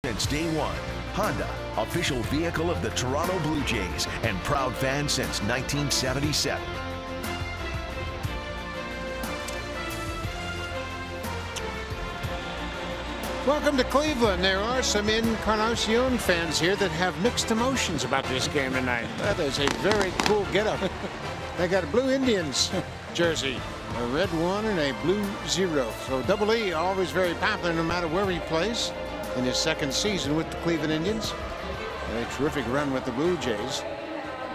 since day one. Honda, official vehicle of the Toronto Blue Jays and proud fan since 1977. Welcome to Cleveland. There are some Encarnacion fans here that have mixed emotions about this game tonight. That is a very cool getup. They got a blue Indians jersey, a red one and a blue 0. So Double E always very popular no matter where he plays. In his second season with the Cleveland Indians, a terrific run with the Blue Jays.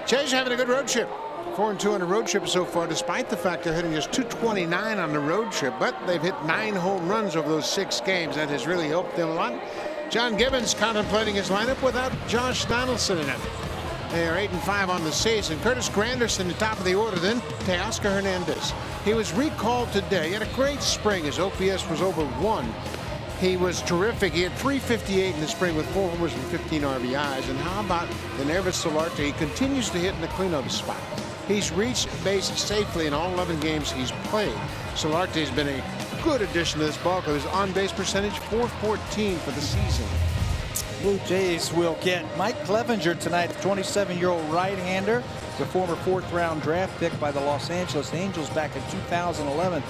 Jays are having a good road trip. 4-2 on a road trip so far, despite the fact they're hitting just .229 on the road trip, but they've hit 9 home runs over those 6 games. That has really helped them a lot. John Gibbons contemplating his lineup without Josh Donaldson in it. They are 8-5 on the season. Curtis Granderson, the top of the order, then Teoscar Hernandez. He was recalled today. He had a great spring. His OPS was over 1. He was terrific. He had .358 in the spring with 4 homers and 15 RBIs. And how about the Nervous Solarte? He continues to hit in the cleanup spot. He's reached base safely in all 11 games he's played. Solarte has been a good addition to this ball club. His on-base percentage, .414 for the season. Blue Jays will get Mike Clevenger tonight, the 27-year-old right-hander. The former 4th-round draft pick by the Los Angeles Angels back in 2011.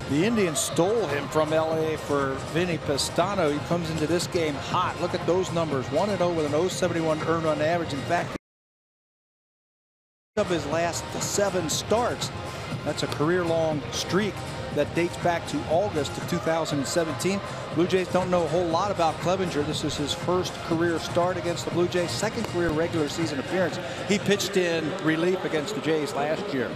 The Indians stole him from LA for Vinny Pastano. He comes into this game hot. Look at those numbers. 1-0 with an .071 earned run average. In fact, of his last 7 starts, that's a career-long streak that dates back to August of 2017. Blue Jays don't know a whole lot about Clevenger. This is his first career start against the Blue Jays, second career regular season appearance. He pitched in relief against the Jays last year.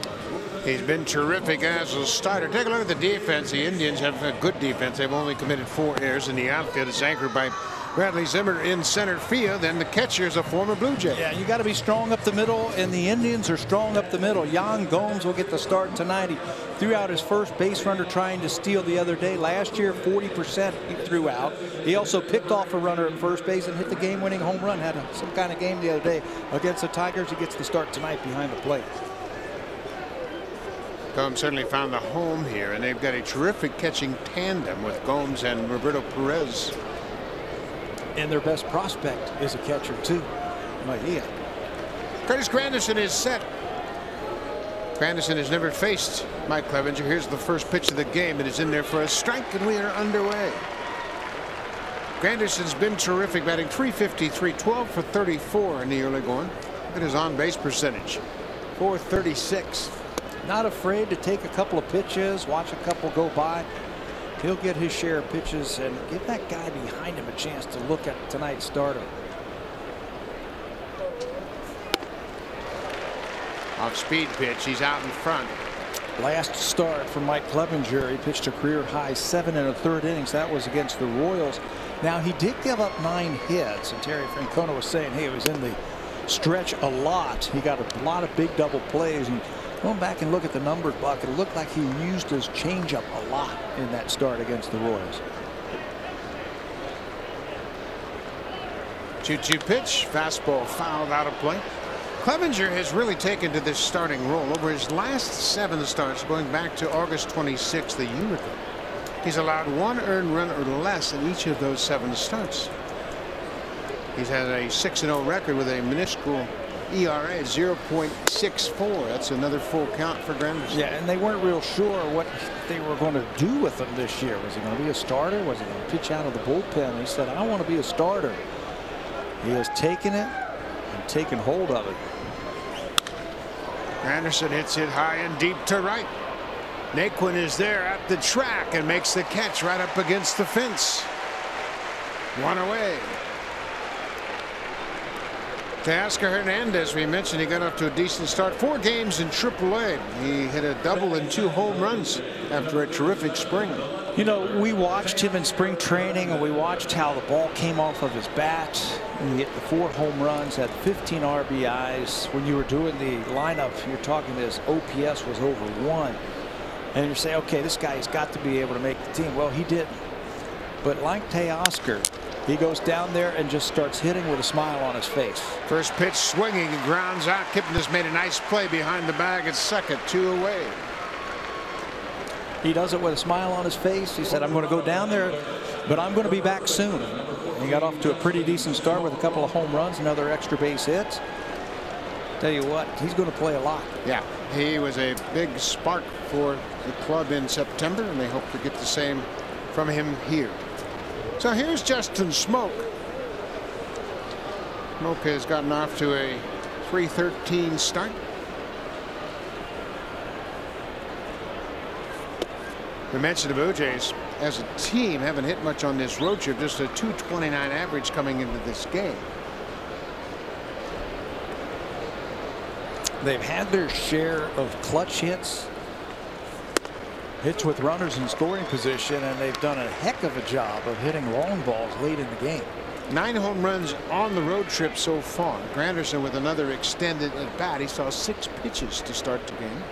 He's been terrific as a starter. Take a look at the defense. The Indians have a good defense. They've only committed 4 errors in the outfield. It's anchored by Bradley Zimmer in center field, and the catcher is a former Blue Jay. Yeah, you got to be strong up the middle, and the Indians are strong up the middle. Yan Gomes will get the start tonight. He threw out his first base runner trying to steal the other day. Last year, 40% he threw out. He also picked off a runner at first base and hit the game-winning home run. Had some kind of game the other day against the Tigers. He gets the start tonight behind the plate. Gomes certainly found the home here, and they've got a terrific catching tandem with Gomes and Roberto Perez. And their best prospect is a catcher, too. Mejia. Curtis Granderson is set. Granderson has never faced Mike Clevenger. Here's the first pitch of the game. It is in there for a strike, and we are underway. Granderson's been terrific, batting .353, 12 for 34 in the early going. Look at his on-base percentage, .436. Not afraid to take a couple of pitches, watch a couple go by. He'll get his share of pitches and give that guy behind him a chance to look at tonight's starter. Off-speed pitch. He's out in front. Last start for Mike Clevenger. He pitched a career-high 7 1/3 innings. That was against the Royals. Now, he did give up 9 hits, and Terry Francona was saying, hey, it was in the stretch a lot. He got a lot of big double plays. And going back and look at the numbers, Buck, it looked like he used his changeup a lot in that start against the Royals. 2-2 pitch. Fastball fouled out of play. Clevenger has really taken to this starting role over his last 7 starts going back to August 26th, a year ago. He's allowed 1 earned run or less in each of those 7 starts. He's had a 6-0 record with a minuscule ERA 0.64. That's another full count for Granderson. Yeah, and they weren't real sure what they were going to do with him this year. Was he going to be a starter? Was he going to pitch out of the bullpen? He said, I want to be a starter. He has taken it and taken hold of it. Granderson hits it high and deep to right. Naquin is there at the track and makes the catch right up against the fence. 1 away. Teoscar Hernandez, we mentioned he got off to a decent start. 4 games in AAA. He hit a double and 2 home runs after a terrific spring. You know, we watched him in spring training, and we watched how the ball came off of his bat. He hit the 4 home runs, had 15 RBIs. When you were doing the lineup, you're talking this OPS was over 1. And you say, okay, this guy's got to be able to make the team. Well, he didn't. But like Teoscar, he goes down there and just starts hitting with a smile on his face. First pitch swinging and grounds out. Kipnis has made a nice play behind the bag at second, 2 away. He does it with a smile on his face. He said, I'm going to go down there, but I'm going to be back soon. He got off to a pretty decent start with a couple of home runs, another extra base hits. Tell you what, he's going to play a lot. Yeah, he was a big spark for the club in September, and they hope to get the same from him here. So here's Justin Smoke. Smoke has gotten off to a 3-13 start. We mentioned the Blue Jays as a team haven't hit much on this road trip, just a 229 average coming into this game. They've had their share of clutch hits with runners in scoring position, and they've done a heck of a job of hitting long balls late in the game. 9 home runs on the road trip so far. Granderson with another extended at bat. He saw 6 pitches to start the game.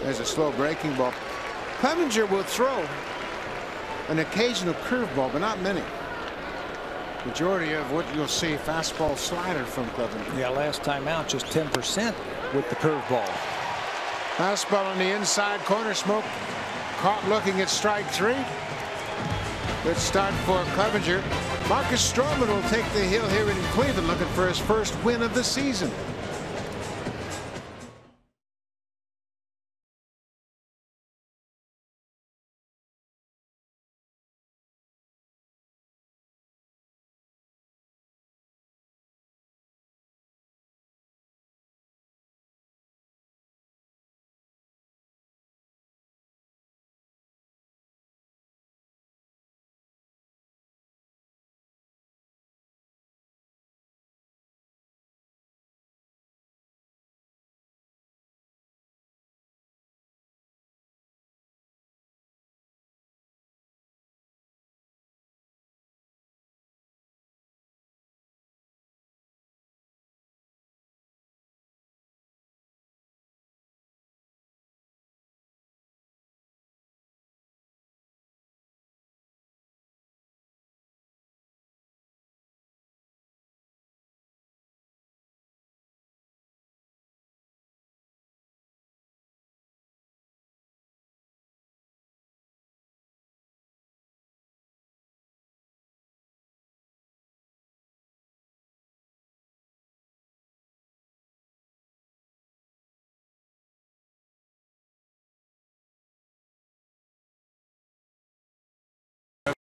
There's a slow breaking ball. Clevenger will throw an occasional curveball, but not many. Majority of what you'll see fastball slider from Clevenger. Yeah, last time out just 10% with the curveball. Fastball on the inside corner. Smoke caught looking at strike 3. Good start for Clevenger. Marcus Stroman will take the hill here in Cleveland, looking for his first win of the season.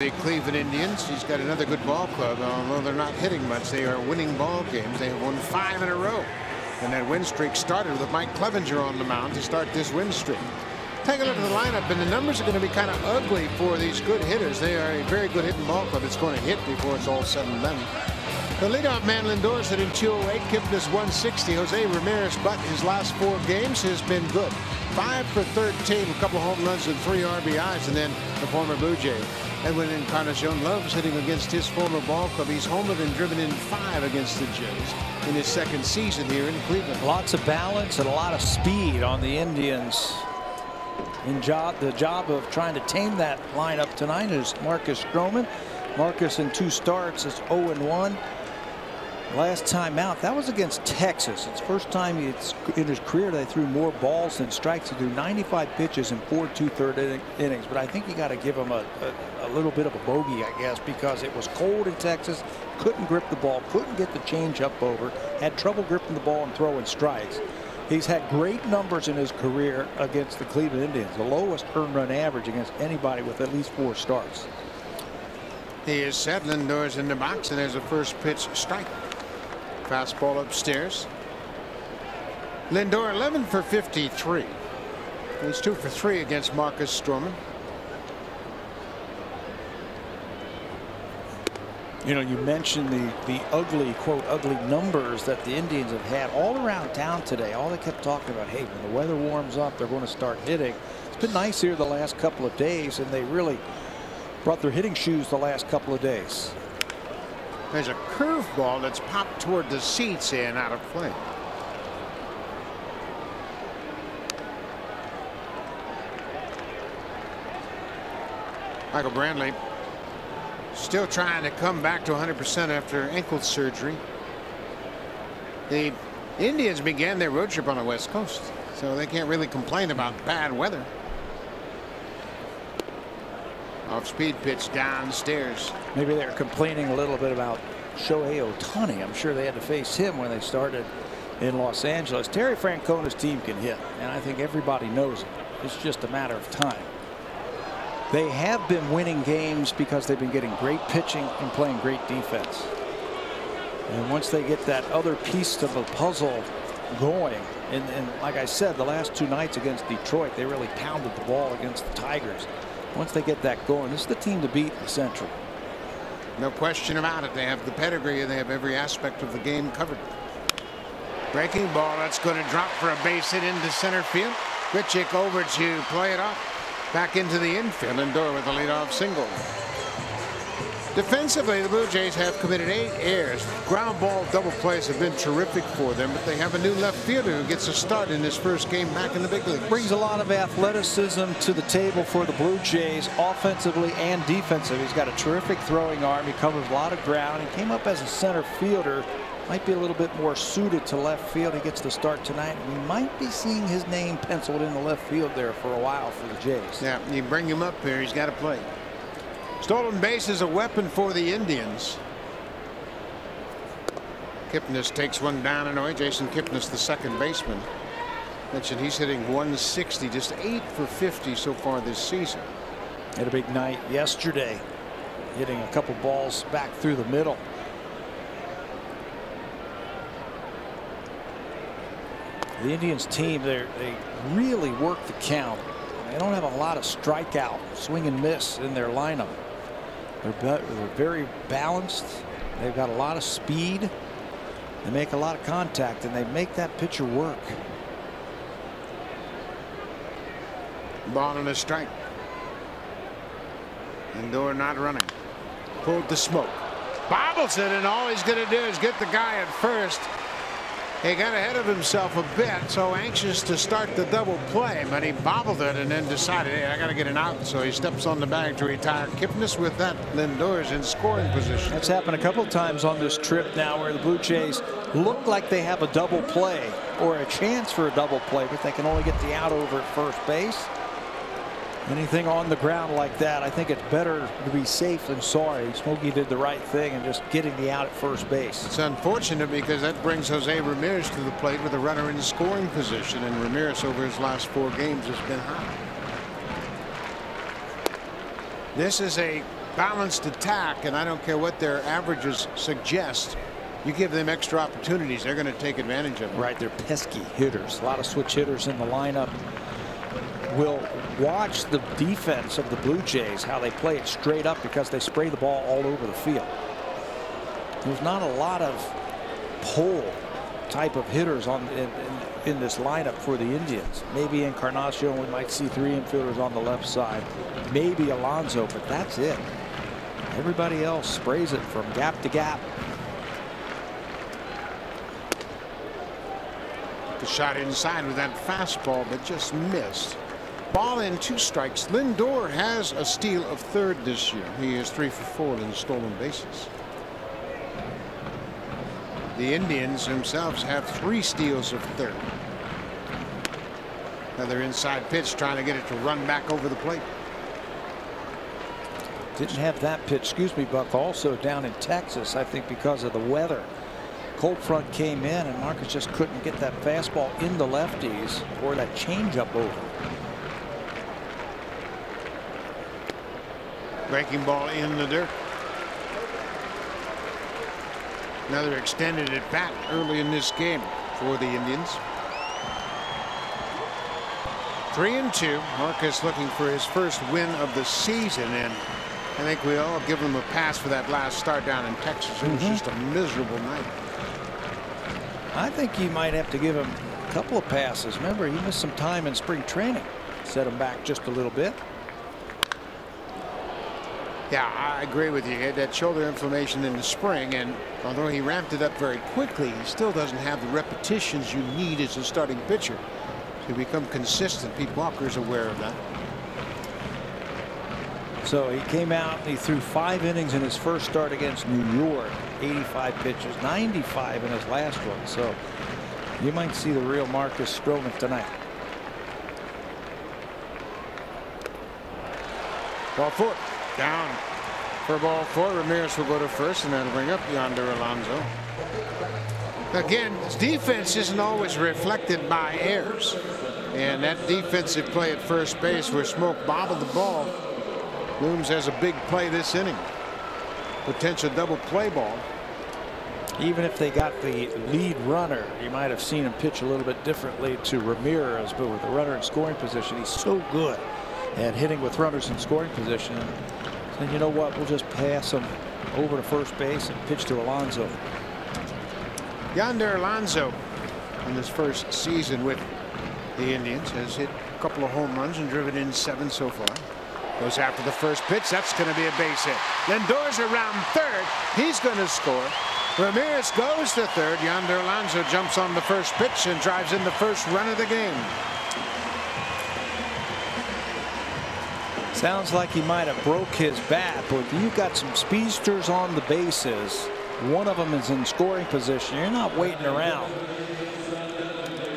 The Cleveland Indians. He's got another good ball club. Although they're not hitting much, they are winning ball games. They have won 5 in a row. And that win streak started with Mike Clevenger on the mound to start this win streak. Take a look at the lineup, and the numbers are going to be kind of ugly for these good hitters. They are a very good hitting ball club. It's going to hit before it's all said and done. The leadoff man Lindor's hitting 208, Kipnis 160. Jose Ramirez, but his last 4 games has been good. 5 for 13, a couple of home runs and 3 RBIs, and then the former Blue Jay Edwin Encarnacion loves hitting against his former ball club. He's homered and driven in 5 against the Jays in his 2nd season here in Cleveland. Lots of balance and a lot of speed on the Indians. The job of trying to tame that lineup tonight is Marcus Stroman. Marcus in 2 starts is 0-1. Last time out, that was against Texas. It's first time in his career they threw more balls than strikes. He threw 95 pitches in 4 2/3 innings. But I think you got to give him a little bit of a bogey, I guess, because it was cold in Texas. Couldn't grip the ball, couldn't get the change up over, had trouble gripping the ball and throwing strikes. He's had great numbers in his career against the Cleveland Indians, the lowest earned run average against anybody with at least 4 starts. He is set. Lindor's in the box, and there's a first pitch strike. Fastball upstairs. Lindor 11 for 53. He's 2 for 3 against Marcus Stroman. You know, you mentioned the ugly, quote, ugly numbers that the Indians have had all around town today. All they kept talking about, hey, when the weather warms up, they're going to start hitting. It's been nice here the last couple of days, and they really brought their hitting shoes the last couple of days. There's a curveball that's popped toward the seats and out of play. Michael Brantley still trying to come back to 100% after ankle surgery. The Indians began their road trip on the West Coast, so they can't really complain about bad weather. Off-speed pitch downstairs. Maybe they're complaining a little bit about Shohei Ohtani. I'm sure they had to face him when they started in Los Angeles. Terry Francona's team can hit, and I think everybody knows it. It's just a matter of time. They have been winning games because they've been getting great pitching and playing great defense. And once they get that other piece of the puzzle going, and like I said, the last 2 nights against Detroit, they really pounded the ball against the Tigers. Once they get that going, this is the team to beat in the Central. No question about it. They have the pedigree and they have every aspect of the game covered. Breaking ball. That's going to drop for a base hit into center field. Grichuk over to play it off. Back into the infield. Lindor with a leadoff single. Defensively, the Blue Jays have committed 8 errors. Ground ball double plays have been terrific for them, but they have a new left fielder who gets a start in his first game back in the big leagues. Brings a lot of athleticism to the table for the Blue Jays, offensively and defensively. He's got a terrific throwing arm. He covers a lot of ground. He came up as a center fielder. Might be a little bit more suited to left field. He gets the start tonight. We might be seeing his name penciled in the left field there for a while for the Jays. Yeah, you bring him up here, he's got to play. Stolen base is a weapon for the Indians. Kipnis takes one down and away. Jason Kipnis, the second baseman. Mentioned he's hitting 160, just 8 for 50 so far this season. Had a big night yesterday, hitting a couple balls back through the middle. The Indians team, they really work the count. They don't have a lot of strikeout, swing and miss in their lineup. They're very balanced. They've got a lot of speed. They make a lot of contact, and they make that pitcher work. Ball and a strike. Lindor not running. Pulled the smoke. Bobbles it, and all he's going to do is get the guy at first. He got ahead of himself a bit, so anxious to start the double play, but he bobbled it and then decided, hey, I got to get an out, so he steps on the bag to retire. Kipnis with that. Lindor's in scoring position. That's happened a couple of times on this trip now, where the Blue Jays look like they have a double play or a chance for a double play, but they can only get the out over at first base. Anything on the ground like that, I think it's better to be safe than sorry. Smokey did the right thing and just getting the out at first base. It's unfortunate because that brings Jose Ramirez to the plate with a runner in scoring position, and Ramirez over his last 4 games has been hot. This is a balanced attack, and I don't care what their averages suggest. You give them extra opportunities, they're going to take advantage of it. Right, they're pesky hitters. A lot of switch hitters in the lineup. We'll watch the defense of the Blue Jays, how they play it straight up, because they spray the ball all over the field. There's not a lot of pull type of hitters in this lineup for the Indians. Maybe Encarnacion, we might see 3 infielders on the left side, maybe Alonso, but that's it. Everybody else sprays it from gap to gap. The shot inside with that fastball, but just missed. Ball and 2 strikes. Lindor has a steal of 3rd this year. He is 3 for 4 in stolen bases. The Indians themselves have 3 steals of 3rd. Another inside pitch, trying to get it to run back over the plate. Didn't have that pitch, excuse me, Buck, also down in Texas, I think because of the weather. Cold front came in, and Marcus just couldn't get that fastball in the lefties or that changeup over. Breaking ball in the dirt. Another extended at bat early in this game for the Indians. 3-2. Marcus looking for his first win of the season, and I think we all give him a pass for that last start down in Texas. It was just a miserable night. I think you might have to give him a couple of passes. Remember, he missed some time in spring training. Set him back just a little bit. Yeah, I agree with you. He had that shoulder inflammation in the spring, and although he ramped it up very quickly, he still doesn't have the repetitions you need as a starting pitcher to become consistent. Pete Walker's aware of that. So he came out and he threw 5 innings in his first start against New York. 85 pitches, 95 in his last one. So you might see the real Marcus Stroman tonight. Ball 4. Down for ball 4. Ramirez will go to first, and that'll bring up Yonder Alonso. Again, his defense isn't always reflected by errors. And that defensive play at first base where Smoke bobbled the ball looms as a big play this inning. Potential double play ball. Even if they got the lead runner, you might have seen him pitch a little bit differently to Ramirez, but with the runner in scoring position, he's so good at hitting with runners in scoring position. And you know what? We'll just pass him over to first base and pitch to Alonso. Yonder Alonso in his first season with the Indians has hit a couple of home runs and driven in 7 so far. Goes after the first pitch. That's going to be a base hit. Lindor's around third. He's going to score. Ramirez goes to third. Yonder Alonso jumps on the first pitch and drives in the first run of the game. Sounds like he might have broke his bat, but you've got some speedsters on the bases. One of them is in scoring position. You're not waiting around.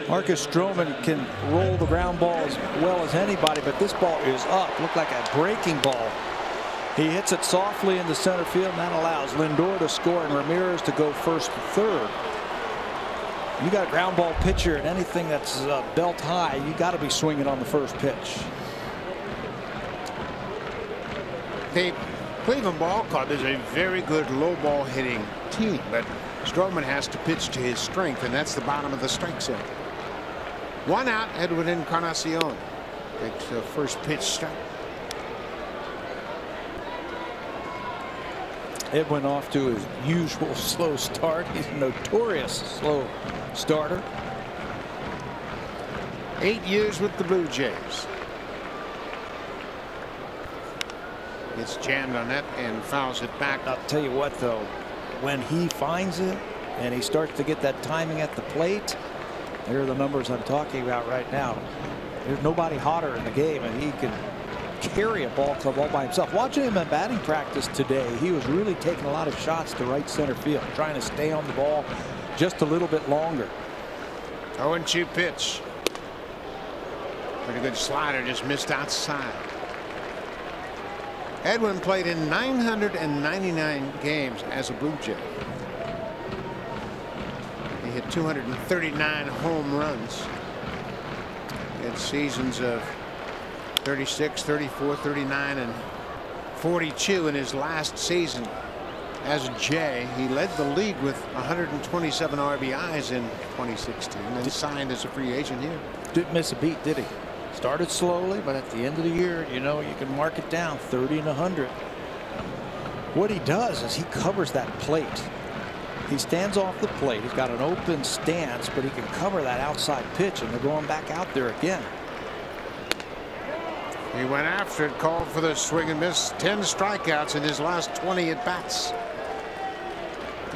Marcus Stroman can roll the ground ball as well as anybody, but this ball is up. Looked like a breaking ball. He hits it softly in the center field, and that allows Lindor to score and Ramirez to go first to third. You got a ground ball pitcher, and anything that's belt high, you got to be swinging on the first pitch. The Cleveland Ball Club is a very good low ball hitting team, but Stroman has to pitch to his strength, and that's the bottom of the strike zone. 1 out. Edwin Encarnacion takes the first pitch strike. Edwin off to his usual slow start. He's a notorious slow starter. 8 years with the Blue Jays. Gets jammed on that and fouls it back. I'll tell you what, though, when he finds it and he starts to get that timing at the plate, there are the numbers I'm talking about right now. There's nobody hotter in the game, and he can carry a ball club all by himself. Watching him in batting practice today, he was really taking a lot of shots to right center field, trying to stay on the ball just a little bit longer. 0-2 pitch. Pretty good slider, just missed outside. Edwin played in 999 games as a Blue Jay. He hit 239 home runs. He had seasons of 36, 34, 39, and 42 in his last season as a Jay. He led the league with 127 RBIs in 2016 and signed as a free agent here. Didn't miss a beat, did he? Started slowly, but at the end of the year, you know, you can mark it down 30 and 100. What he does is he covers that plate. He stands off the plate. He's got an open stance, but he can cover that outside pitch, and they're going back out there again. He went after it, called for the swing and miss. 10 strikeouts in his last 20 at bats.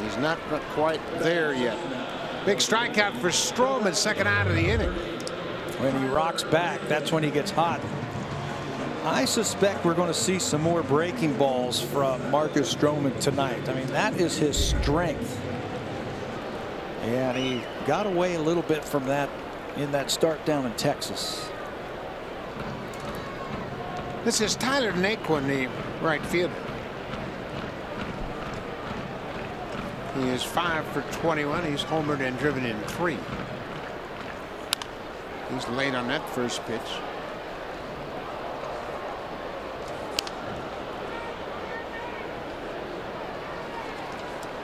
He's not quite there yet. Big strikeout for Stroman, second out of the inning. When he rocks back, that's when he gets hot. I suspect we're going to see some more breaking balls from Marcus Stroman tonight. I mean, that is his strength. And he got away a little bit from that in that start down in Texas. This is Tyler Naquin, the right fielder. He is 5 for 21. He's homered and driven in 3. He's late on that first pitch.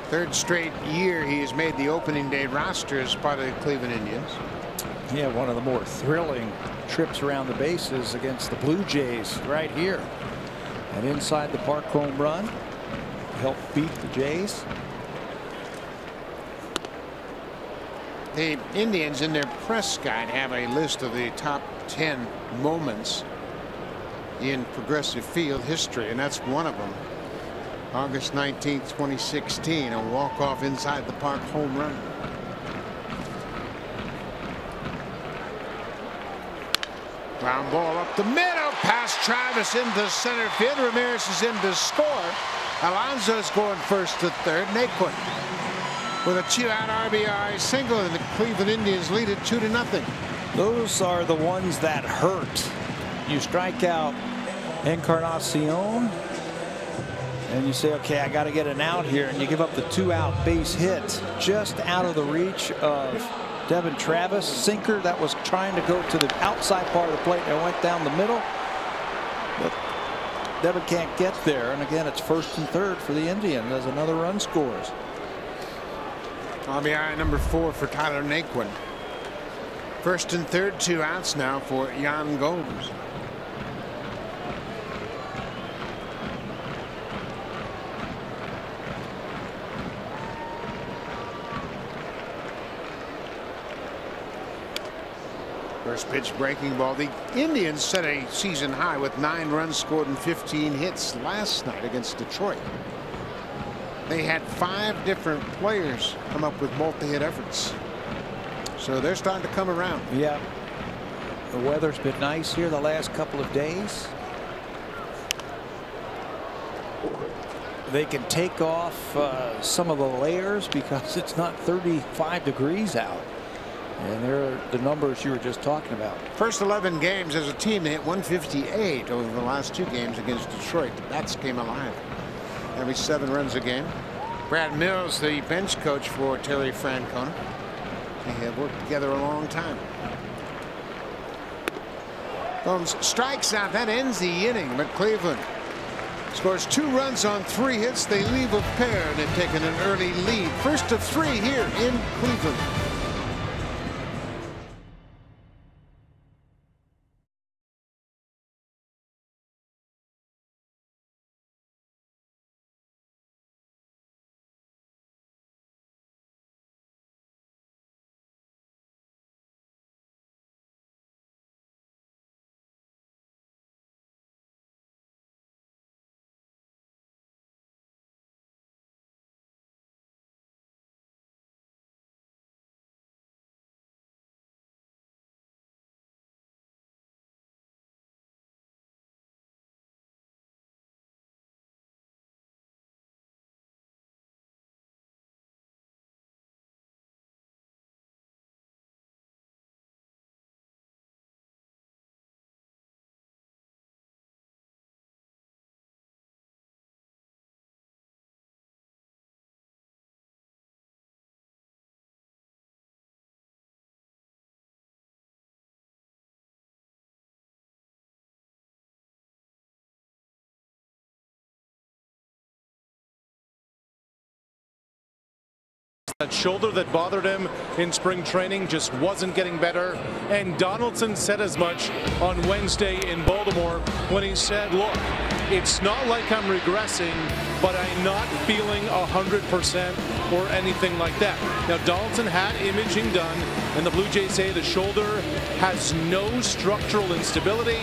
Third straight year he has made the opening day roster as part of the Cleveland Indians. Yeah, one of the more thrilling trips around the bases against the Blue Jays right here. An inside the park home run helped beat the Jays. The Indians in their press guide have a list of the top 10 moments in Progressive Field history, and that's one of them. August 19th, 2016, a walk-off inside the park home run. Ground ball up the middle, past Travis into center field. Ramirez is in to score. Alonso's going first to third. Naquin with a 2-out RBI single, and the Cleveland Indians lead it 2-0. Those are the ones that hurt. You strike out Encarnacion, And you say, okay, I got to get an out here, and you give up the 2-out base hit just out of the reach of Devin Travis. Sinker that was trying to go to the outside part of the plate and went down the middle. But Devin can't get there. And again, it's 1st and 3rd for the Indians as another run scores. RBI number 4 for Tyler Naquin. 1st and 3rd, 2 outs now for Jan Gomes. First pitch breaking ball. The Indians set a season high with 9 runs scored and 15 hits last night against Detroit. They had 5 different players come up with multi-hit efforts. So they're starting to come around. Yeah. The weather's been nice here the last couple of days. They can take off some of the layers because it's not 35 degrees out. And they're the numbers you were just talking about. First 11 games as a team, they hit 158 over the last 2 games against Detroit. The bats came alive. Every 7 runs a game. Brad Mills, the bench coach for Terry Francona. They have worked together a long time. Gomes strikes out. That ends the inning. But Cleveland scores 2 runs on 3 hits. They leave a pair, and they've taken an early lead. First of 3 here in Cleveland. That shoulder that bothered him in spring training just wasn't getting better, and Donaldson said as much on Wednesday in Baltimore when he said, look, it's not like I'm regressing, but I'm not feeling 100% or anything like that. Now, Donaldson had imaging done, and the Blue Jays say the shoulder has no structural instability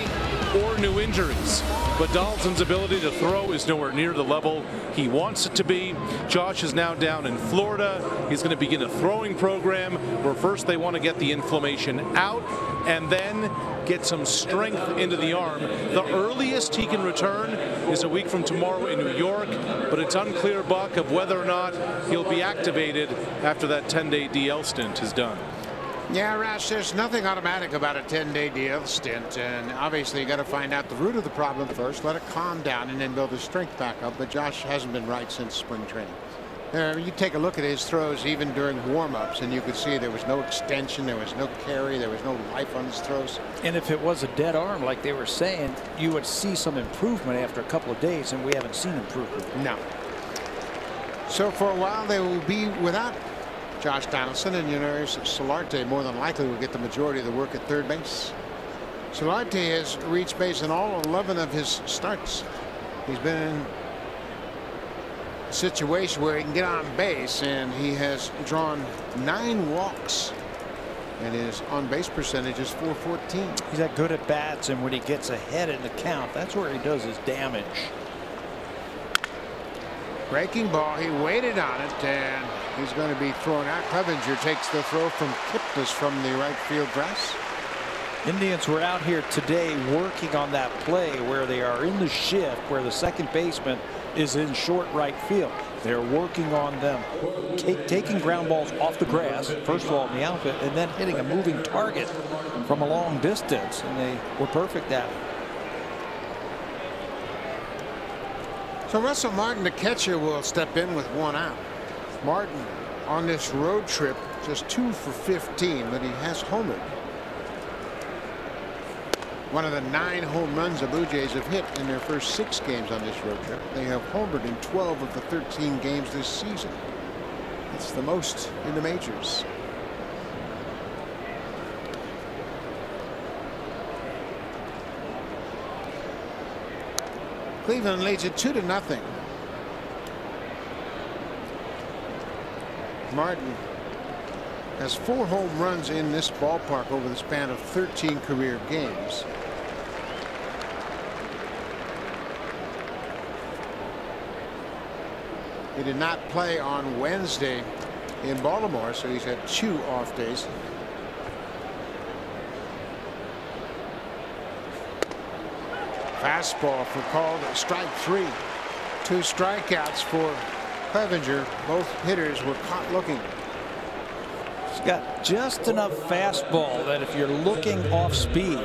or new injuries. But Donaldson's ability to throw is nowhere near the level he wants it to be. Josh is now down in Florida. He's going to begin a throwing program where first they want to get the inflammation out and then get some strength into the arm. The earliest he can return is a week from tomorrow in New York, but it's unclear, Buck, of whether or not he'll be activated after that 10-day DL stint is done. Yeah, Rash, there's nothing automatic about a 10-day DL stint, and obviously you got to find out the root of the problem first, let it calm down, and then build his strength back up. But Josh hasn't been right since spring training. You take a look at his throws even during warm-ups, and you could see there was no extension, there was no carry, there was no life on his throws. And if it was a dead arm, like they were saying, you would see some improvement after a couple of days, and we haven't seen improvement. No. So for a while they will be without Josh Donaldson, and Solarte more than likely will get the majority of the work at third base. Solarte has reached base in all 11 of his starts. He's been in a situation where he can get on base, and he has drawn 9 walks, and his on base percentage is .414. He's that good at bats, and when he gets ahead in the count, that's where he does his damage. Breaking ball, he waited on it, and he's going to be thrown out. Clevenger takes the throw from Kipnis from the right field grass. Indians were out here today working on that play where they are in the shift where the second baseman is in short right field. They're working on them taking ground balls off the grass, first of all in the outfield, and then hitting a moving target from a long distance, and they were perfect at it. So Russell Martin, the catcher, will step in with 1 out. Martin on this road trip just 2 for 15, but he has homered. One of the 9 home runs the Blue Jays have hit in their first 6 games on this road trip. They have homered in 12 of the 13 games this season. It's the most in the majors. Cleveland leads it 2-0. Martin has 4 home runs in this ballpark over the span of 13 career games. He did not play on Wednesday in Baltimore, so he's had 2 off days. Fastball for called strike 3. 2 strikeouts for Clevenger. Both hitters were caught looking. He's got just enough fastball that if you're looking off speed,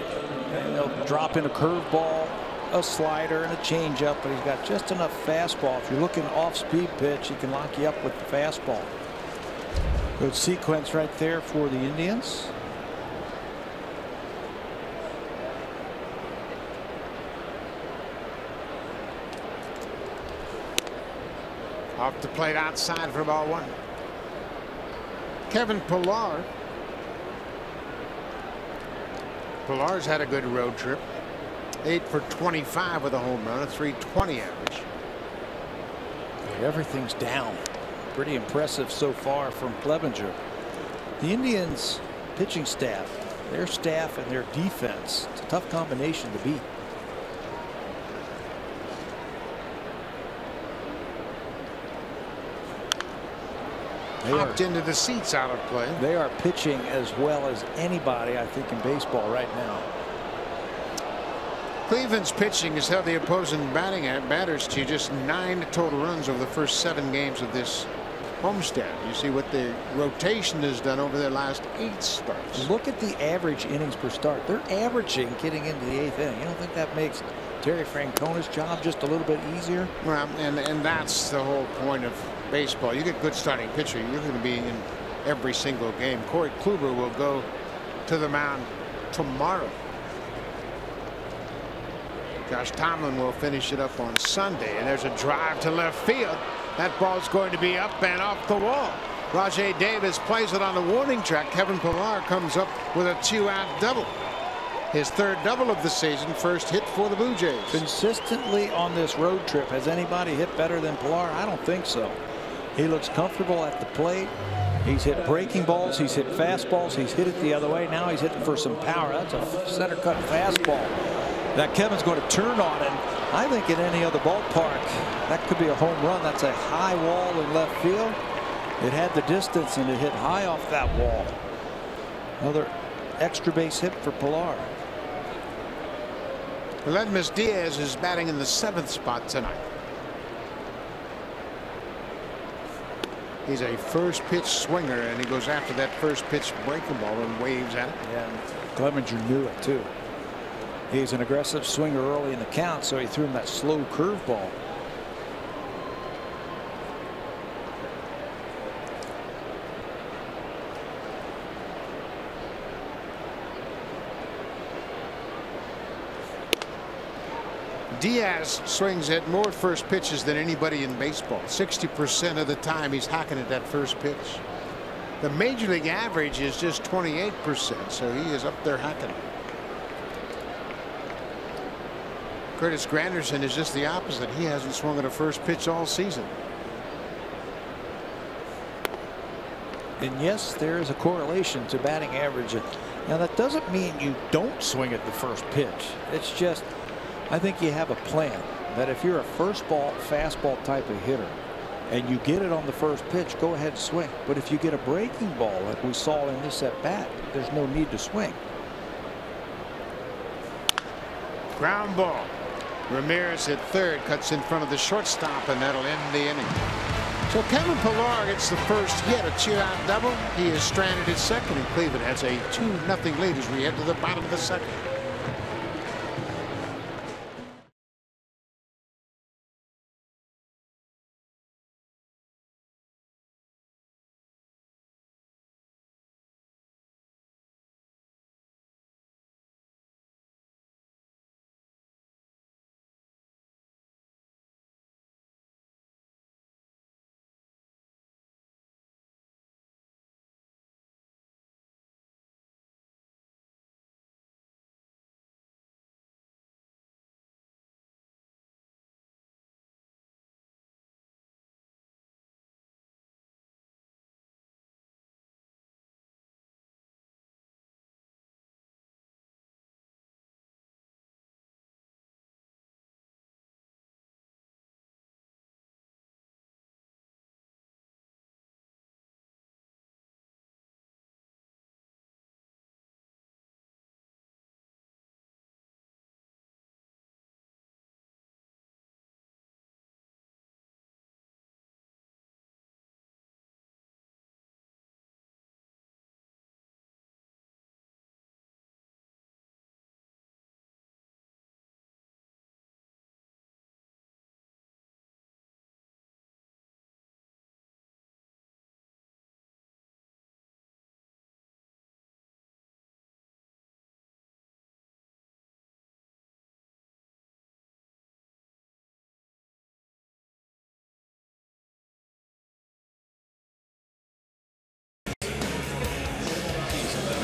he'll drop in a curveball, a slider, and a changeup, but he's got just enough fastball. If you're looking off speed pitch, he can lock you up with the fastball. Good sequence right there for the Indians. Off the plate outside for ball 1. Kevin Pillar. Pillar's had a good road trip. 8 for 25 with a home run, a .320 average. Everything's down. Pretty impressive so far from Clevenger. The Indians pitching staff, their staff and their defense, it's a tough combination to beat. Hopped into the seats out of play. They are pitching as well as anybody, I think, in baseball right now. Cleveland's pitching has held the opposing batters to just 9 total runs over the first 7 games of this homestand. You see what the rotation has done over their last 8 starts. Look at the average innings per start. They're averaging getting into the 8th inning. You don't think that makes Terry Francona's job just a little bit easier? Well, and that's the whole point of baseball. You get good starting pitcher, you're going to be in every single game. Corey Kluber will go to the mound tomorrow. Josh Tomlin will finish it up on Sunday, and there's a drive to left field. That ball's going to be up and off the wall. Rajay Davis plays it on the warning track. Kevin Pillar comes up with a 2-out double. His 3rd double of the season, first hit for the Blue Jays. Consistently on this road trip, has anybody hit better than Pillar? I don't think so. He looks comfortable at the plate. He's hit breaking balls. He's hit fastballs. He's hit it the other way. Now he's hitting for some power. That's a center cut fastball that Kevin's going to turn on. And I think in any other ballpark, that could be a home run. That's a high wall in left field. It had the distance, and it hit high off that wall. Another extra base hit for Pillar. Aledmys Diaz is batting in the 7th spot tonight. He's a first pitch swinger, and he goes after that first pitch breaking ball and waves at it. Yeah, and Clevenger knew it too. He's an aggressive swinger early in the count, so he threw him that slow curveball. Diaz swings at more first pitches than anybody in baseball. 60% of the time he's hacking at that first pitch. The major league average is just 28%, so he is up there hacking. Curtis Granderson is just the opposite. He hasn't swung at a first pitch all season. And yes, there is a correlation to batting average. Now that doesn't mean you don't swing at the first pitch. It's just, I think you have a plan that if you're a first ball fastball type of hitter and you get it on the first pitch, go ahead and swing. But if you get a breaking ball like we saw in this at bat, there's no need to swing. Ground ball. Ramirez at 3rd, cuts in front of the shortstop, and that'll end the inning. So Kevin Pillar gets the first hit, a 2-out double. He is stranded at 2nd, and Cleveland has a 2-0 lead as we head to the bottom of the 2nd.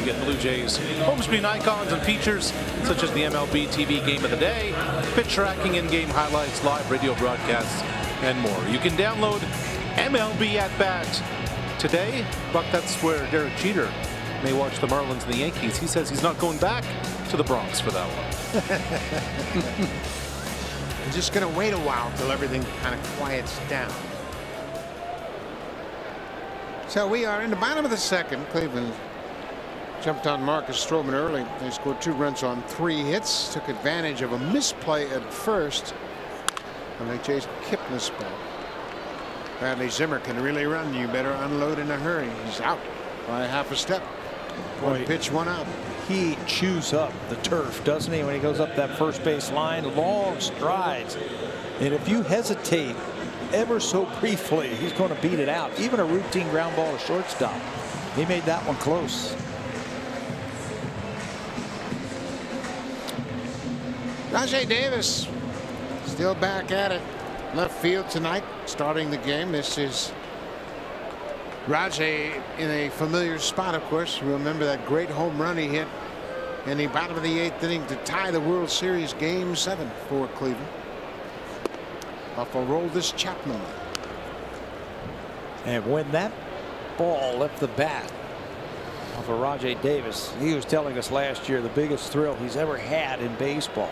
get Blue Jays home screen icons and features such as the MLB TV Game of the Day, pitch tracking, in-game highlights, live radio broadcasts, and more. You can download MLB At Bat today. Buck, that's where Derek Jeter may watch the Marlins and the Yankees. He says he's not going back to the Bronx for that one. I'm just going to wait a while till everything kind of quiets down. So we are in the bottom of the second. Cleveland jumped on Marcus Stroman early. They scored 2 runs on 3 hits. Took advantage of a misplay at first. And they chased Kipnis ball. Bradley Zimmer can really run. You better unload in a hurry. He's out by half a step. One pitch, 1 out. He chews up the turf, doesn't he, when he goes up that first base line? Long strides. And if you hesitate ever so briefly, he's going to beat it out. Even a routine ground ball to shortstop. He made that one close. Rajai Davis still back at it. Left field tonight, starting the game. This is Rajai in a familiar spot, of course. Remember that great home run he hit in the bottom of the 8th inning to tie the World Series Game 7 for Cleveland. Off a roll this Chapman. And when that ball left the bat of Rajai Davis, he was telling us last year the biggest thrill he's ever had in baseball.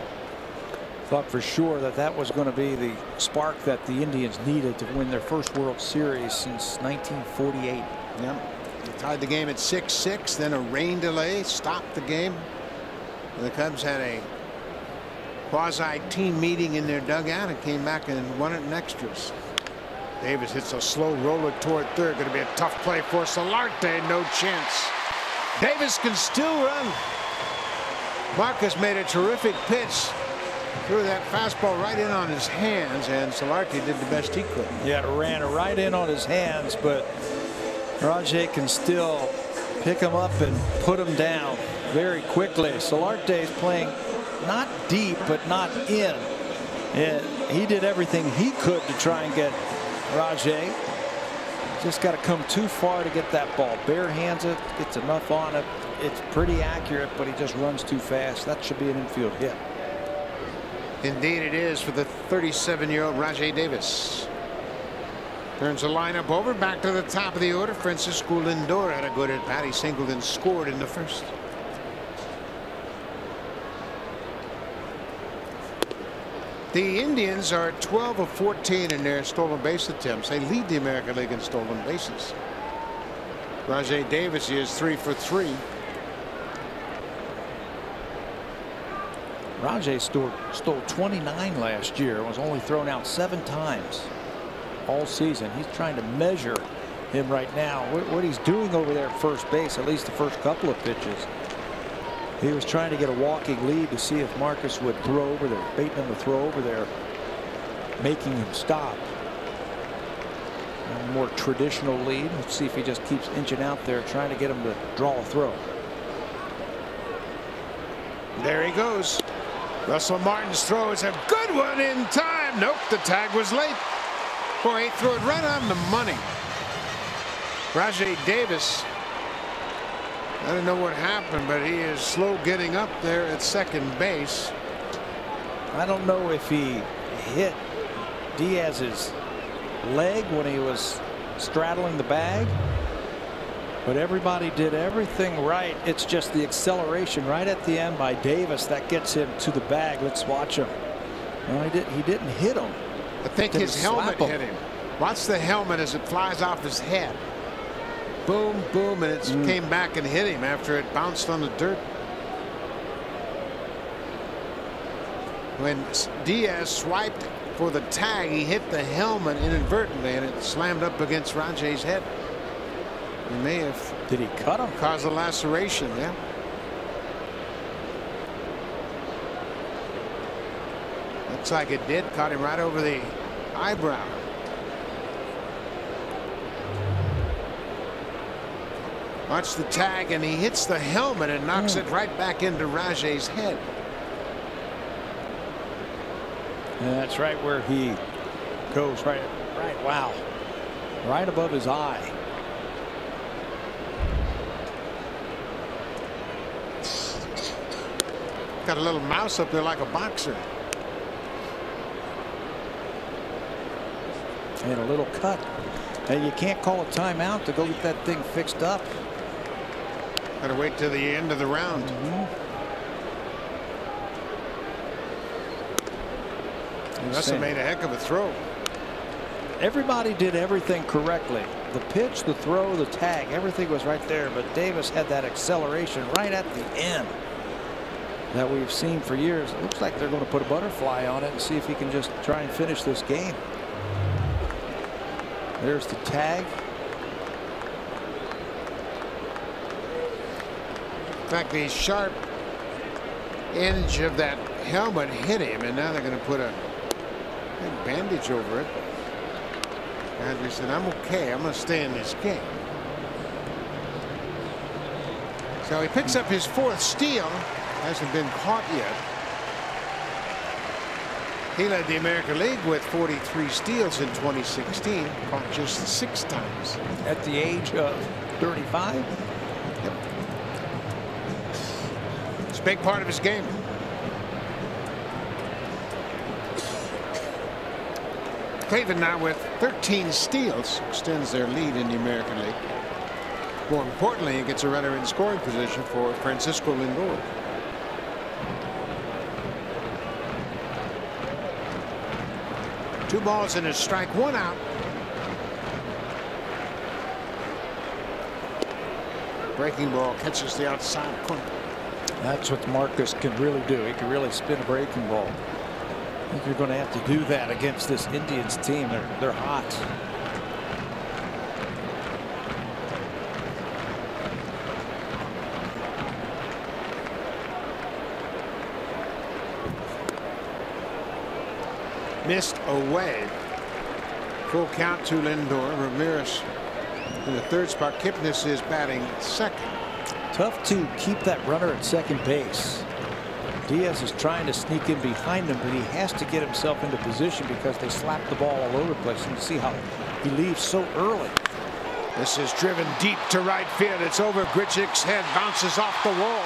Thought for sure that that was going to be the spark that the Indians needed to win their first World Series since 1948. Yep. They tied the game at 6-6. Then a rain delay stopped the game. The Cubs had a quasi team meeting in their dugout and came back and won it in extras. Davis hits a slow roller toward third. Going to be a tough play for Solarte. No chance. Davis can still run. Marcus made a terrific pitch. Threw that fastball right in on his hands, and Solarte did the best he could. Yeah, it ran right in on his hands, but Rajai can still pick him up and put him down very quickly. Solarte is playing not deep, but not in. And he did everything he could to try and get Rajai. Just got to come too far to get that ball. Bare hands it, gets enough on it. It's pretty accurate, but he just runs too fast. That should be an infield hit. Indeed it is for the 37-year-old Rajai Davis. Turns the lineup over back to the top of the order. Francisco Lindor had a good at bat. He singled and scored in the first. The Indians are 12 of 14 in their stolen base attempts. They lead the American League in stolen bases. Rajai Davis is 3 for 3. Rajai stole 29 last year. Was only thrown out 7 times all season. He's trying to measure him right now. What he's doing over there at first base, at least the first couple of pitches. He was trying to get a walking lead to see if Marcus would throw over there, baiting him to throw over there, making him stop. A more traditional lead. Let's see if he just keeps inching out there, trying to get him to draw a throw. There he goes. Russell Martin's throw is a good one in time. Nope, the tag was late. Boy, he threw it right on the money. Rajai Davis, I don't know what happened, but he is slow getting up there at second base. I don't know if he hit Diaz's leg when he was straddling the bag, but everybody did everything right. It's just the acceleration right at the end by Davis that gets him to the bag. Let's watch him. No, he didn't hit him. I think his helmet hit him. Watch the helmet as it flies off his head. Boom, boom, and it came back and hit him after it bounced on the dirt. When Diaz swiped for the tag, he hit the helmet inadvertently, and it slammed up against Rajai's head. He may have. Did he cut him? Caused a laceration, yeah. Looks like it did. Caught him right over the eyebrow. Watch the tag, and he hits the helmet and knocks it right back into Rajai's head. And that's right where he goes. Right. Wow. Right above his eye. Got a little mouse up there like a boxer. And a little cut. And you can't call a timeout to go get that thing fixed up. Got to wait till the end of the round. Must have made a heck of a throw. Everybody did everything correctly. The pitch, the throw, the tag, everything was right there. But Davis had that acceleration right at the end that we've seen for years. It looks like they're going to put a butterfly on it and see if he can just try and finish this game. There's the tag. In fact, the sharp edge of that helmet hit him, and now they're going to put a big bandage over it. Andrew said, I'm okay. I'm going to stay in this game. So he picks up his 4th steal. Hasn't been caught yet. He led the American League with 43 steals in 2016. Caught just 6 times. At the age of 35? Yep. It's a big part of his game. Cleveland now with 13 steals extends their lead in the American League. More importantly, it gets a runner in scoring position for Francisco Lindor. Two balls and a strike, 1 out. Breaking ball catches the outside corner. That's what Marcus can really do. He can really spin a breaking ball. I think you're going to have to do that against this Indians team. They're hot. Missed away. Full count to Lindor. Ramirez in the 3rd spot. Kipnis is batting 2nd. Tough to keep that runner at second base. Diaz is trying to sneak in behind him, but he has to get himself into position because they slap the ball all over the place. And you see how he leaves so early. This is driven deep to right field. It's over Grichuk's head. Bounces off the wall.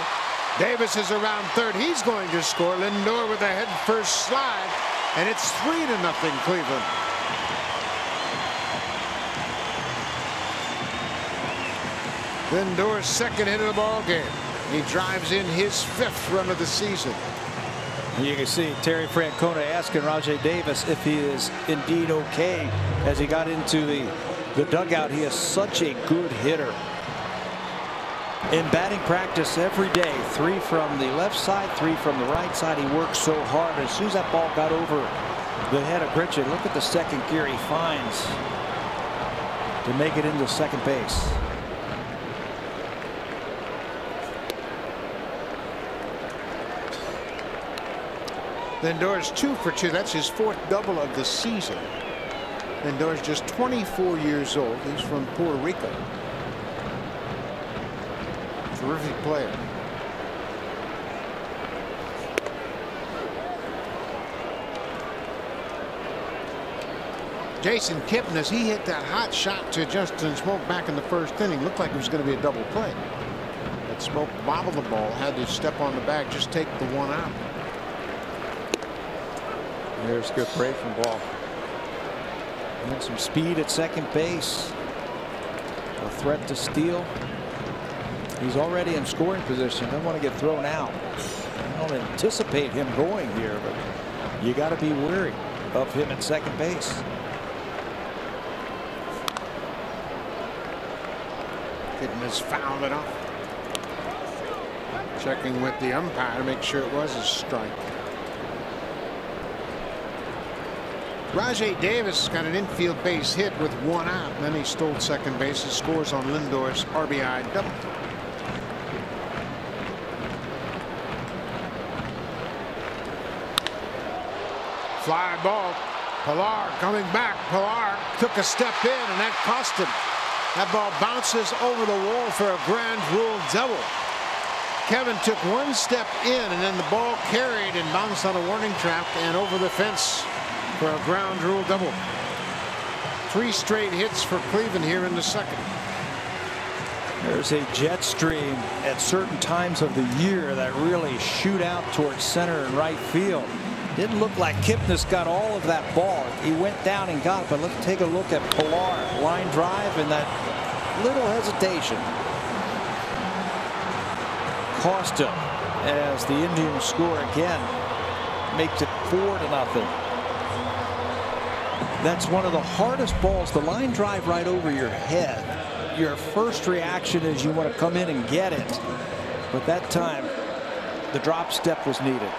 Davis is around 3rd. He's going to score. Lindor with a head first slide. And it's 3-0 Cleveland. Lindor's 2nd hit of the ball game. He drives in his 5th run of the season. You can see Terry Francona asking Rajai Davis if he is indeed okay as he got into the dugout. He is such a good hitter. In batting practice every day, 3 from the left side, 3 from the right side. He works so hard. As soon as that ball got over the head of Grichuk, look at the 2nd gear he finds to make it into second base. Lindor's 2 for 2. That's his 4th double of the season. Lindor's just 24 years old. He's from Puerto Rico. Terrific player. Jason Kipnis, he hit that hot shot to Justin Smoke back in the 1st inning. Looked like it was going to be a double play. But Smoke bobbled the ball, had to step on the bag, just take the 1 out. There's a good breaking ball. And some speed at second base. A threat to steal. He's already in scoring position. Doesn't want to get thrown out. I don't anticipate him going here, but you got to be wary of him at second base. Kipnis fouled it off. Checking with the umpire to make sure it was a strike. Rajai Davis got an infield base hit with 1 out. And then he stole second base and scores on Lindor's RBI double. Fly ball. Pilar coming back. Pilar took a step in, and that cost him. That ball bounces over the wall for a grand rule double. Kevin took 1 step in, and then the ball carried and bounced on a warning track and over the fence for a ground rule double. 3 straight hits for Cleveland here in the 2nd. There's a jet stream at certain times of the year that really shoot out towards center and right field. Didn't look like Kipnis got all of that ball. He went down and got it, but let's take a look at Pilar. Line drive and that little hesitation cost him as the Indians score again. Makes it 4-0. That's one of the hardest balls. The line drive right over your head. Your first reaction is you want to come in and get it. But that time, the drop step was needed.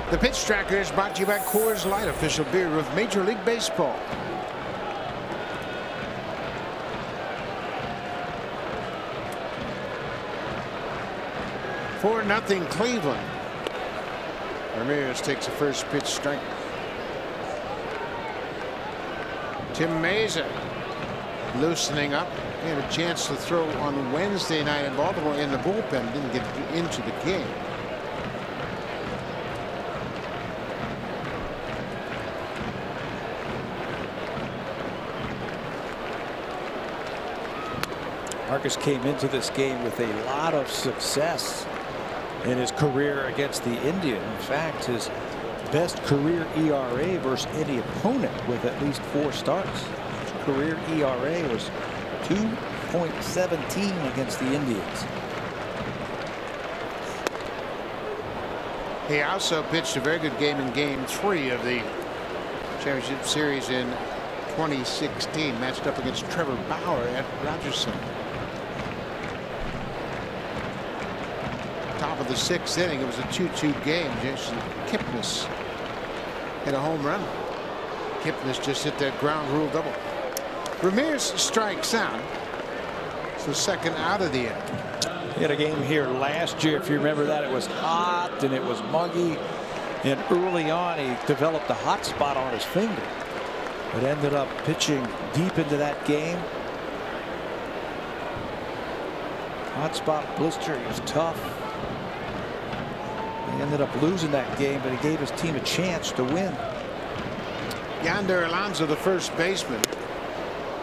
The Pitch Tracker is brought to you by Coors Light, official beer of Major League Baseball. For nothing Cleveland. Ramirez takes the first pitch strike. Tim Meza loosening up. He had a chance to throw on Wednesday night in Baltimore in the bullpen. Didn't get into the game. Marcus came into this game with a lot of success in his career against the Indians. In fact, his best career ERA versus any opponent with at least 4 starts. His career ERA was 2.17 against the Indians. He also pitched a very good game in Game 3 of the championship series in 2016, matched up against Trevor Bauer at Rogers Center. Top of the 6th inning, it was a 2-2 game. Jason Kipnis hit a home run. Kipnis just hit that ground rule double. Ramirez strikes out. It's the second out of the inning. He had a game here last year, if you remember that. It was hot and it was muggy, and early on he developed a hot spot on his finger, but ended up pitching deep into that game. Hot spot blister. He was tough. He ended up losing that game, but he gave his team a chance to win. Yonder Alonso, the first baseman,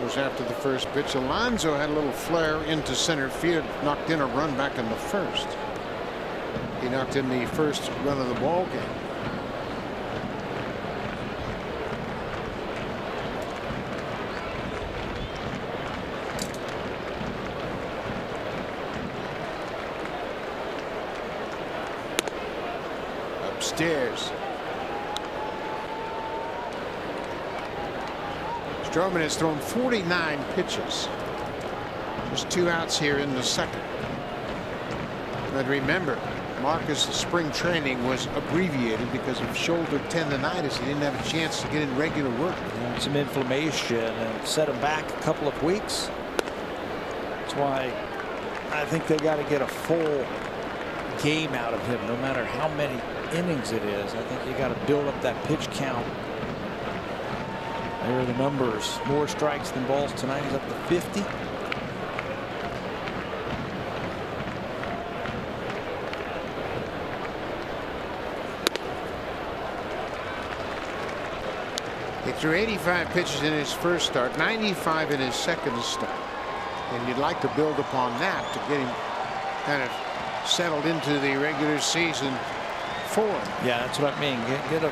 was after the first pitch. Alonso had a little flare into center field, knocked in a run back in the first. He knocked in the first run of the ball game. Upstairs. Stroman has thrown 49 pitches. There's 2 outs here in the second. But remember, Marcus' spring training was abbreviated because of shoulder tendonitis. He didn't have a chance to get in regular work. Some inflammation and set him back a couple of weeks. That's why I think they got to get a full game out of him, no matter how many innings it is. I think you got to build up that pitch count. There are the numbers. More strikes than balls tonight. He's up to 50. He threw 85 pitches in his first start, 95 in his second start. And you'd like to build upon that to get him kind of settled into the regular season form. Yeah, that's what I mean. Get him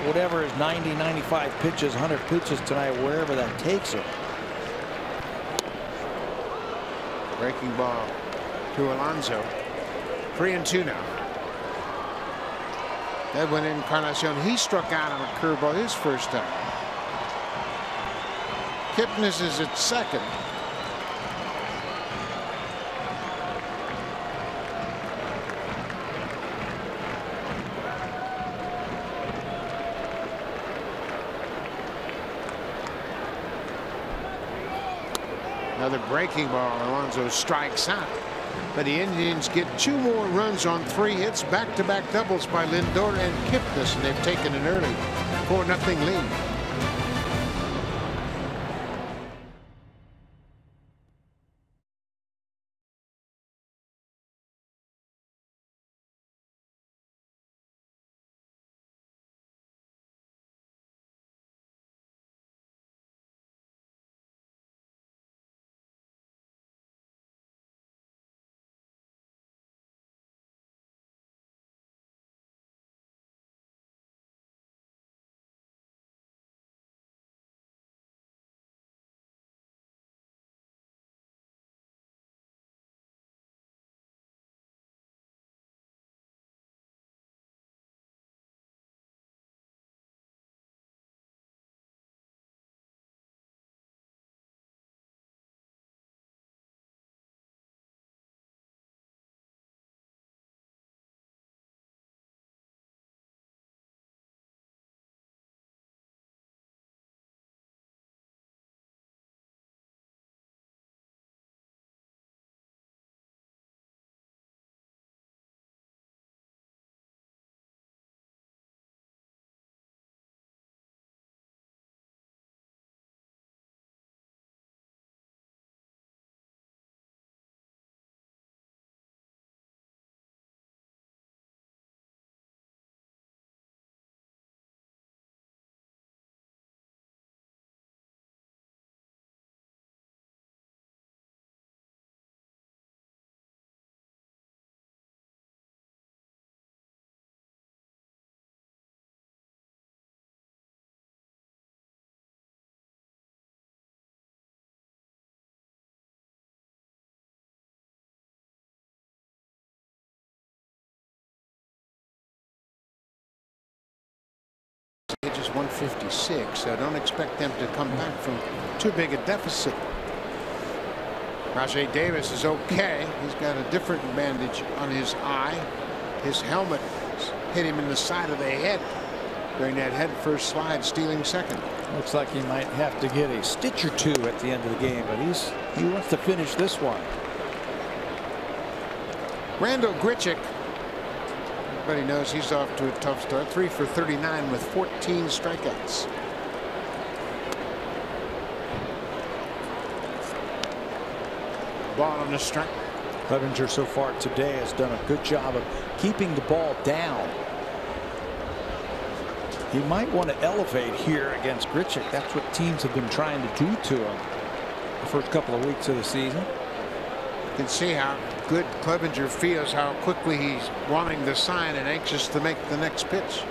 whatever is 90, 95 pitches, 100 pitches tonight, wherever that takes him. Breaking ball to Alonso. 3-2 now. Edwin Encarnacion, he struck out on a curveball his first time. Kipnis is at second. Another breaking ball. Alonso strikes out. But the Indians get 2 more runs on 3 hits, back-to-back doubles by Lindor and Kipnis, and they've taken an early 4-0 lead. Just 156, so don't expect them to come back from too big a deficit. Rajay Davis is okay. He's got a different bandage on his eye. His helmet hit him in the side of the head during that head first slide, stealing second. Looks like he might have to get a stitch or two at the end of the game, but he wants to finish this one. Randall Grichuk, everybody knows he's off to a tough start. 3 for 39 with 14 strikeouts. Ball on the strike. Clevenger so far today has done a good job of keeping the ball down. He might want to elevate here against Grichuk. That's what teams have been trying to do to him the first couple of weeks of the season. You can see how good Clevenger feels, how quickly he's wanting the sign and anxious to make the next pitch.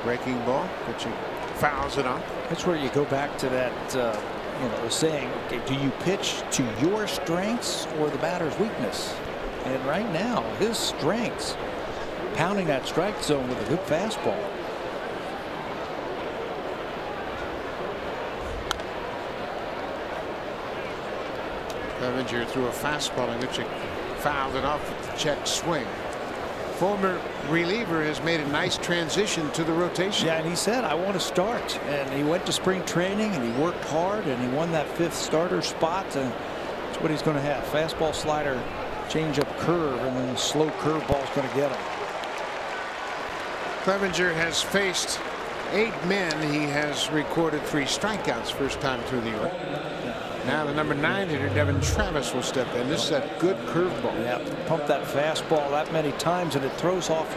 Breaking ball, Grichuk fouls it off. That's where you go back to that the saying, okay, do you pitch to your strengths or the batter's weakness? And right now his strengths, pounding that strike zone with a good fastball. Clevenger threw a fastball in which he fouled it off with the check swing. Former reliever has made a nice transition to the rotation. Yeah, and he said, I want to start. And he went to spring training and he worked hard and he won that 5th starter spot. And that's what he's going to have. Fastball, slider, change up, curve, and then the slow curve ball is going to get him. Clevenger has faced 8 men. He has recorded 3 strikeouts first time through the order. Now the number 9 hitter, Devin Travis, will step in. This is a good curveball. Yeah, pump that fastball that many times and it throws off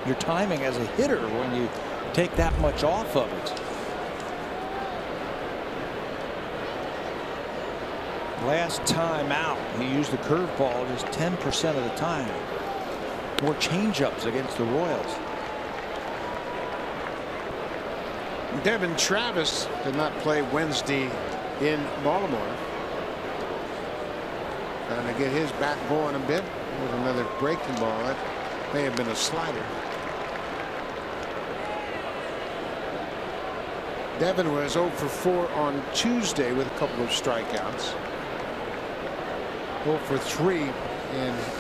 your timing as a hitter when you take that much off of it. Last time out, he used the curveball just 10% of the time. More changeups against the Royals. Devin Travis did not play Wednesday in Baltimore. Trying to get his bat going a bit with another breaking ball. That may have been a slider. Devin was 0 for 4 on Tuesday with a couple of strikeouts. 0 for 3 in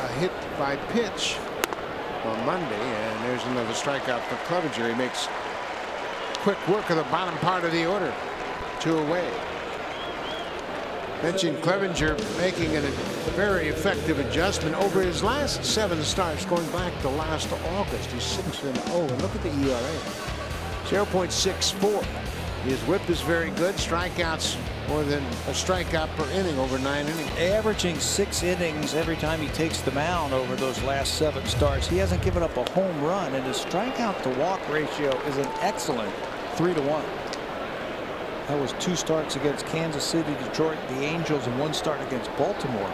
a hit by pitch on Monday, and there's another strikeout for Clevenger. He makes quick work of the bottom part of the order. 2 away. Mentioned Clevenger making a very effective adjustment over his last 7 starts going back to last August. He's 6-0. And look at the ERA. 0.64. His whip is very good. Strikeouts more than a strikeout per inning over 9 innings. Averaging 6 innings every time he takes the mound over those last 7 starts. He hasn't given up a home run, and his strikeout to walk ratio is an excellent 3-to-1. That was 2 starts against Kansas City, Detroit, the Angels, and 1 start against Baltimore.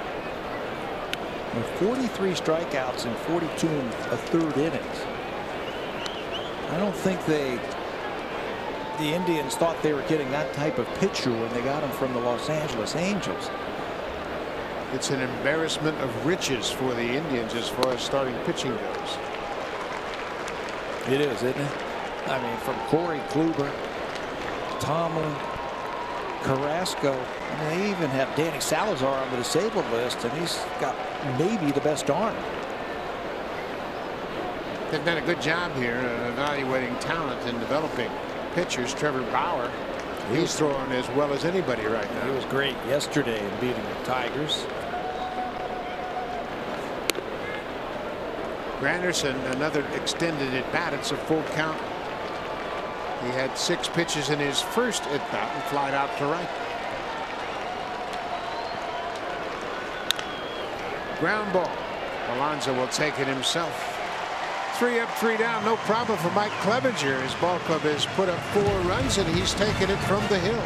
And 43 strikeouts in 42 1/3 innings. I don't think the Indians thought they were getting that type of pitcher when they got him from the Los Angeles Angels. It's an embarrassment of riches for the Indians as far as starting pitching goes. It is, isn't it? I mean, from Corey Kluber, Tomlin, Carrasco. I mean, they even have Danny Salazar on the disabled list, and he's got maybe the best arm. They've done a good job here of evaluating talent and developing pitchers. Trevor Bauer, he's throwing as well as anybody right now. He was great yesterday in beating the Tigers. Granderson, another extended at bat. It's a full count. He had 6 pitches in his first at bat and flied out to right. Ground ball. Alonso will take it himself. 3 up, 3 down. No problem for Mike Clevenger. His ball club has put up 4 runs and he's taken it from the hill.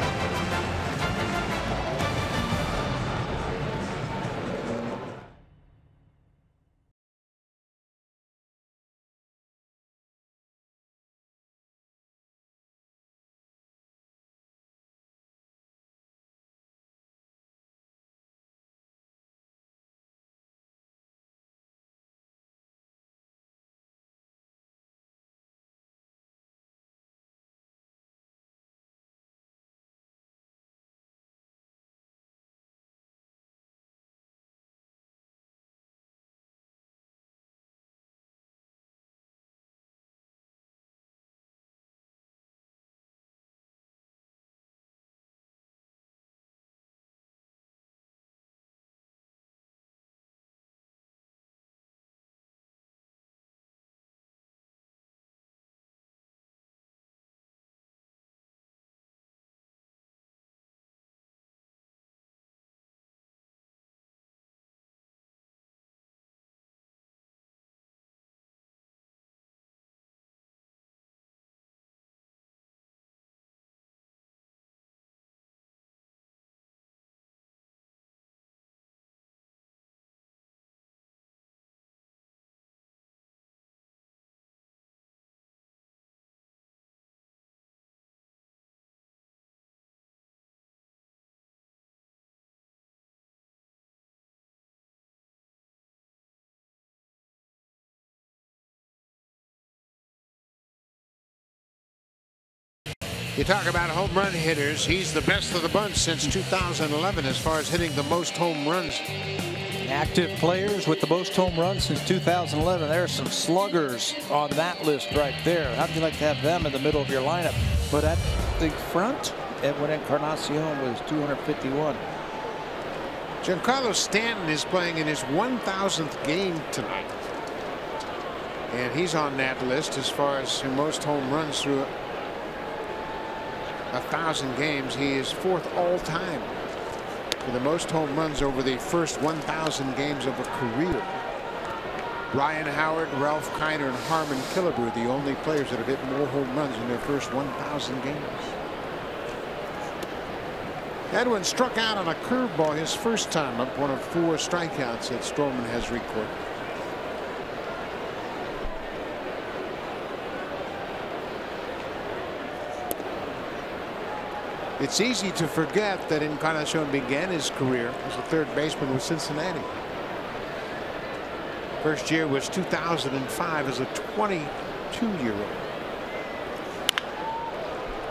You talk about home run hitters. He's the best of the bunch since 2011 as far as hitting the most home runs. Active players with the most home runs since 2011. There are some sluggers on that list right there. How'd you like to have them in the middle of your lineup? But at the front, when Encarnacion was 251. Giancarlo Stanton is playing in his 1,000th game tonight. And he's on that list as far as most home runs through 1,000 games. He is 4th all time for the most home runs over the first 1,000 games of a career. Ryan Howard, Ralph Kiner, and Harmon Killebrew, the only players that have hit more home runs in their first 1,000 games. Edwin struck out on a curveball his first time up, one of 4 strikeouts that Stroman has recorded. It's easy to forget that Encarnacion began his career as a third baseman with Cincinnati. First year was 2005 as a 22-year-old.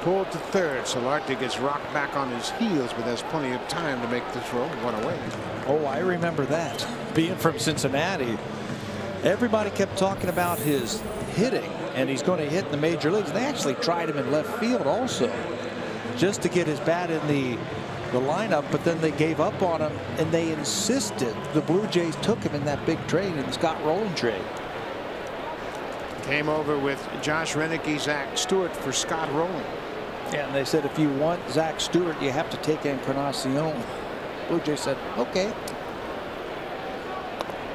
Pulled to third. Solarte gets rocked back on his heels, but has plenty of time to make the throw. One away. Oh, I remember that. Being from Cincinnati, everybody kept talking about his hitting, and he's going to hit in the major leagues. They actually tried him in left field also, just to get his bat in the lineup, but then they gave up on him, and they insisted. The Blue Jays took him in that big trade, in the Scott Rowland trade. Came over with Josh Renicky, Zach Stewart for Scott Rowland. Yeah, and they said if you want Zach Stewart, you have to take Encarnacion. Blue Jays said, okay.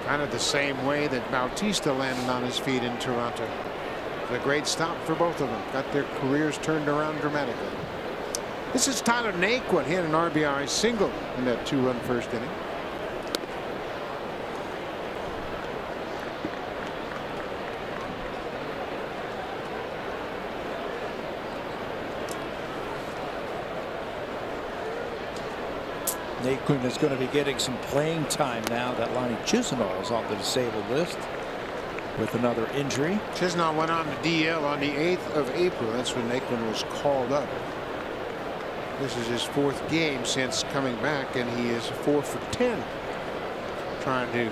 Kind of the same way that Bautista landed on his feet in Toronto. A great stop for both of them. Got their careers turned around dramatically. This is Tyler Naquin. He had an RBI single in that 2-run first inning. Naquin is going to be getting some playing time now that Lonnie Chisenhall is on the disabled list with another injury. Chisenhall went on to DL on the 8th of April. That's when Naquin was called up. This is his 4th game since coming back, and he is 4 for 10. Trying to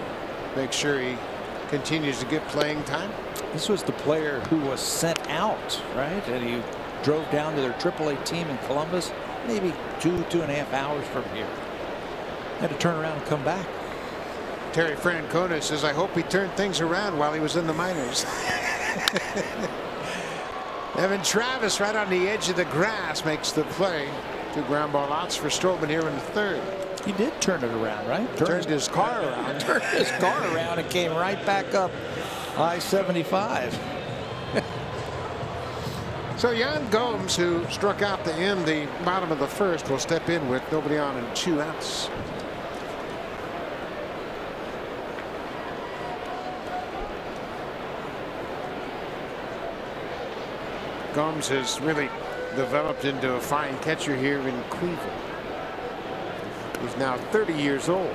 make sure he continues to get playing time. This was the player who was sent out, right? And he drove down to their AAA team in Columbus, maybe 2.5 hours from here. Had to turn around and come back. Terry Francona says, I hope he turned things around while he was in the minors. Evan Travis right on the edge of the grass makes the play. 2 ground ball outs for Stroman here in the 3rd. He did turn it around, right? Turned his car around. Turned his car around and came right back up I-75. So Yan Gomes, who struck out to end the bottom of the 1st, will step in with nobody on and 2 outs. Gomes has really developed into a fine catcher here in Cleveland. He's now 30 years old.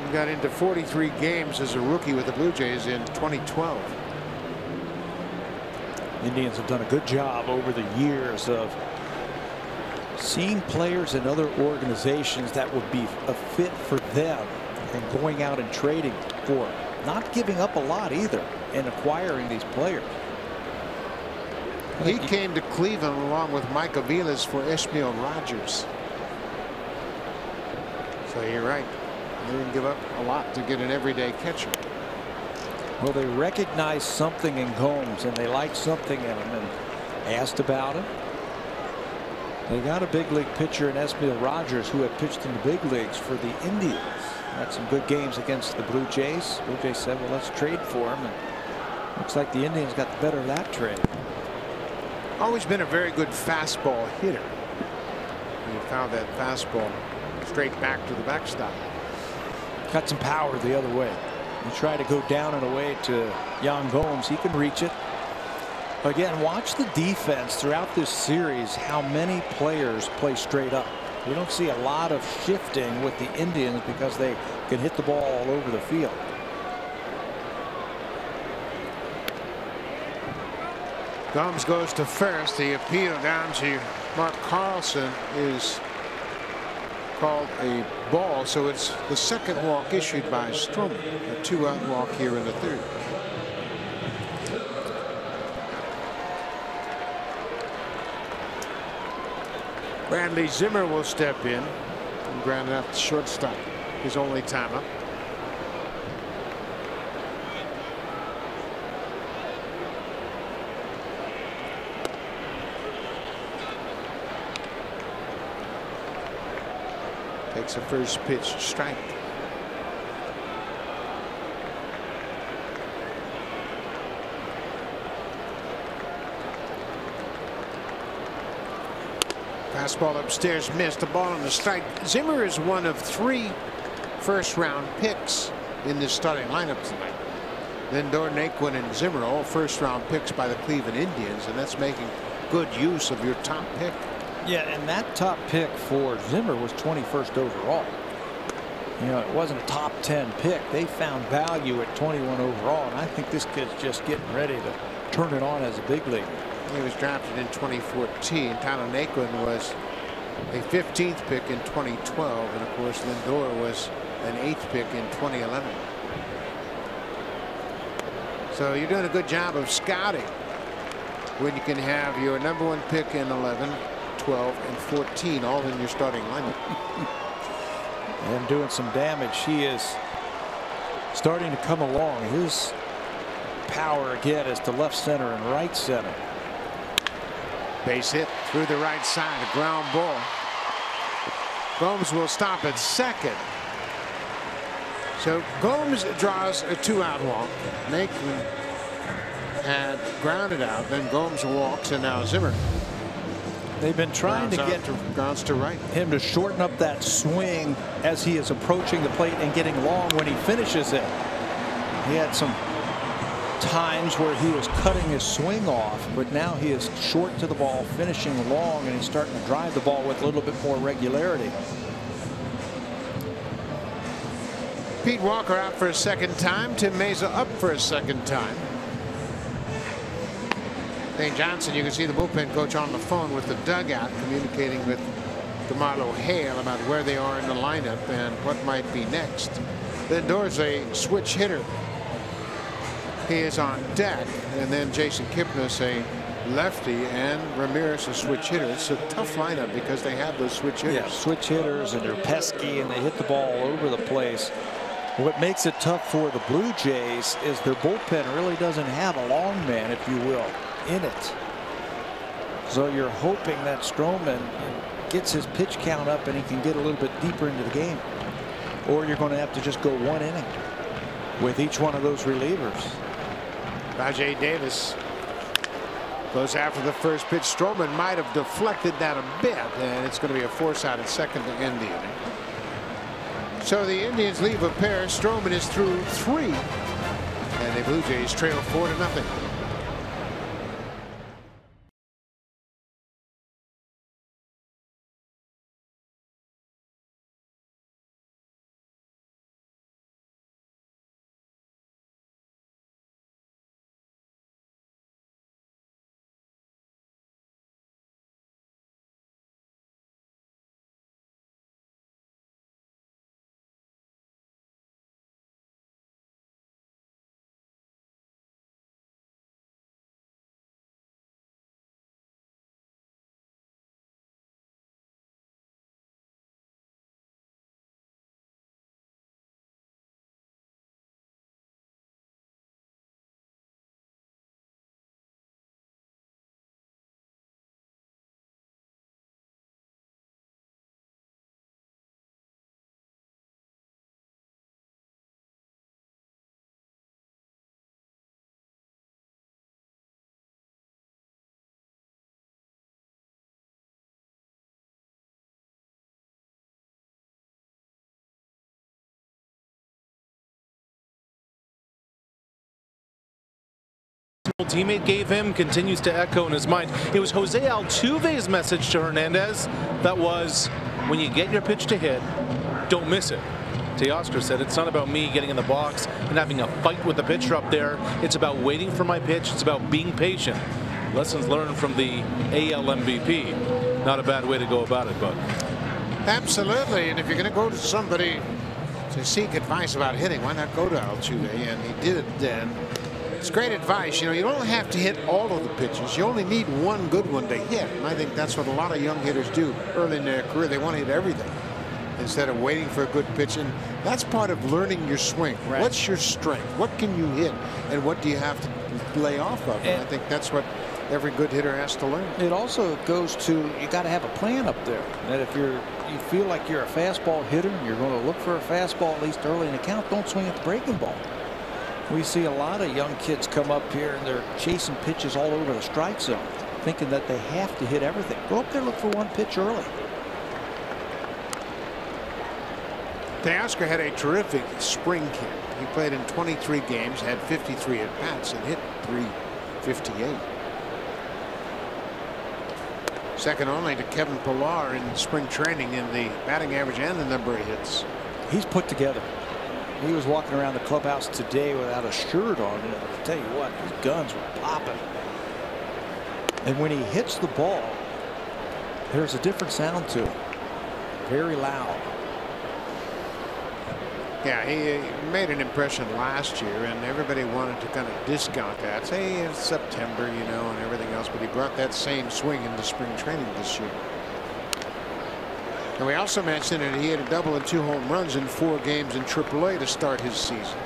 He got into 43 games as a rookie with the Blue Jays in 2012. Indians have done a good job over the years of seeing players in other organizations that would be a fit for them and going out and trading for them. Not giving up a lot either and acquiring these players. He came to Cleveland along with Mike Aviles for Esmail Rogers. So you're right. They didn't give up a lot to get an everyday catcher. Well, they recognized something in Gomes, and they liked something in him and asked about him. They got a big league pitcher in Esmail Rogers, who had pitched in the big leagues for the Indians. Had some good games against the Blue Jays. Blue Jays said, well, let's trade for him. And looks like the Indians got the better of that trade. Always been a very good fastball hitter. He found that fastball straight back to the backstop. Got some power the other way. You try to go down and away to Yan Gomes. He can reach it. Again, watch the defense throughout this series, how many players play straight up. You don't see a lot of shifting with the Indians because they can hit the ball all over the field. Gomes goes to first. The appeal down to Mark Carlson is called a ball, so it's the second walk issued by Stroman. A 2-out walk here in the third. Bradley Zimmer will step in and ground out the shortstop. His only time up. Takes a first pitch strike. Fastball upstairs missed. The ball on the strike. Zimmer is one of 3 first-round picks in this starting lineup tonight. Lindor, Naquin, and Zimmer, all first-round picks by the Cleveland Indians, and that's making good use of your top pick. Yeah, and that top pick for Zimmer was 21st overall. You know, it wasn't a top 10 pick. They found value at 21 overall, and I think this kid's just getting ready to turn it on as a big leaguer. He was drafted in 2014. Tyler Naquin was a 15th pick in 2012, and of course Lindor was an 8th pick in 2011. So you're doing a good job of scouting when you can have your #1 pick in 11, 12, and 14 all in your starting lineup. And doing some damage. He is starting to come along. His power again is to left center and right center. Base hit through the right side, a ground ball. Gomes will stop at second. So Gomes draws a 2-out walk. Naquin had grounded out, then Gomes walks, and now Zimmer. They've been trying to get grounds to right. him to shorten up that swing as he is approaching the plate and getting long when he finishes it. He had some times where he was cutting his swing off, but now he is short to the ball, finishing long, and he's starting to drive the ball with a little bit more regularity. Pete Walker out for a second time. Tim Mesa up for a second time. Dane Johnson, you can see the bullpen coach on the phone with the dugout, communicating with DeMarlo Hale about where they are in the lineup and what might be next. Lindor's a switch hitter. He is on deck, and then Jason Kipnis, a lefty, and Ramirez, a switch hitter. It's a tough lineup because they have those switch hitters. Yeah, switch hitters, and they're pesky, and they hit the ball all over the place. What makes it tough for the Blue Jays is their bullpen really doesn't have a long man, if you will, in it. So you're hoping that Stroman gets his pitch count up and he can get a little bit deeper into the game. Or you're going to have to just go 1 inning with each one of those relievers. Rajay Davis goes after the first pitch. Stroman might have deflected that a bit, and it's going to be a force out at second to end the inning. So the Indians leave a pair. Stroman is through 3, and the Blue Jays trail 4-0. Teammate gave him continues to echo in his mind. It was Jose Altuve's message to Hernandez that was, when you get your pitch to hit, don't miss it. Teoscar said, it's not about me getting in the box and having a fight with the pitcher up there. It's about waiting for my pitch. It's about being patient. Lessons learned from the AL MVP. Not a bad way to go about it, Buck. Absolutely. And if you're going to go to somebody to seek advice about hitting, why not go to Altuve? And he did it then. It's great advice. You know, you don't have to hit all of the pitches. You only need one good one to hit. And I think that's what a lot of young hitters do early in their career. They want to hit everything instead of waiting for a good pitch. And that's part of learning your swing. Right. What's your strength? What can you hit? And what do you have to lay off of? And I think that's what every good hitter has to learn. It also goes to, you got to have a plan up there. That if you feel like you're a fastball hitter and you're going to look for a fastball at least early in the count, don't swing at the breaking ball. We see a lot of young kids come up here and they're chasing pitches all over the strike zone, thinking that they have to hit everything. Go up there, look for one pitch early. Teoscar had a terrific spring camp. He played in 23 games, had 53 at bats, and hit .358. Second only to Kevin Pillar in spring training in the batting average and the number of hits. He's put together. He was walking around the clubhouse today without a shirt on, and I'll tell you what, his guns were popping. And when he hits the ball, there's a different sound to it. Very loud. Yeah, he made an impression last year, and everybody wanted to kind of discount that. Say it's September, you know, and everything else, but he brought that same swing into spring training this year. And we also mentioned that he had a double and 2 home runs in 4 games in AAA to start his season.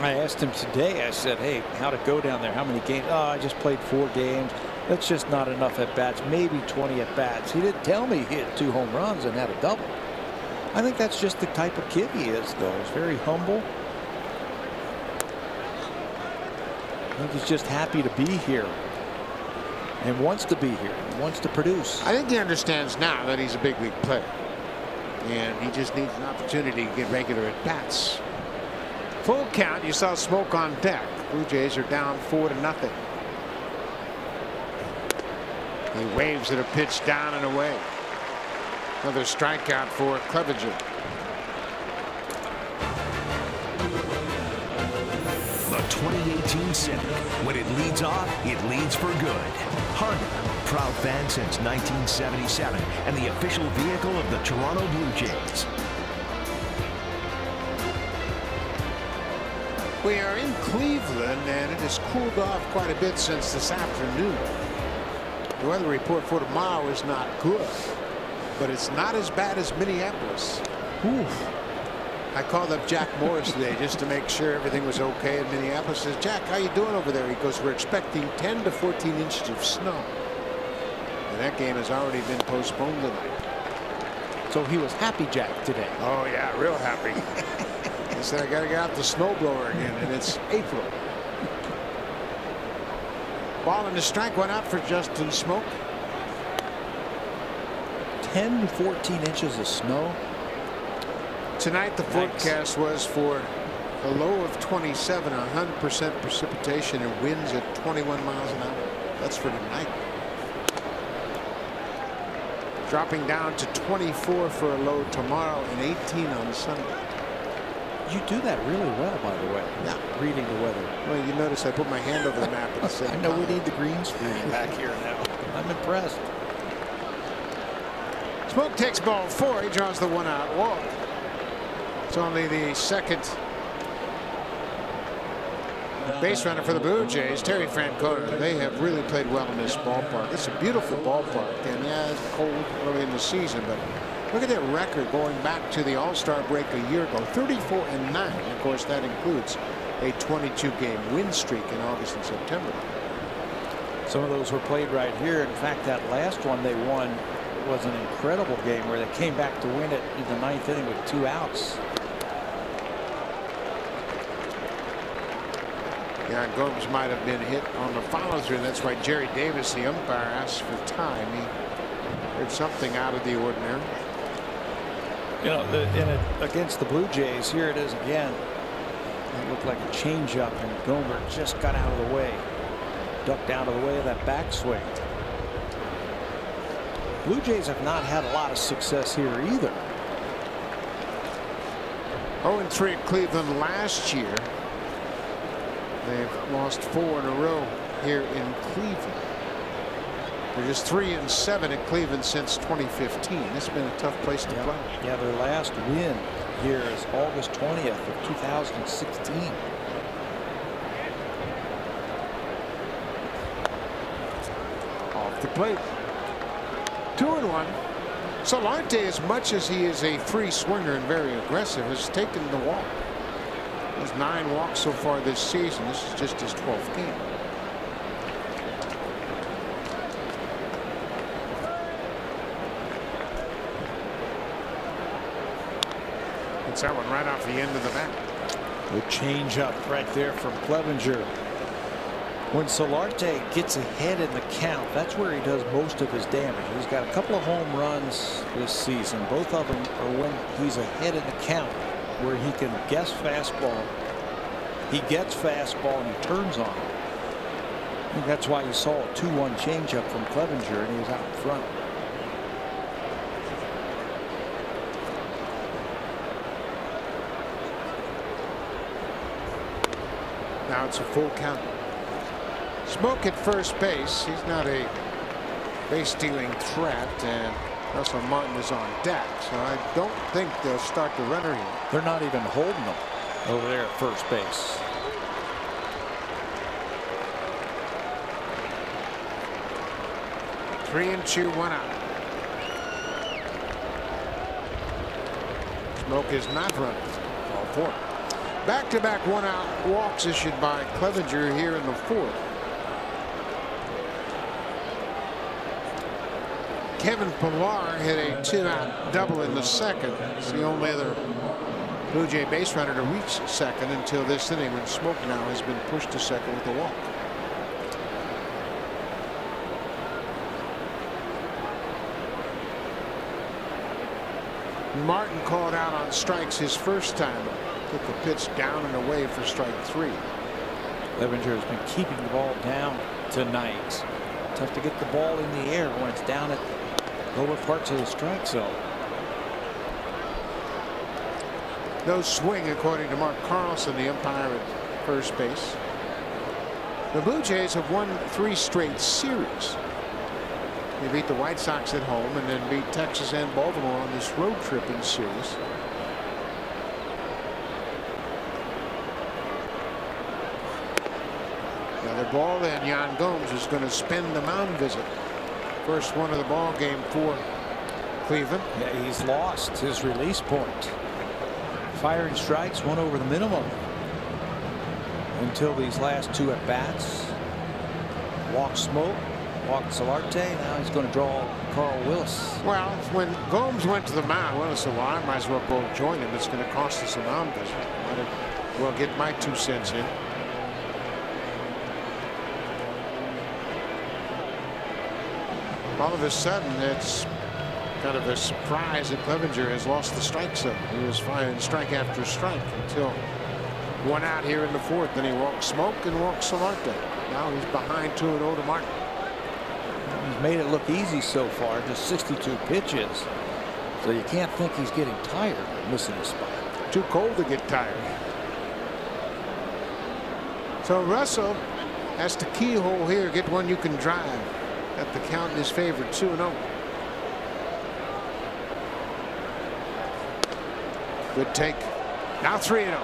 I asked him today, I said, hey, how'd it go down there? How many games? Oh, I just played 4 games. That's just not enough at bats, maybe 20 at bats. He didn't tell me he had 2 home runs and had a double. I think that's just the type of kid he is, though. He's very humble. I think he's just happy to be here and wants to be here, wants to produce. I think he understands now that he's a big league player, and he just needs an opportunity to get regular at bats. Full count. You saw smoke on deck. Blue Jays are down 4-0. He waves at a pitch down and away. Another strikeout for Clevenger. The 2018 Civic. When it leads off, it leads for good. Honda, proud fan since 1977 and the official vehicle of the Toronto Blue Jays. We are in Cleveland, and it has cooled off quite a bit since this afternoon. The weather report for tomorrow is not good, but it's not as bad as Minneapolis. Oof. I called up Jack Morris today just to make sure everything was okay in Minneapolis. Says, Jack, how you doing over there? He goes, we're expecting 10 to 14 inches of snow. And that game has already been postponed tonight. So he was happy, Jack, today. Oh, yeah, real happy. He said, I got to get out the snowblower again, and it's April. Ball and the strike went out for Justin Smoke. 10 to 14 inches of snow. Tonight the forecast was for a low of 27, 100% precipitation, and winds at 21 miles an hour. That's for tonight. Dropping down to 24 for a low tomorrow and 18 on Sunday. You do that really well, by the way. Yeah. Reading the weather. Well, you notice I put my hand over the map at the same time. I know we need the green screen back here now. I'm impressed. Smoke takes ball 4. He draws the 1-out walk. It's only the second base runner for the Blue Jays, Terry Francona. They have really played well in this ballpark. It's a beautiful ballpark, and yeah, it's cold early in the season, but look at their record going back to the All-Star break a year ago, 34-9. Of course, that includes a 22-game win streak in August and September. Some of those were played right here. In fact, that last one they won was an incredible game where they came back to win it in the 9th inning with 2 outs. Yeah, Gomes might have been hit on the follow-through. That's why Jerry Davis, the umpire, asked for time. He heard something out of the ordinary. You know, against the Blue Jays, here it is again. It looked like a changeup, and Gomer just got out of the way, ducked out of the way of that backswing. Blue Jays have not had a lot of success here either. 0-3 at Cleveland last year. They've lost 4 in a row here in Cleveland. They're just 3-7 at Cleveland since 2015. This has been a tough place to play. Yeah, their last win here is August 20th of 2016. Off the plate. 2-1. Solarte, as much as he is a free swinger and very aggressive, has taken the walk. There's 9 walks so far this season. This is just his 12th game. It's that one right off the end of the bat. Good change up right there from Clevenger. When Solarte gets ahead in the count, that's where he does most of his damage. He's got a couple of home runs this season. Both of them are when he's ahead in the count, where he can guess fastball. He gets fastball and he turns on it. I think that's why you saw a 2-1 changeup from Clevenger and he was out in front. Now it's a full count. Smoke at first base. He's not a base stealing threat, and Russell Martin is on deck, so I don't think they'll start the runner here. They're not even holding him over there at first base. Three and two, 1 out. Smoke is not running. All 4. Back-to-back 1-out walks issued by Clevenger here in the 4th. Kevin Pillar hit a 2-out double in the 2nd. It's the only other Blue Jay base runner to reach second until this inning, when Smoke now has been pushed to second with a walk. Martin called out on strikes his first time. Took the pitch down and away for strike 3. Clevenger has been keeping the ball down tonight. Tough to get the ball in the air when it's down at lower parts of the strike zone. No swing, according to Mark Carlson, the umpire at first base. The Blue Jays have won 3 straight series. They beat the White Sox at home and then beat Texas and Baltimore on this road trip in series. Another ball, and Yan Gomes is going to spend the mound visit. First one of the ball game for Cleveland. Yeah, he's lost his release point. Firing strikes, 1 over the minimum until these last 2 at bats. Walk Smoke, walk Solarte. Now he's going to draw Carl Willis. Well, when Gomes went to the mound, well, so I might as well go join him. It's going to cost us a mound visit. Might as well get my 2 cents in. All of a sudden, it's kind of a surprise that Clevenger has lost the strike zone. He was firing strike after strike until 1 out here in the 4th. Then he walked Smoke and walked Solarte. Now he's behind 2-0 to Martin. He's made it look easy so far, just 62 pitches. So you can't think he's getting tired of missing a spot. Too cold to get tired. So Russell has to keyhole here, get one you can drive. At the count in his favor, 2-0. Good take. Now 3-0.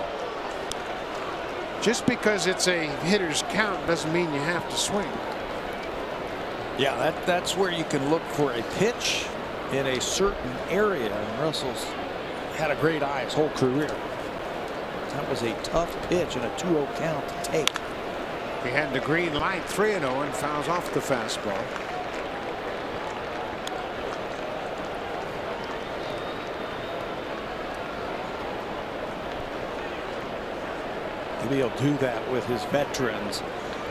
Just because it's a hitter's count doesn't mean you have to swing. Yeah, that's where you can look for a pitch in a certain area. And Russell's had a great eye his whole career. That was a tough pitch and a 2-0 count to take. He had the green light, 3-0, and fouls off the fastball. Maybe he'll do that with his veterans,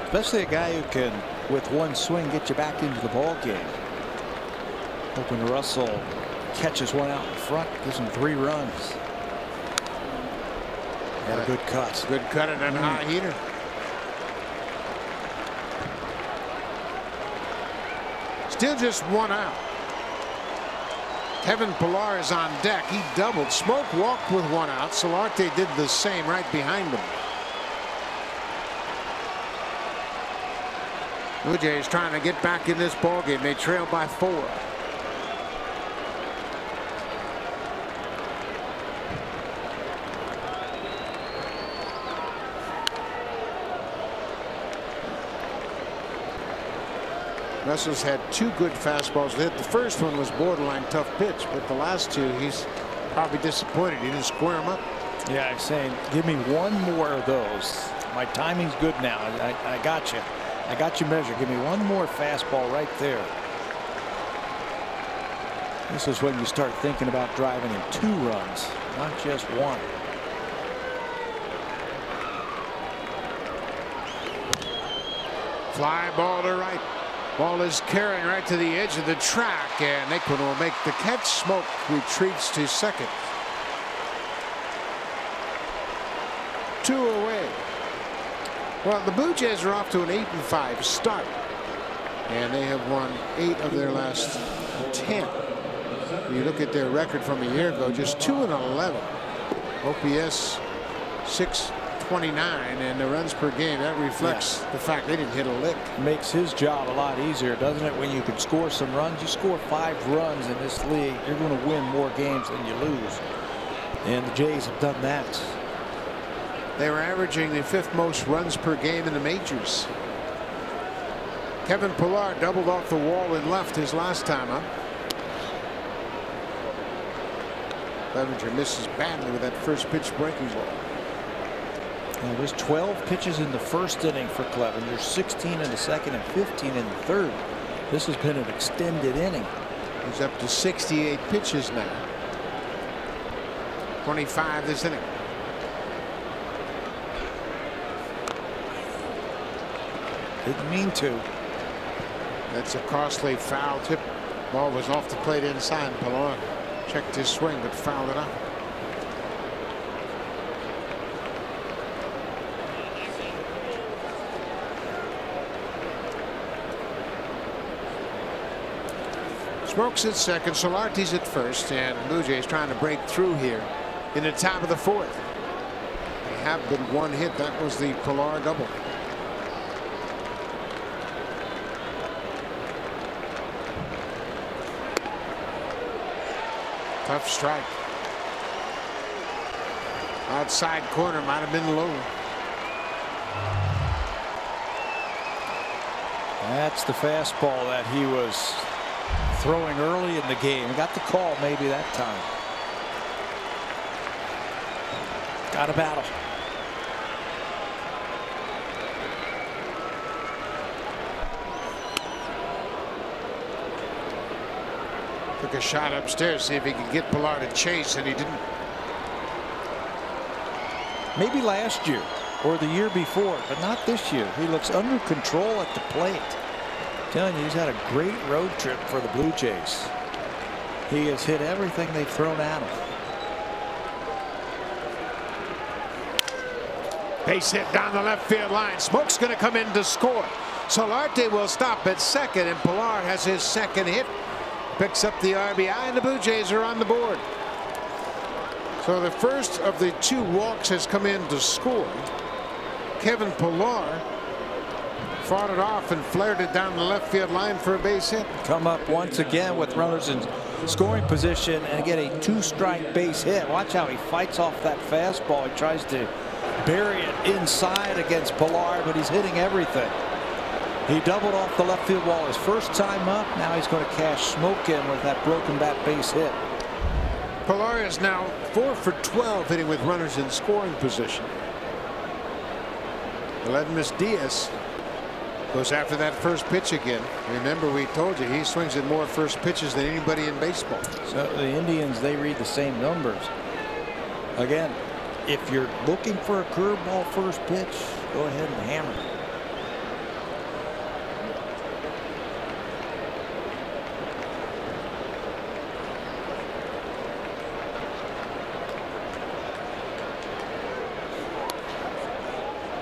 especially a guy who can, with one swing, get you back into the ball game. Hoping Russell catches one out in front, gives him 3 runs. Had a good cut. Good cut and a high heater. Still just 1 out. Kevin Pillar is on deck. He doubled. Smoke walked with 1 out. Solarte did the same right behind him. Blue Jays trying to get back in this ballgame. They trail by 4. Russell's had 2 good fastballs. The first one was borderline tough pitch, but the last 2 he's probably disappointed. He didn't square them up. Yeah, he's saying, give me one more of those. My timing's good now. I got you. I got you measured. Give me one more fastball right there. This is when you start thinking about driving in 2 runs, not just 1. Fly ball to right. Ball is carrying right to the edge of the track, and Naquin will make the catch. Smoke retreats to second. 2 away. Well, the Blue Jays are off to an 8-5 start, and they have won 8 of their last 10. You look at their record from a year ago, just 2-11. OPS 629, and the runs per game, that reflects the fact they didn't hit a lick. Makes his job a lot easier, doesn't it? When you can score some runs. You score 5 runs in this league, you're going to win more games than you lose, and the Jays have done that. They were averaging the 5th most runs per game in the majors. Kevin Pillar doubled off the wall and left his last time up. Clevenger misses badly with that first pitch breaking ball. There was 12 pitches in the first inning for Clevenger, 16 in the second, and 15 in the third. This has been an extended inning. He's up to 68 pitches now. 25 this inning. Didn't mean to. That's a costly foul tip. Ball was off the plate inside. Pillar checked his swing but fouled it out. Smoke's at second, Solarte's at first, and Blue Jays trying to break through here in the top of the 4th. They have been 1 hit. That was the Pillar double. Tough strike. Outside corner, might have been low. That's the fastball that he was throwing early in the game. He got the call maybe that time. Got a battle. Took a shot upstairs, see if he could get Pillar to chase, and he didn't. Maybe last year or the year before, but not this year. He looks under control at the plate. I'm telling you, he's had a great road trip for the Blue Jays. He has hit everything they've thrown at him. Base hit down the left field line. Smoke's going to come in to score. Solarte will stop at second, and Pillar has his second hit. Picks up the RBI, and the Blue Jays are on the board. So the first of the 2 walks has come in to score. Kevin Pillar fought it off and flared it down the left field line for a base hit. Come up once again with runners in scoring position and get a 2-strike base hit. Watch how he fights off that fastball. He tries to bury it inside against Pillar, but he's hitting everything. He doubled off the left field wall his first time up. Now he's going to cash Smoke in with that broken bat base hit. Pillar is now 4 for 12 hitting with runners in scoring position. Aledmus Diaz goes after that first pitch again. Remember, we told you he swings at more first pitches than anybody in baseball. So the Indians, they read the same numbers. Again, if you're looking for a curveball first pitch, go ahead and hammer it.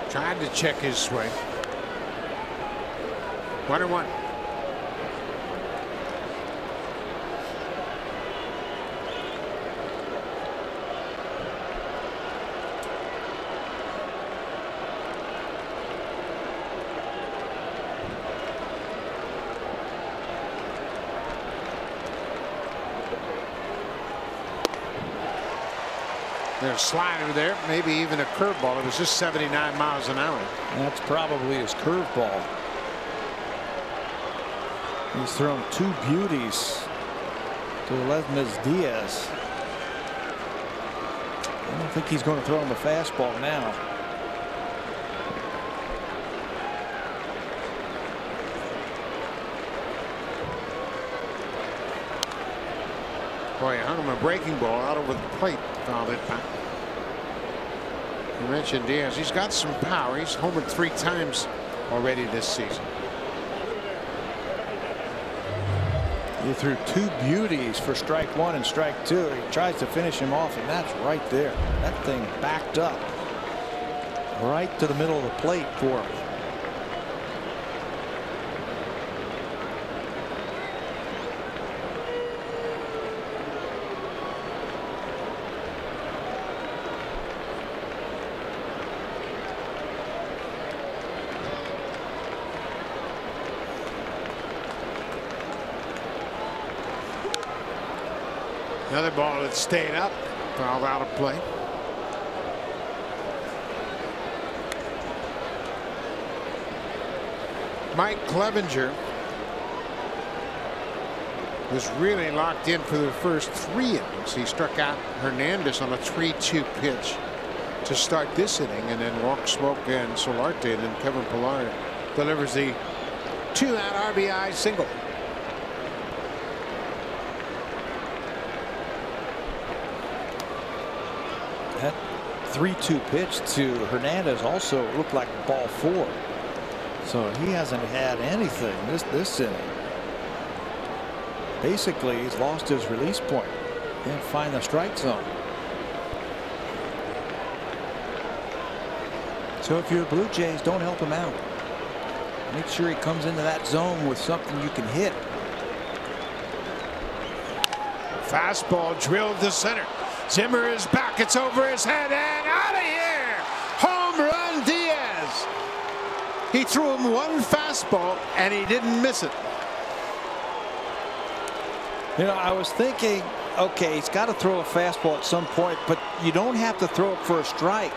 Tried to check his swing. 1-1. There's a slider there, maybe even a curveball. It was just 79 miles an hour. That's probably his curveball. He's thrown 2 beauties to Lesmes Diaz. I don't think he's going to throw him a fastball now. Boy, hung him a breaking ball out over the plate. Fouled it back. You mentioned Diaz. He's got some power. He's homered 3 times already this season. He threw 2 beauties for strike 1 and strike 2. He tries to finish him off, and that's right there. That thing backed up right to the middle of the plate for him. Another ball that stayed up, fouled out of play. Mike Clevenger was really locked in for the first 3 innings. He struck out Hernandez on a 3-2 pitch to start this inning, and then walked Smoke and Solarte, and then Kevin Pillar delivers the 2-out RBI single. That 3-2 pitch to Hernandez also looked like ball 4. So he hasn't had anything this inning. Basically, he's lost his release point. Can't find the strike zone. So if you're the Blue Jays, don't help him out. Make sure he comes into that zone with something you can hit. Fastball drilled to center. Zimmer is back. It's over his head and out of here. Home run, Diaz. He threw him 1 fastball and he didn't miss it. You know, I was thinking, okay, he's got to throw a fastball at some point, but you don't have to throw it for a strike.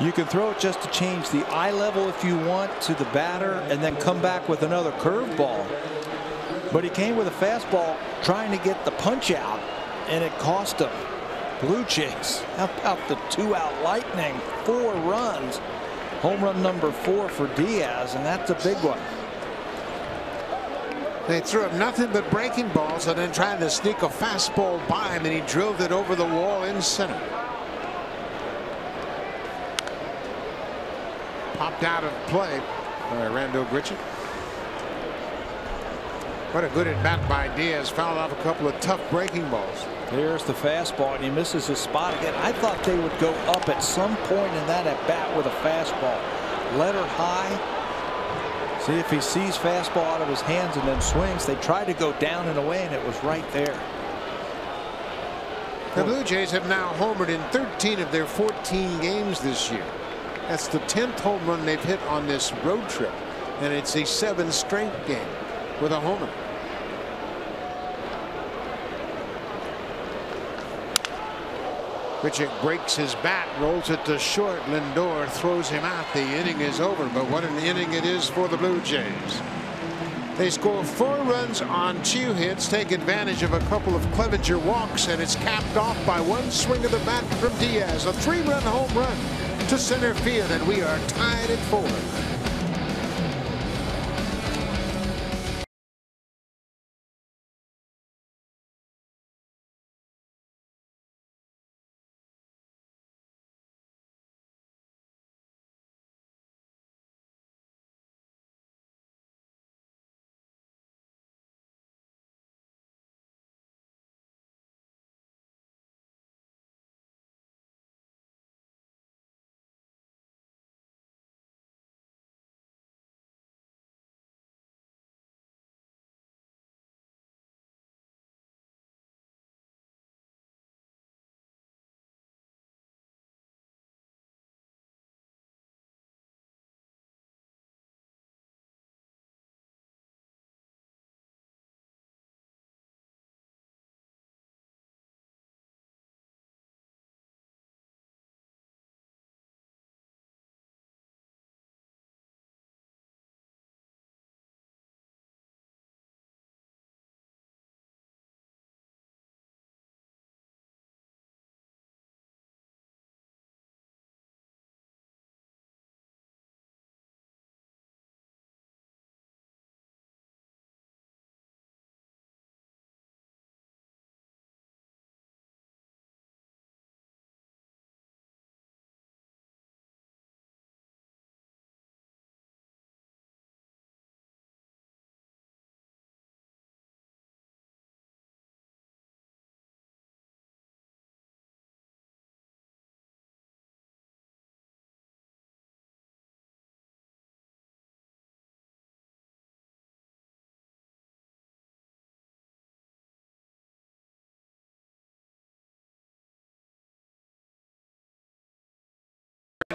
You can throw it just to change the eye level if you want to the batter, and then come back with another curveball. But he came with a fastball trying to get the punch out, and it cost him. Blue Jays, how about the 2-out Lightning? 4 runs. Home run number 4 for Diaz, and that's a big one. They threw him nothing but breaking balls, and then trying to sneak a fastball by him, and he drilled it over the wall in center. Popped out of play by Randall Gritchett. What a good at bat by Diaz. Fouled off a couple of tough breaking balls. There's the fastball, and he misses his spot again. I thought they would go up at some point in that at bat with a fastball. Let her high. See if he sees fastball out of his hands and then swings. They tried to go down and away, and it was right there. The Blue Jays have now homered in 13 of their 14 games this year. That's the 10th home run they've hit on this road trip, and it's a 7-straight game with a homer. Gritchett breaks his bat, rolls it to short. Lindor throws him out. The inning is over, but what an inning it is for the Blue Jays. They score 4 runs on 2 hits, take advantage of a couple of Clevenger walks, and it's capped off by 1 swing of the bat from Diaz. A 3-run home run to center field, and we are tied at 4.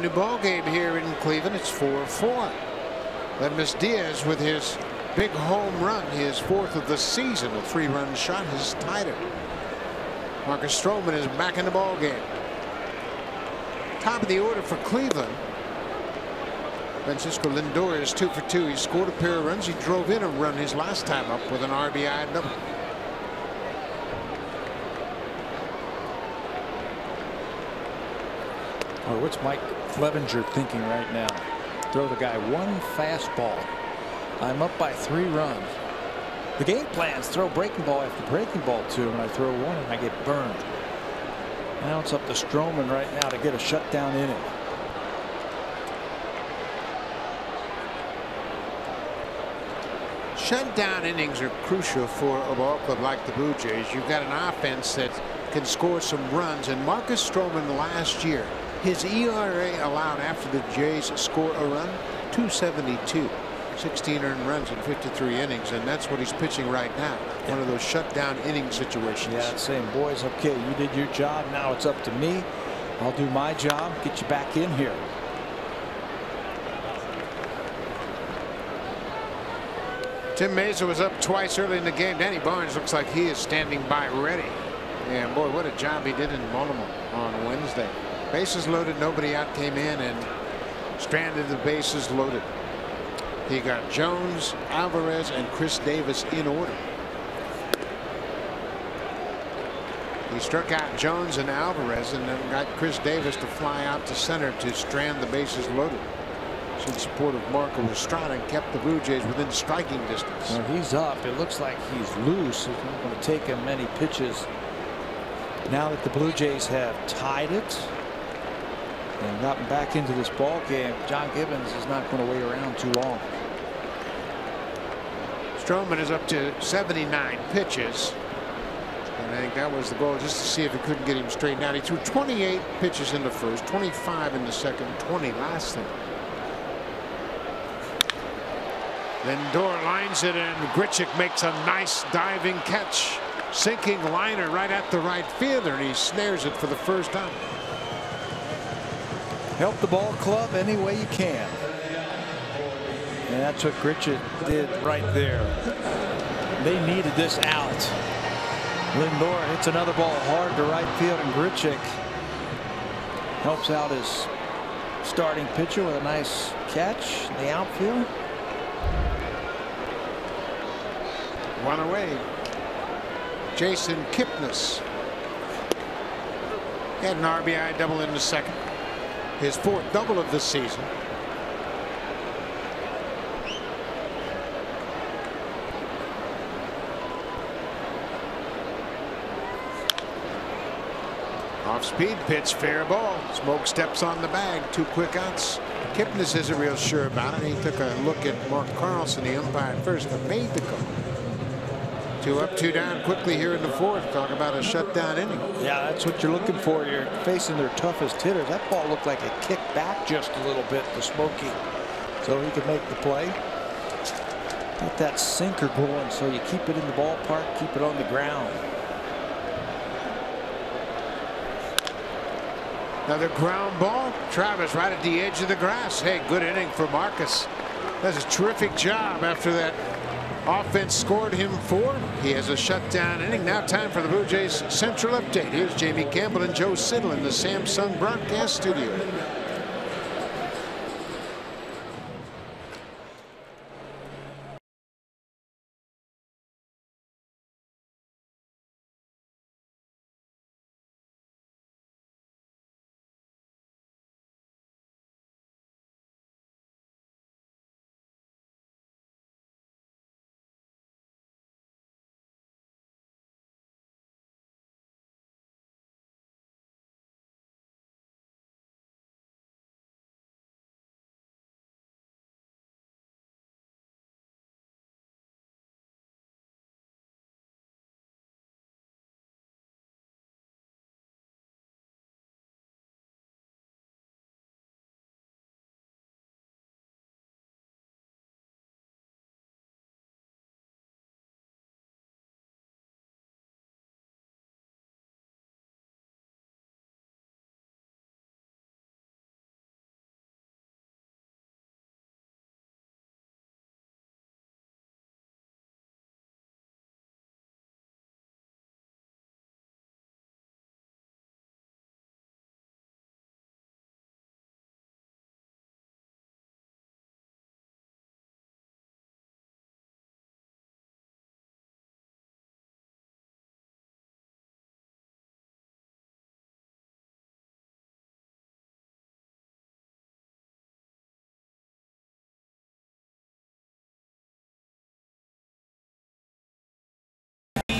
new ball game here in Cleveland. It's 4-4. Lemus Diaz with his big home run, his 4th of the season. A 3-run shot has tied it. Marcus Stroman is back in the ball game. Top of the order for Cleveland. Francisco Lindor is 2 for 2. He scored a pair of runs. He drove in a run his last time up with an RBI double. Oh, what's Mike Clevenger thinking right now? Throw the guy one fastball. I'm up by 3 runs. The game plan's throw breaking ball after breaking ball to him, and I throw one and I get burned. Now it's up to Stroman right now to get a shutdown inning. Shutdown innings are crucial for a ball club like the Blue Jays. You've got an offense that can score some runs, and Marcus Stroman last year, his ERA allowed after the Jays score a run, 2.72. 16 earned runs in 53 innings, and that's what he's pitching right now. One of those shutdown inning situations. Yeah, it's saying, boys, okay, you did your job. Now it's up to me. I'll do my job. Get you back in here. Tim Meza was up twice early in the game. Danny Barnes looks like he is standing by ready. And boy, what a job he did in Baltimore on Wednesday. Bases loaded, nobody out, came in and stranded the bases loaded. He got Jones, Alvarez, and Chris Davis in order. He struck out Jones and Alvarez and then got Chris Davis to fly out to center to strand the bases loaded. In support of Marco Estrada and kept the Blue Jays within striking distance. Well, he's up. It looks like he's loose. It's not going to take him many pitches. Now that the Blue Jays have tied it and gotten back into this ball game, John Gibbons is not going to wait around too long. Stroman is up to 79 pitches. And I think that was the goal, just to see if he couldn't get him straightened out. He threw 28 pitches in the first, 25 in the second, 20 last inning. Lindor lines it, and Grichuk makes a nice diving catch. Sinking liner right at the right fielder, and he snares it for the first time. Help the ball club any way you can. And that's what Grichuk did right there. They needed this out. Lindor hits another ball hard to right field, and Grichuk helps out his starting pitcher with a nice catch in the outfield. One away. Jason Kipnis had an RBI double in the second. His 4th double of the season. Off-speed pitch, fair ball. Smoke steps on the bag. 2 quick outs. Kipnis isn't real sure about it. He took a look at Mark Carlson, the umpire, first, and made the call. 2 up, 2 down quickly here in the 4th. Talk about a shutdown inning. Yeah, that's what you're looking for. You're facing their toughest hitters. That ball looked like it kicked back just a little bit to Smokey, so he could make the play. Get that sinker going so you keep it in the ballpark, keep it on the ground. Another ground ball. Travis right at the edge of the grass. Hey, good inning for Marcus. That's a terrific job after that offense scored him 4. He has a shutdown inning. Now time for the Blue Jays Central Update. Here's Jamie Campbell and Joe Siddle in the Samsung broadcast studio.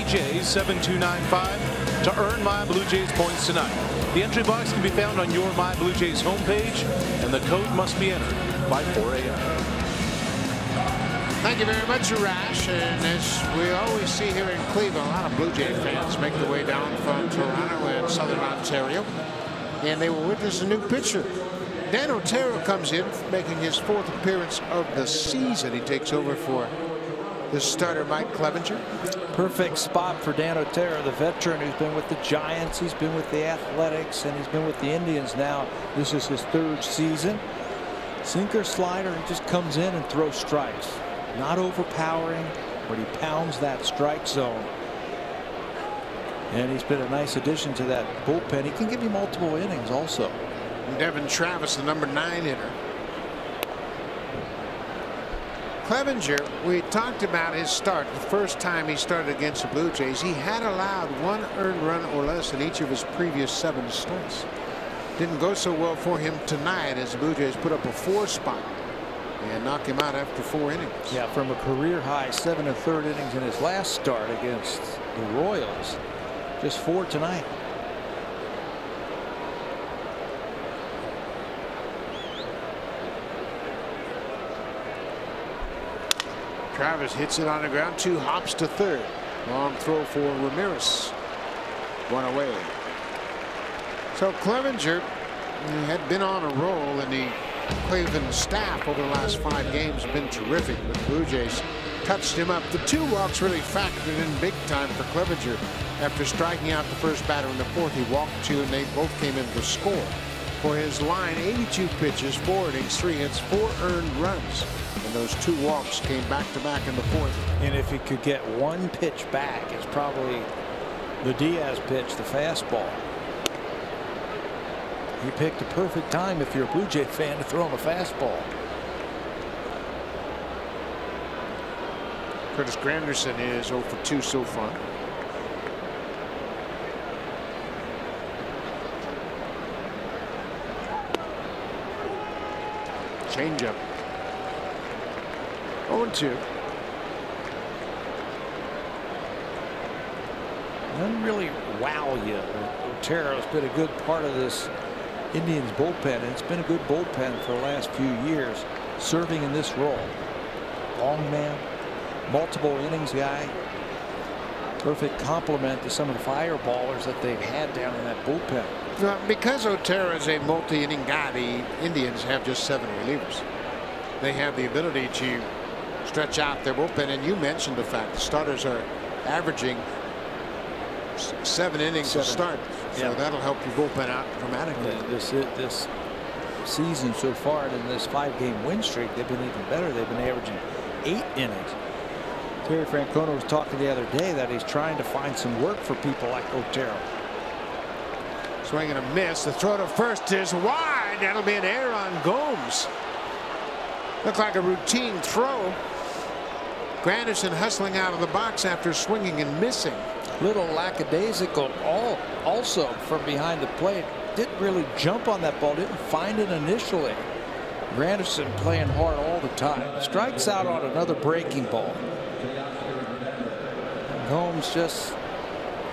BJ7295 to earn My Blue Jays points tonight. The entry box can be found on your My Blue Jays homepage, and the code must be entered by 4 a.m. Thank you very much, Rash. And as we always see here in Cleveland, a lot of Blue Jay fans make their way down from Toronto and Southern Ontario, and they will witness a new pitcher. Dan Otero comes in, making his 4th appearance of the season. He takes over for the starter, Mike Clevenger. Perfect spot for Dan Otero, the veteran who's been with the Giants, he's been with the Athletics, and he's been with the Indians now. This is his 3rd season. Sinker, slider, he just comes in and throws strikes. Not overpowering, but he pounds that strike zone. And he's been a nice addition to that bullpen. He can give you multiple innings also. Devin Travis, the number 9 hitter. Clevenger, we talked about his start. The first time he started against the Blue Jays, he had allowed 1 earned run or less in each of his previous 7 starts. Didn't go so well for him tonight as the Blue Jays put up a 4 spot and knocked him out after 4 innings. Yeah, from a career high 7 1/3 innings in his last start against the Royals. Just 4 tonight. Travis hits it on the ground, 2 hops to 3rd. Long throw for Ramirez. 1 away. So Clevenger, he had been on a roll, and the Cleveland staff over the last 5 games have been terrific. But the Blue Jays touched him up. The 2 walks really factored in big time for Clevenger. After striking out the first batter in the 4th, he walked 2, and they both came in to score. For his line, 82 pitches, 4 innings, 3 hits, 4 earned runs. And those 2 walks came back to back in the 4th. And if he could get 1 pitch back, it's probably the Diaz pitch, the fastball. He picked a perfect time if you're a Blue Jay fan to throw him a fastball. Curtis Granderson is 0 for 2 so far. Changeup. 0-2. Doesn't really wow you. Otero's been a good part of this Indians bullpen, and it's been a good bullpen for the last few years, serving in this role. Long man, multiple innings guy. Perfect complement to some of the fireballers that they've had down in that bullpen. Well, because Otero is a multi-inning guy, the Indians have just 7 relievers. They have the ability to stretch out their bullpen, and you mentioned the fact the starters are averaging 7 innings a start, so that'll help your bullpen out dramatically. This season so far, in this 5-game win streak, they've been even better. They've been averaging 8 innings. Terry Francona was talking the other day that he's trying to find some work for people like Otero. Swing and a miss. The throw to first is wide. That'll be an error on Gomes. Looked like a routine throw. Granderson hustling out of the box after swinging and missing. Little lackadaisical also from behind the plate. Didn't really jump on that ball. Didn't find it initially. Granderson playing hard all the time. Strikes out on another breaking ball. Gomes just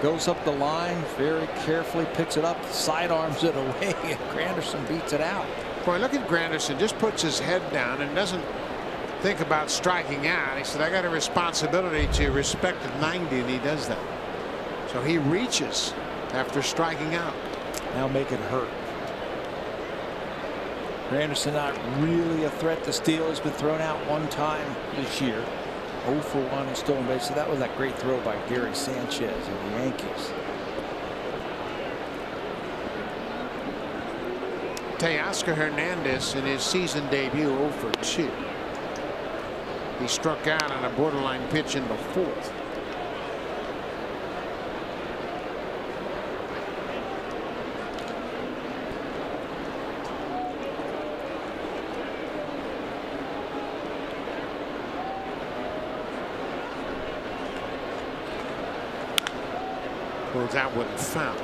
goes up the line very carefully, picks it up, sidearms it away, and Granderson beats it out. Boy, look at Granderson. Just puts his head down and doesn't think about striking out. He said, I got a responsibility to respect the 90, and he does that. So he reaches after striking out. Now make it hurt. Granderson not really a threat to steal. He's been thrown out 1 time this year. 0 for 1 in stolen base. So that was that great throw by Gary Sanchez of the Yankees. Teoscar Hernandez in his season debut 0 for 2. He struck out on a borderline pitch in the 4th. Pulls out with a foul.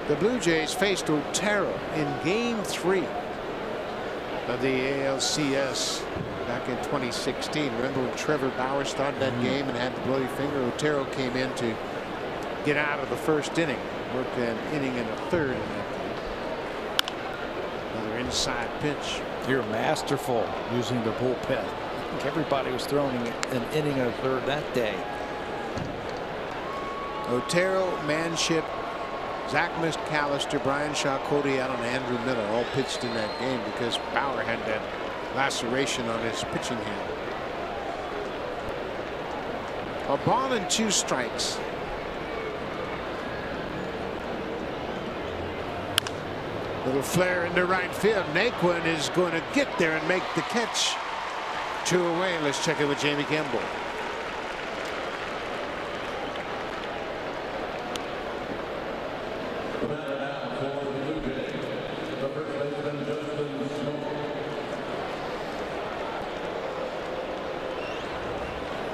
The Blue Jays faced Otero in Game 3 of the ALCS back in 2016. Remember when Trevor Bauer started that game and had the bloody finger? Otero came in to get out of the first inning. Worked an inning and a third in that game. Another inside pitch. You're masterful using the bullpen. I think everybody was throwing an inning and a third that day. Otero, Manship, Zach McAllister, Brian Shaw, Cody Allen, and Andrew Miller all pitched in that game because Bauer had that laceration on his pitching hand. A ball and 2 strikes. Little flare into right field. Naquin is going to get there and make the catch. 2 away. Let's check it with Jamie Campbell.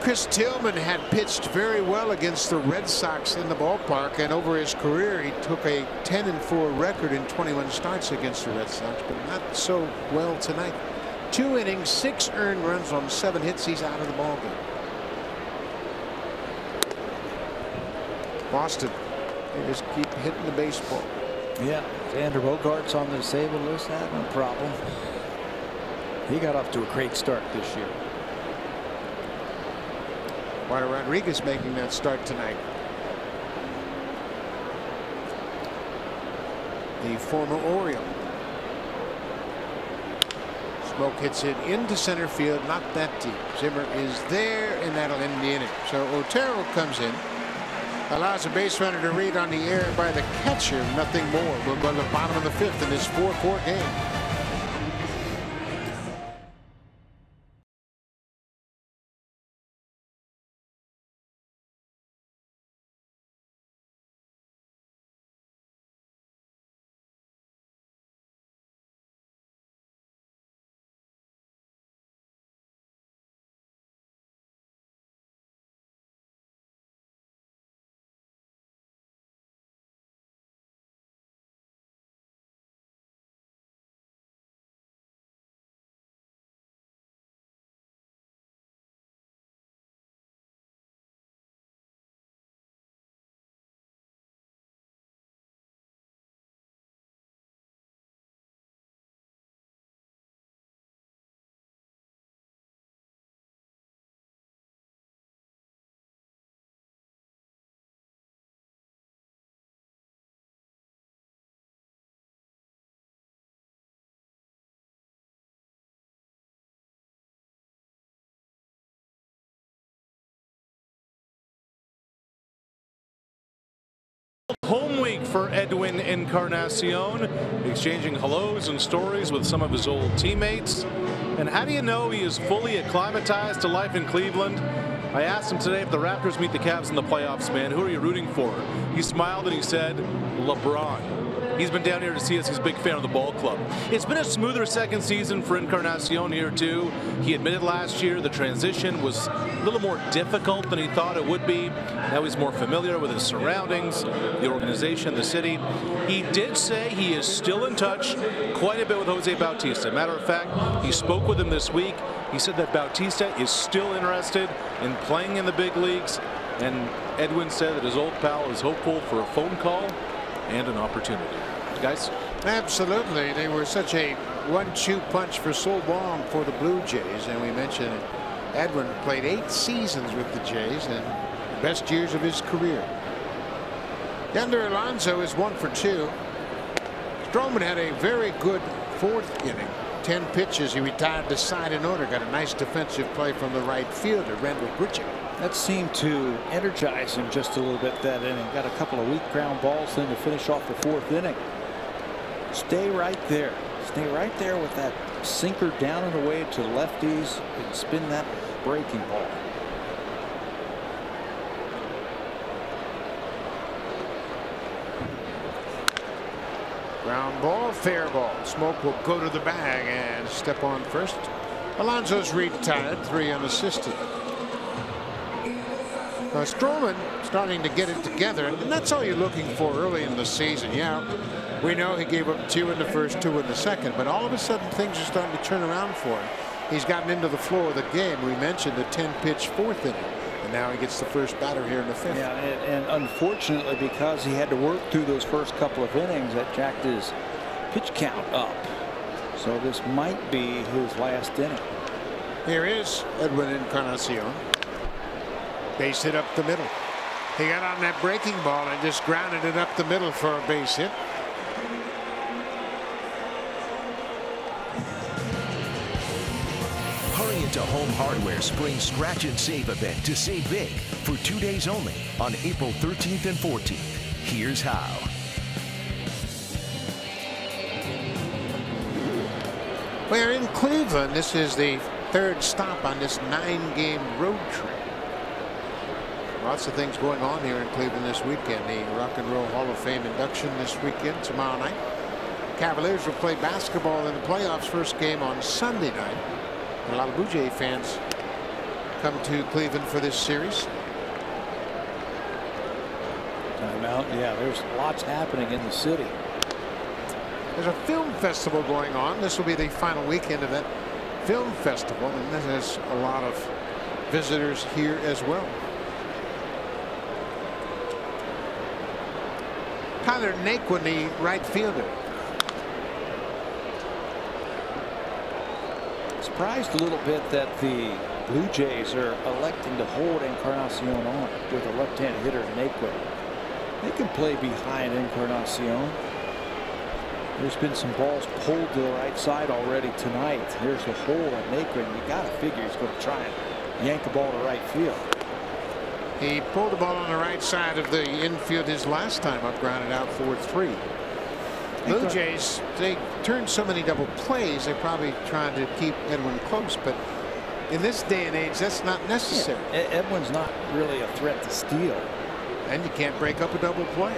Chris Tillman had pitched very well against the Red Sox in the ballpark, and over his career he took a 10-4 record in 21 starts against the Red Sox, but not so well tonight. 2 innings, 6 earned runs on 7 hits. He's out of the ballgame. Boston, they just keep hitting the baseball. Yeah, Xander Bogaerts on the disabled list. That no problem. He got off to a great start this year. Eduardo Rodriguez making that start tonight. The former Oriole. Smoke hits it into center field, not that deep. Zimmer is there, and that'll end the inning. So Otero comes in, allows a base runner to read on the air by the catcher, nothing more. We'll go to the bottom of the 5th in this 4-4 game. Home week for Edwin Encarnacion, exchanging hellos and stories with some of his old teammates. And how do you know he is fully acclimatized to life in Cleveland? I asked him today if the Raptors meet the Cavs in the playoffs, man, who are you rooting for? He smiled and he said, LeBron. He's been down here to see us. He's a big fan of the ball club. It's been a smoother second season for Encarnacion here, too. He admitted last year the transition was a little more difficult than he thought it would be. Now he's more familiar with his surroundings, the organization, the city. He did say he is still in touch quite a bit with Jose Bautista. Matter of fact, he spoke with him this week. He said that Bautista is still interested in playing in the big leagues. And Edwin said that his old pal is hopeful for a phone call and an opportunity. Guys? Absolutely. They were such a 1-2 punch for so long for the Blue Jays. And we mentioned Edwin played 8 seasons with the Jays and best years of his career. Yonder Alonso is 1 for 2. Stroman had a very good 4th inning. 10 pitches. He retired the side in order. Got a nice defensive play from the right fielder, Randall Grichuk. That seemed to energize him just a little bit that inning. Got a couple of weak ground balls then to finish off the 4th inning. Stay right there. Stay right there with that sinker down and away to lefties and spin that breaking ball. Ground ball, fair ball. Smoke will go to the bag and step on first. Alonso's retired, 3 unassisted. Stroman starting to get it together, and that's all you're looking for early in the season. Yeah, we know he gave up 2 in the first, 2 in the second, but all of a sudden things are starting to turn around for him. He's gotten into the flow of the game. We mentioned the 10-pitch 4th inning, and now he gets the first batter here in the 5th. Yeah, and unfortunately, because he had to work through those first couple of innings, that jacked his pitch count up. So this might be his last inning. Here is Edwin Encarnacion. Base hit up the middle. He got on that breaking ball and just grounded it up the middle for a base hit. Hurry into Home Hardware Spring Scratch and Save event to save big for 2 days only on April 13th and 14th. Here's how. We're in Cleveland. This is the 3rd stop on this 9-game road trip. Lots of things going on here in Cleveland this weekend. The Rock and Roll Hall of Fame induction this weekend, tomorrow night. Cavaliers will play basketball in the playoffs, first game on Sunday night. And a lot of Blue Jay fans come to Cleveland for this series. Timeout. Yeah, there's lots happening in the city. There's a film festival going on. This will be the final weekend of that film festival, and this has a lot of visitors here as well. Tyler Naquin, the right fielder. Surprised a little bit that the Blue Jays are electing to hold Encarnacion on with a left-handed hitter, Naquin. They can play behind Encarnacion. There's been some balls pulled to the right side already tonight. Here's the hole at Naquin. You got to figure he's going to try and yank the ball to right field. He pulled the ball on the right side of the infield his last time up, grounded out 4-3. Blue Jays, they turned so many double plays, they're probably trying to keep Edwin close, but in this day and age, that's not necessary. Yeah, Edwin's not really a threat to steal. And you can't break up a double play.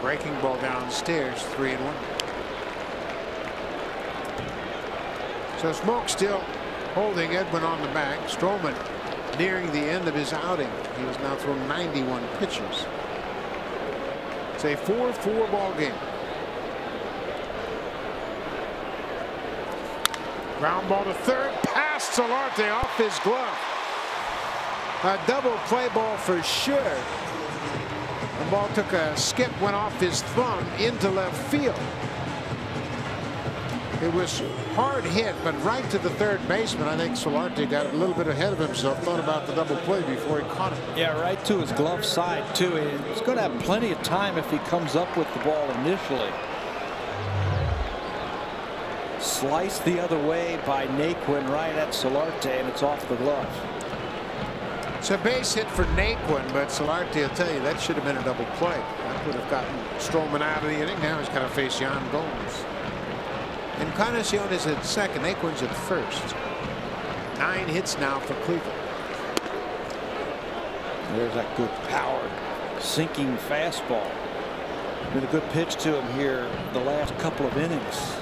Breaking ball downstairs, 3-1. So Smoke still holding Edwin on the back. Stroman nearing the end of his outing. He has now thrown 91 pitches. It's a 4-4 ball game. Ground ball to third, past Solarte, off his glove. A double play ball for sure. The ball took a skip, went off his thumb into left field. It was hard hit, but right to the third baseman. I think Solarte got a little bit ahead of himself, thought about the double play before he caught it. Yeah, right to his glove side, too. He's going to have plenty of time if he comes up with the ball initially. Sliced the other way by Naquin right at Solarte, and it's off the glove. It's a base hit for Naquin, but Solarte will tell you that should have been a double play. That would have gotten Stroman out of the inning. Now he's got to face Yan Gomes. Encarnacion is at second. Naquin's at first. 9 hits now for Cleveland. There's that good power sinking fastball. Been a good pitch to him here the last couple of innings.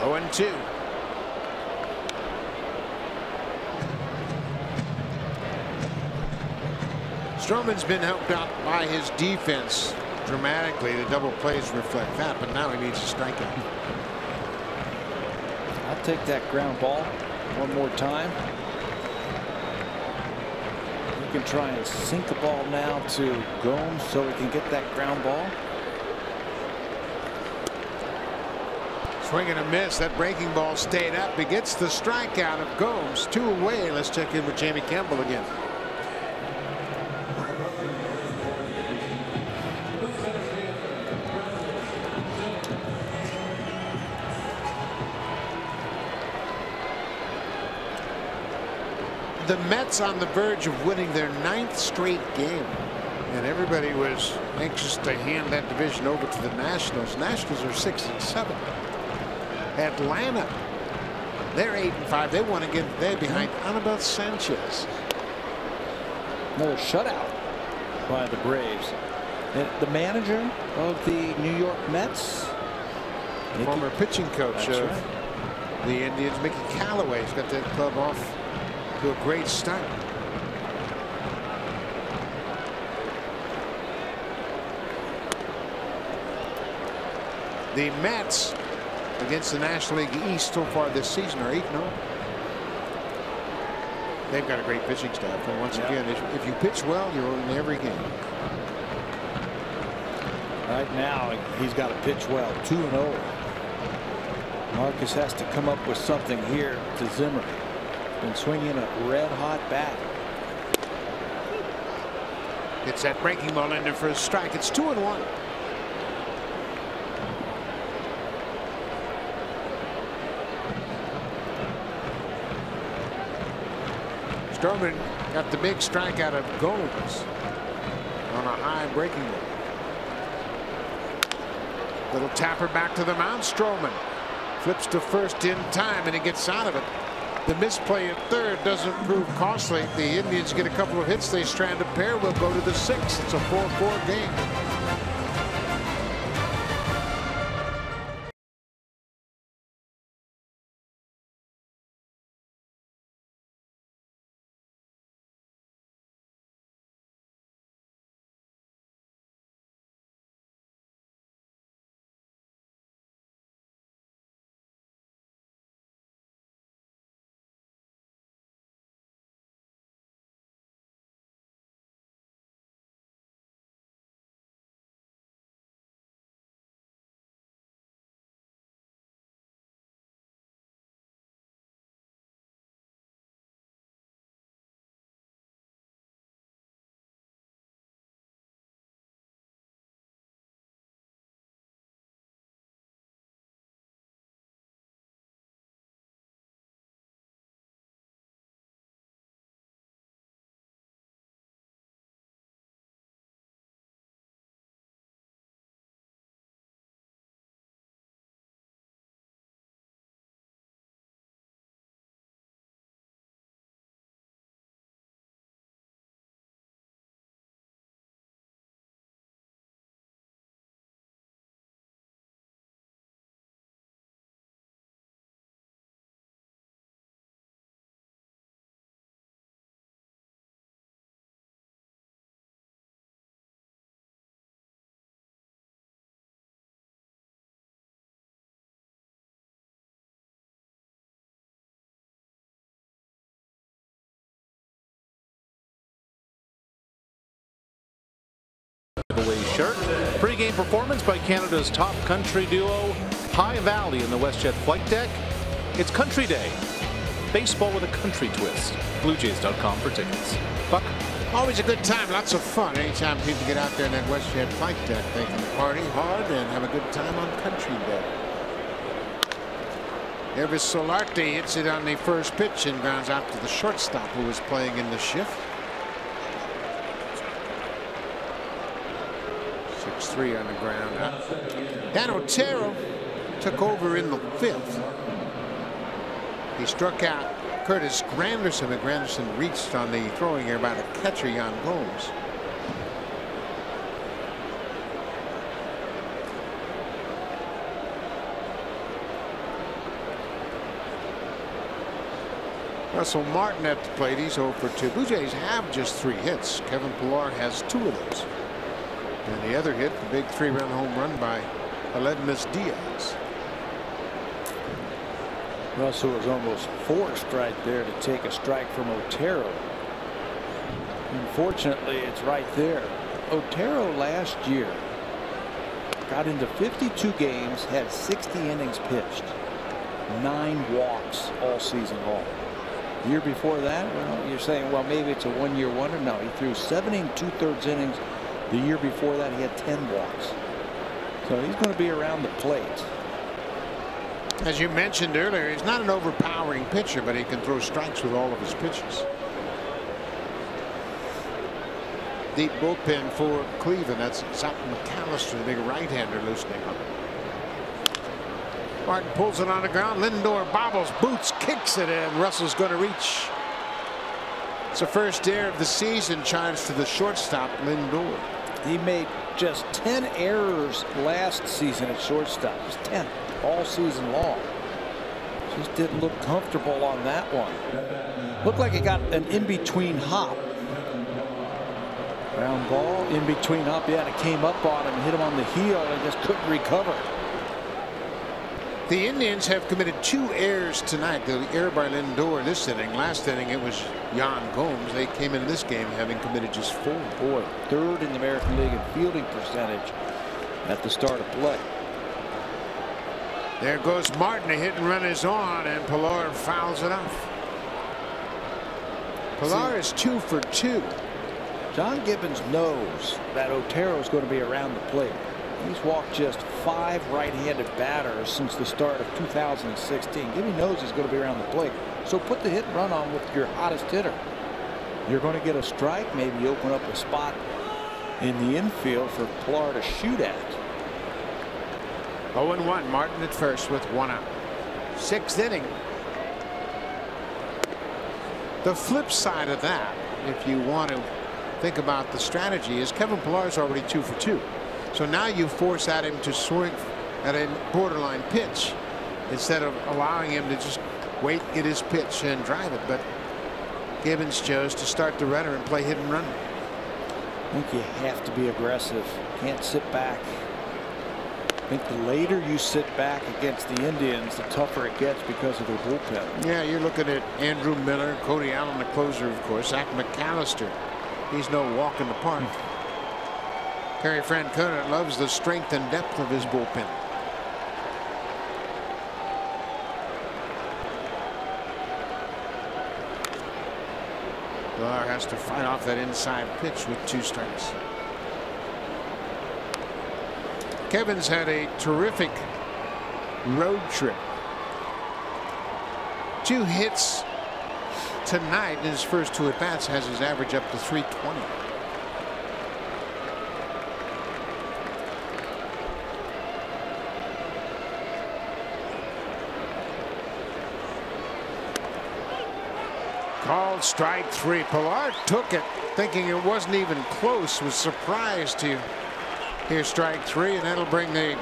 Oh, and 2. Stroman's been helped out by his defense dramatically. The double plays reflect that, but now he needs a strikeout. I'll take that ground ball one more time. You can try and sink the ball now to Gomes so we can get that ground ball. Swing and a miss. That breaking ball stayed up. He gets the strikeout of Gomes. 2 away. Let's check in with Jamie Campbell again. The Mets on the verge of winning their 9th straight game, and everybody was anxious to hand that division over to the Nationals. Nationals are 6-7. Atlanta, they're 8-5. They won again today behind Anibal Sanchez. Another shutout by the Braves. And the manager of the New York Mets, former pitching coach of the Indians, Mickey Callaway's got that club off to a great start. The Mets against the National League East so far this season are 8-0. They've got a great pitching staff, and once again, if you pitch well, you're in every game. Right now, he's got to pitch well. 2-0. Marcus has to come up with something here to Zimmer. Been swinging a red-hot bat. Gets that breaking ball in there for a strike. It's 2-1. Stroman got the big strike out of Gomes on a high breaking ball. Little tapper back to the mound. Stroman flips to first in time, and he gets out of it. The misplay at third doesn't prove costly. The Indians get a couple of hits. They strand a pair. Will go to the 6th. It's a 4-4 game. Shirt. Pre-game performance by Canada's top country duo, High Valley in the WestJet flight deck. It's Country Day. Baseball with a country twist. BlueJays.com for tickets. Buck. Always a good time. Lots of fun. Anytime people get out there in that WestJet flight deck, they can party hard and have a good time on Country Day. Elvis Solarte hits it on the first pitch and grounds out to the shortstop who was playing in the shift. 6-3 on the ground. Dan Otero took over in the 5th. He struck out Curtis Granderson, but Granderson reached on the throwing error by the catcher, Jan Gomes. Russell Martin at the plate. He's 0 for 2. Blue Jays have just 3 hits. Kevin Pillar has 2 of those. And the other hit, the big 3-run home run by Aledmus Diaz. Russell was almost forced right there to take a strike from Otero. Unfortunately, it's right there. Otero last year got into 52 games, had 60 innings pitched, 9 walks all season long. The year before that, well, you're saying, well, maybe it's a one-year wonder. No, he threw 7 2/3 innings. The year before that, he had 10 walks. So he's going to be around the plate. As you mentioned earlier, he's not an overpowering pitcher, but he can throw strikes with all of his pitches. Deep bullpen for Cleveland. That's Zach McAllister, the big right-hander, loosening up. Martin pulls it on the ground. Lindor bobbles, boots, kicks it in. Russell's going to reach. It's the first error of the season, charged to the shortstop, Lindor. He made just 10 errors last season at shortstop. Just 10 all season long. Just didn't look comfortable on that one. Looked like he got an in-between hop. Ground ball, in-between hop. Yeah, and it came up on him, hit him on the heel, and just couldn't recover. The Indians have committed 2 errors tonight. The error by Lindor this inning. Last inning it was Yan Gomes. They came into this game having committed just 4. Boy, 3rd in the American League in fielding percentage at the start of play. There goes Martin. A hit and run is on, and Pilar fouls it off. Pilar is 2 for 2. John Gibbons knows that Otero is going to be around the plate. He's walked just 5 right-handed batters since the start of 2016. Gibby knows he's going to be around the plate. So put the hit and run on with your hottest hitter. You're going to get a strike, maybe open up a spot in the infield for Pilar to shoot at. 0-1. Martin at first with 1 out. 6th inning. The flip side of that, if you want to think about the strategy, is Kevin Pillar's already 2 for 2. So now you force at him to swing at a borderline pitch instead of allowing him to just wait, get his pitch and drive it. But Gibbons chose to start the runner and play hit and run. I think you have to be aggressive. Can't sit back. I think the later you sit back against the Indians, the tougher it gets because of their bullpen. Yeah, you're looking at Andrew Miller, Cody Allen, the closer, of course, Zach McAllister. He's no walk in the park. Terry Francona loves the strength and depth of his bullpen. Pilar has to fight off that inside pitch with 2 strikes. Kevin's had a terrific road trip. 2 hits tonight in his first 2 at-bats, has his average up to 320. Called strike 3. Pilar took it, thinking it wasn't even close. Was surprised to hear strike 3, and that'll bring the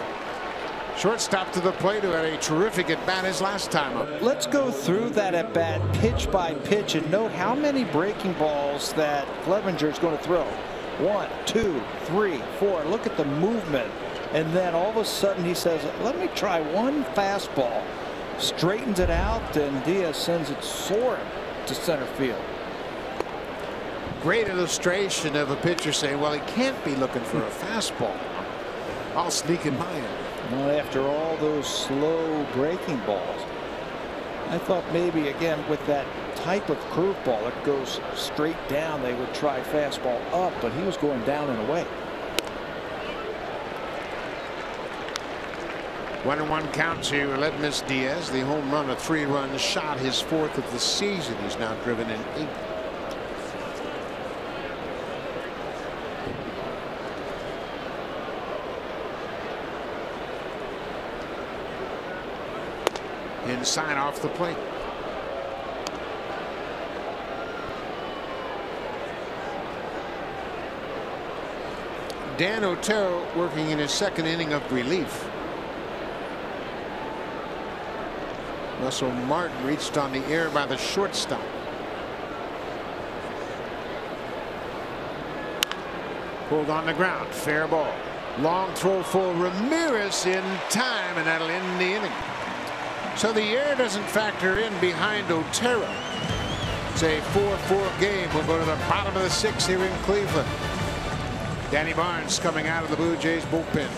shortstop to the plate, who had a terrific at bat his last time up. Let's go through that at bat pitch by pitch and note how many breaking balls that Clevenger is going to throw. 1, 2, 3, 4. Look at the movement, and then all of a sudden he says, let me try one fastball. Straightens it out, and Diaz sends it soaring to center field. Great illustration of a pitcher saying, well, he can't be looking for a fastball. I'll sneak it by him. Well, after all those slow breaking balls, I thought maybe again with that type of curveball that goes straight down, they would try fastball up, but he was going down and away. 1-1 count to Aledmys Diaz. The home run, a 3-run shot, his 4th of the season. He's now driven in 8. Inside off the plate. Dan Otero working in his 2nd inning of relief. Russell Martin reached on the air by the shortstop. Pulled on the ground. Fair ball. Long throw for Ramirez in time, and that'll end the inning. So the air doesn't factor in behind Otero. It's a 4-4 game. We'll go to the bottom of the 6th here in Cleveland. Danny Barnes coming out of the Blue Jays bullpen.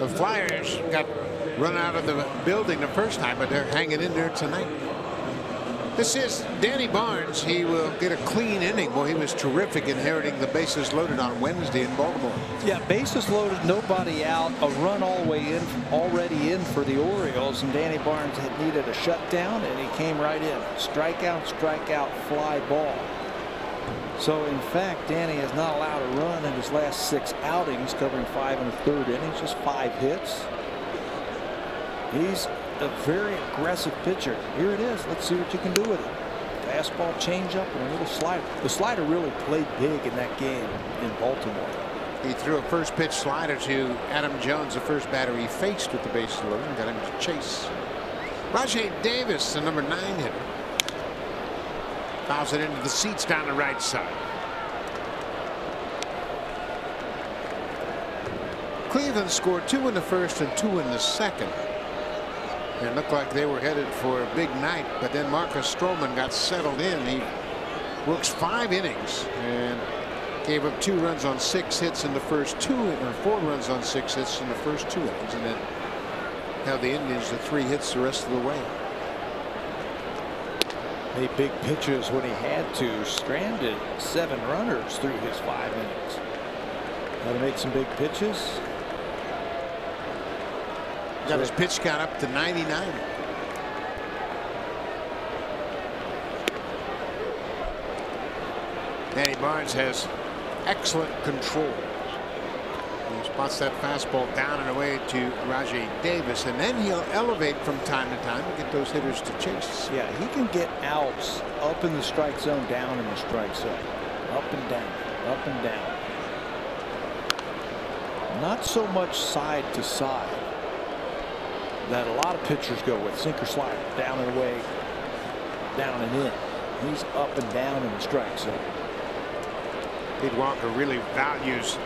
The Flyers got run out of the building the first time, but they're hanging in there tonight. This is Danny Barnes. He will get a clean inning. Well, he was terrific inheriting the bases loaded on Wednesday in Baltimore. Yeah, bases loaded, nobody out, a run all the way in, already in for the Orioles, and Danny Barnes had needed a shutdown, and he came right in. Strikeout, strikeout, fly ball. So, in fact, Danny has not allowed a run in his last 6 outings, covering 5 1/3 innings, just 5 hits. He's a very aggressive pitcher. Here it is. Let's see what you can do with it. Fastball, changeup, and a little slider. The slider really played big in that game in Baltimore. He threw a first pitch slider to Adam Jones, the first batter he faced with the bases loaded, and got him to chase. Rajay Davis, the number 9 hitter. Fouls it into the seats down the right side. Cleveland scored 2 in the first and 2 in the second. And it looked like they were headed for a big night, but then Marcus Stroman got settled in. He works 5 innings and gave up 2 runs on 6 hits in the first 2, or 4 runs on 6 hits in the first 2 innings, and then held the Indians to 3 hits the rest of the way. Made big pitches when he had to. Stranded 7 runners through his 5 innings. Got to make some big pitches. Got his pitch count up to 99. Danny Barnes has excellent control. He spots that fastball down and away to Rajay Davis, and then he'll elevate from time to time to get those hitters to chase. Yeah, he can get outs up in the strike zone, down in the strike zone, up and down, up and down. Not so much side to side that a lot of pitchers go with. Sinker, slider, down and away, down and in. He's up and down in the strike zone. Pete Walker really values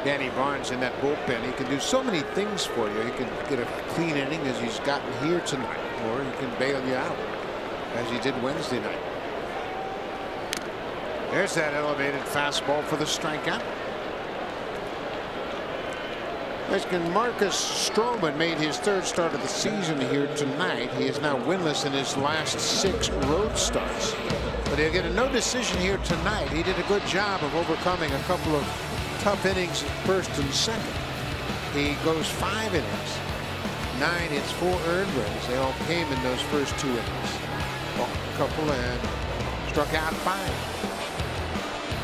Danny Barnes in that bullpen. He can do so many things for you. He can get a clean inning as he's gotten here tonight, or he can bail you out as he did Wednesday night. There's that elevated fastball for the strikeout. Marcus Stroman made his 3rd start of the season here tonight. He is now winless in his last 6 road starts. But he'll get a no decision here tonight. He did a good job of overcoming a couple of tough innings at first and second. He goes 5 innings, 9 hits, 4 earned runs. They all came in those first 2 innings. Walked a couple and struck out 5.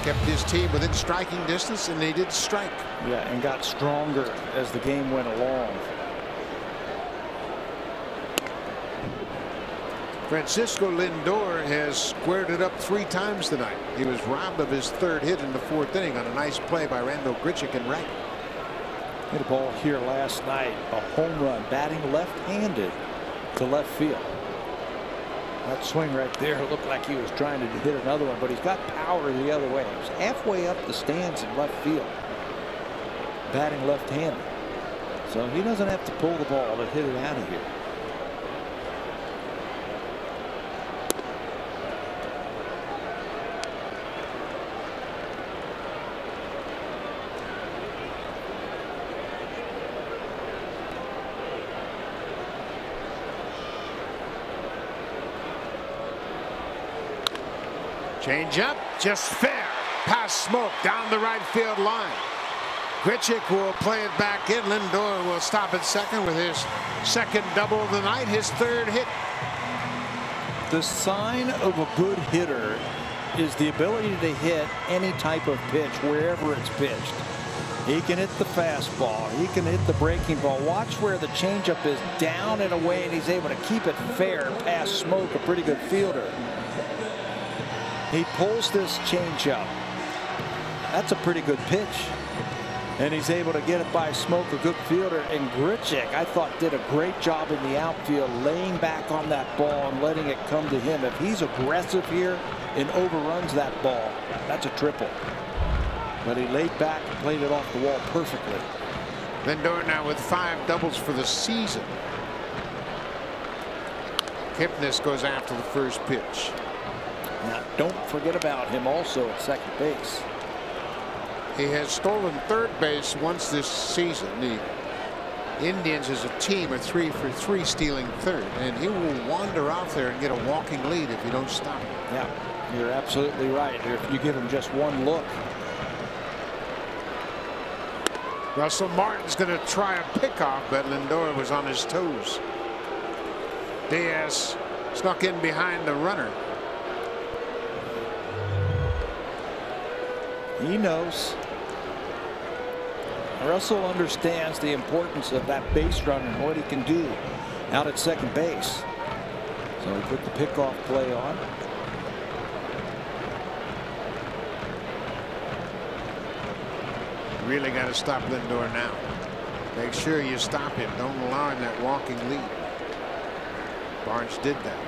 Kept his team within striking distance, and they did strike. Yeah, and got stronger as the game went along. Francisco Lindor has squared it up 3 times tonight. He was robbed of his 3rd hit in the 4th inning on a nice play by Randall Grichuk in right. Hit a ball here last night, a home run, batting left-handed to left field. That swing right there looked like he was trying to hit another one, but he's got power the other way. He was halfway up the stands in left field, batting left-handed. So he doesn't have to pull the ball to hit it out of here. Change up, just fair. Past Smoke down the right field line. Grichuk will play it back in. Lindor will stop at second with his 2nd double of the night, his 3rd hit. The sign of a good hitter is the ability to hit any type of pitch wherever it's pitched. He can hit the fastball. He can hit the breaking ball. Watch where the changeup is down and away, and he's able to keep it fair past Smoke, a pretty good fielder. He pulls this changeup. That's a pretty good pitch. And he's able to get it by Smoke, a good fielder. And Grichuk, I thought, did a great job in the outfield, laying back on that ball and letting it come to him. If he's aggressive here and overruns that ball, that's a triple. But he laid back and played it off the wall perfectly. Lindor now with 5 doubles for the season. Kipnis goes after the first pitch. Now, don't forget about him also at second base. He has stolen 3rd base once this season. The Indians as a team are 3 for 3 stealing third, and he will wander off there and get a walking lead if you don't stop him. Yeah, you're absolutely right. If you give him just one look. Russell Martin's going to try a pickoff, but Lindor was on his toes. Diaz snuck in behind the runner. He knows. Russell understands the importance of that base runner and what he can do out at second base. So he put the pickoff play on. Really got to stop Lindor now. Make sure you stop him. Don't allow him that walking lead. Barnes did that,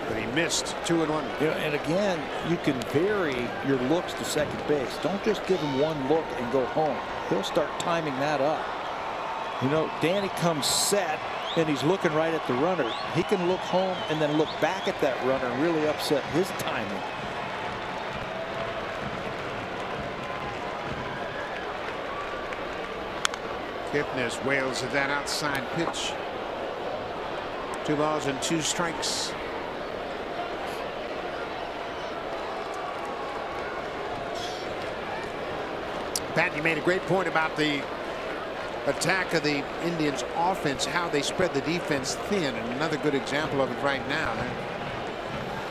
but he missed 2-1. You know, and again, you can vary your looks to second base. Don't just give him one look and go home. He'll start timing that up. You know, Danny comes set and he's looking right at the runner. He can look home and then look back at that runner and really upset his timing. Kipnis wails at that outside pitch. 2 balls and 2 strikes. Pat, you made a great point about the attack of the Indians offense, how they spread the defense thin, and another good example of it right now.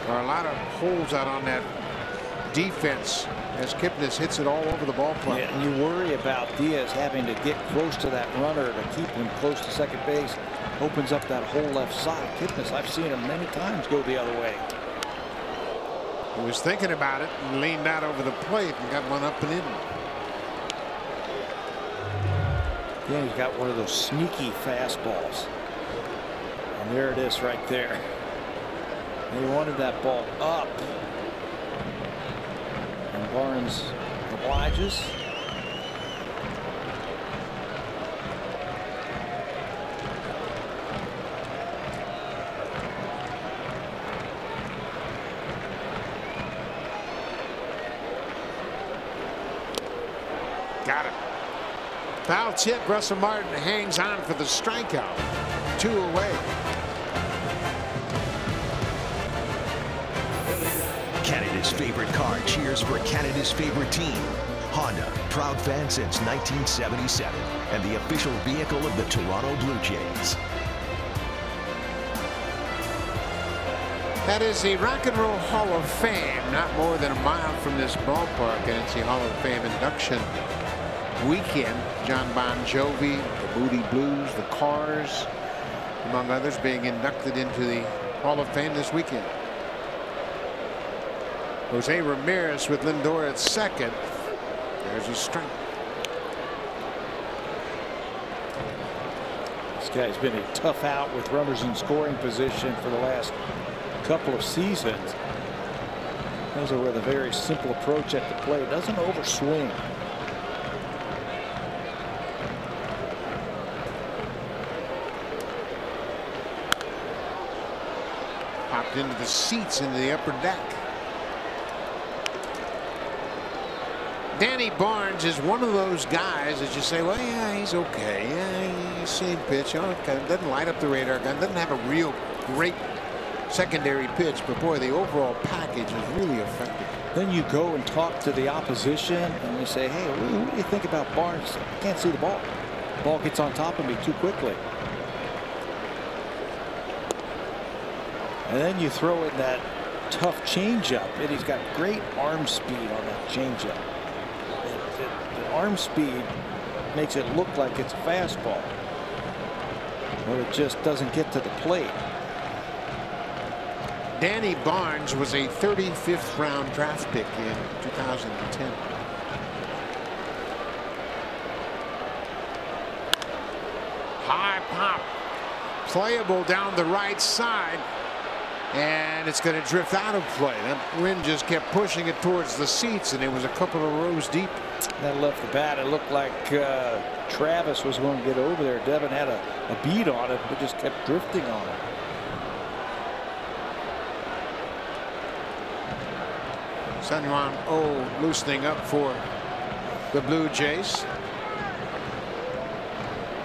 There are a lot of holes out on that defense as Kipnis hits it all over the ballpark. Yeah, and you worry about Diaz having to get close to that runner to keep him close to second base. Opens up that whole left side. Kipnis, I've seen him many times go the other way. He was thinking about it and leaned out over the plate and got one up and in. Yeah, he's got one of those sneaky fastballs. And there it is right there. He wanted that ball up. And Barnes obliges. Got it. Foul tip. Russell Martin hangs on for the strikeout. 2 away. Canada's favorite car cheers for Canada's favorite team. Honda, proud fan since 1977, and the official vehicle of the Toronto Blue Jays. That is the Rock and Roll Hall of Fame, not more than a mile from this ballpark, and it's the Hall of Fame induction weekend. John Bon Jovi, the Moody Blues, the Cars, among others, being inducted into the Hall of Fame this weekend. Jose Ramirez with Lindor at second. There's a strike. This guy's been a tough out with runners in scoring position for the last couple of seasons. Those are with a very simple approach at the plate. Doesn't overswing. Popped into the seats into the upper deck. Danny Barnes is one of those guys that you say, well, yeah, he's okay. Yeah, he's same pitch. Okay. Doesn't light up the radar gun. Doesn't have a real great secondary pitch, but boy, the overall package is really effective. Then you go and talk to the opposition and you say, hey, what do you think about Barnes? I can't see the ball. The ball gets on top of me too quickly. And then you throw in that tough changeup, and he's got great arm speed on that changeup. The arm speed makes it look like it's a fastball, but it just doesn't get to the plate. Danny Barnes was a 35th round draft pick in 2010. High pop, playable down the right side, and it's going to drift out of play. That wind just kept pushing it towards the seats, and it was a couple of rows deep. That left the bat. It looked like Travis was going to get over there. Devin had a beat on it, but just kept drifting on it. Sun Yuan Oh loosening up for the Blue Jays.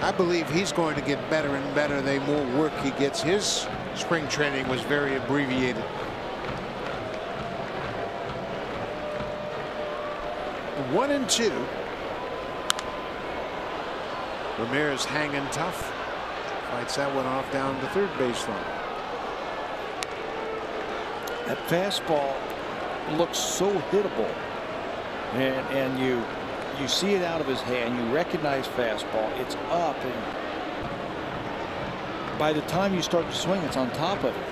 I believe he's going to get better and better the more work he gets. His spring training was very abbreviated. 1-2. Ramirez hanging tough. Fights that one off down the third baseline. That fastball looks so hittable, and you see it out of his hand. You recognize fastball. It's up, and by the time you start to swing, it's on top of it.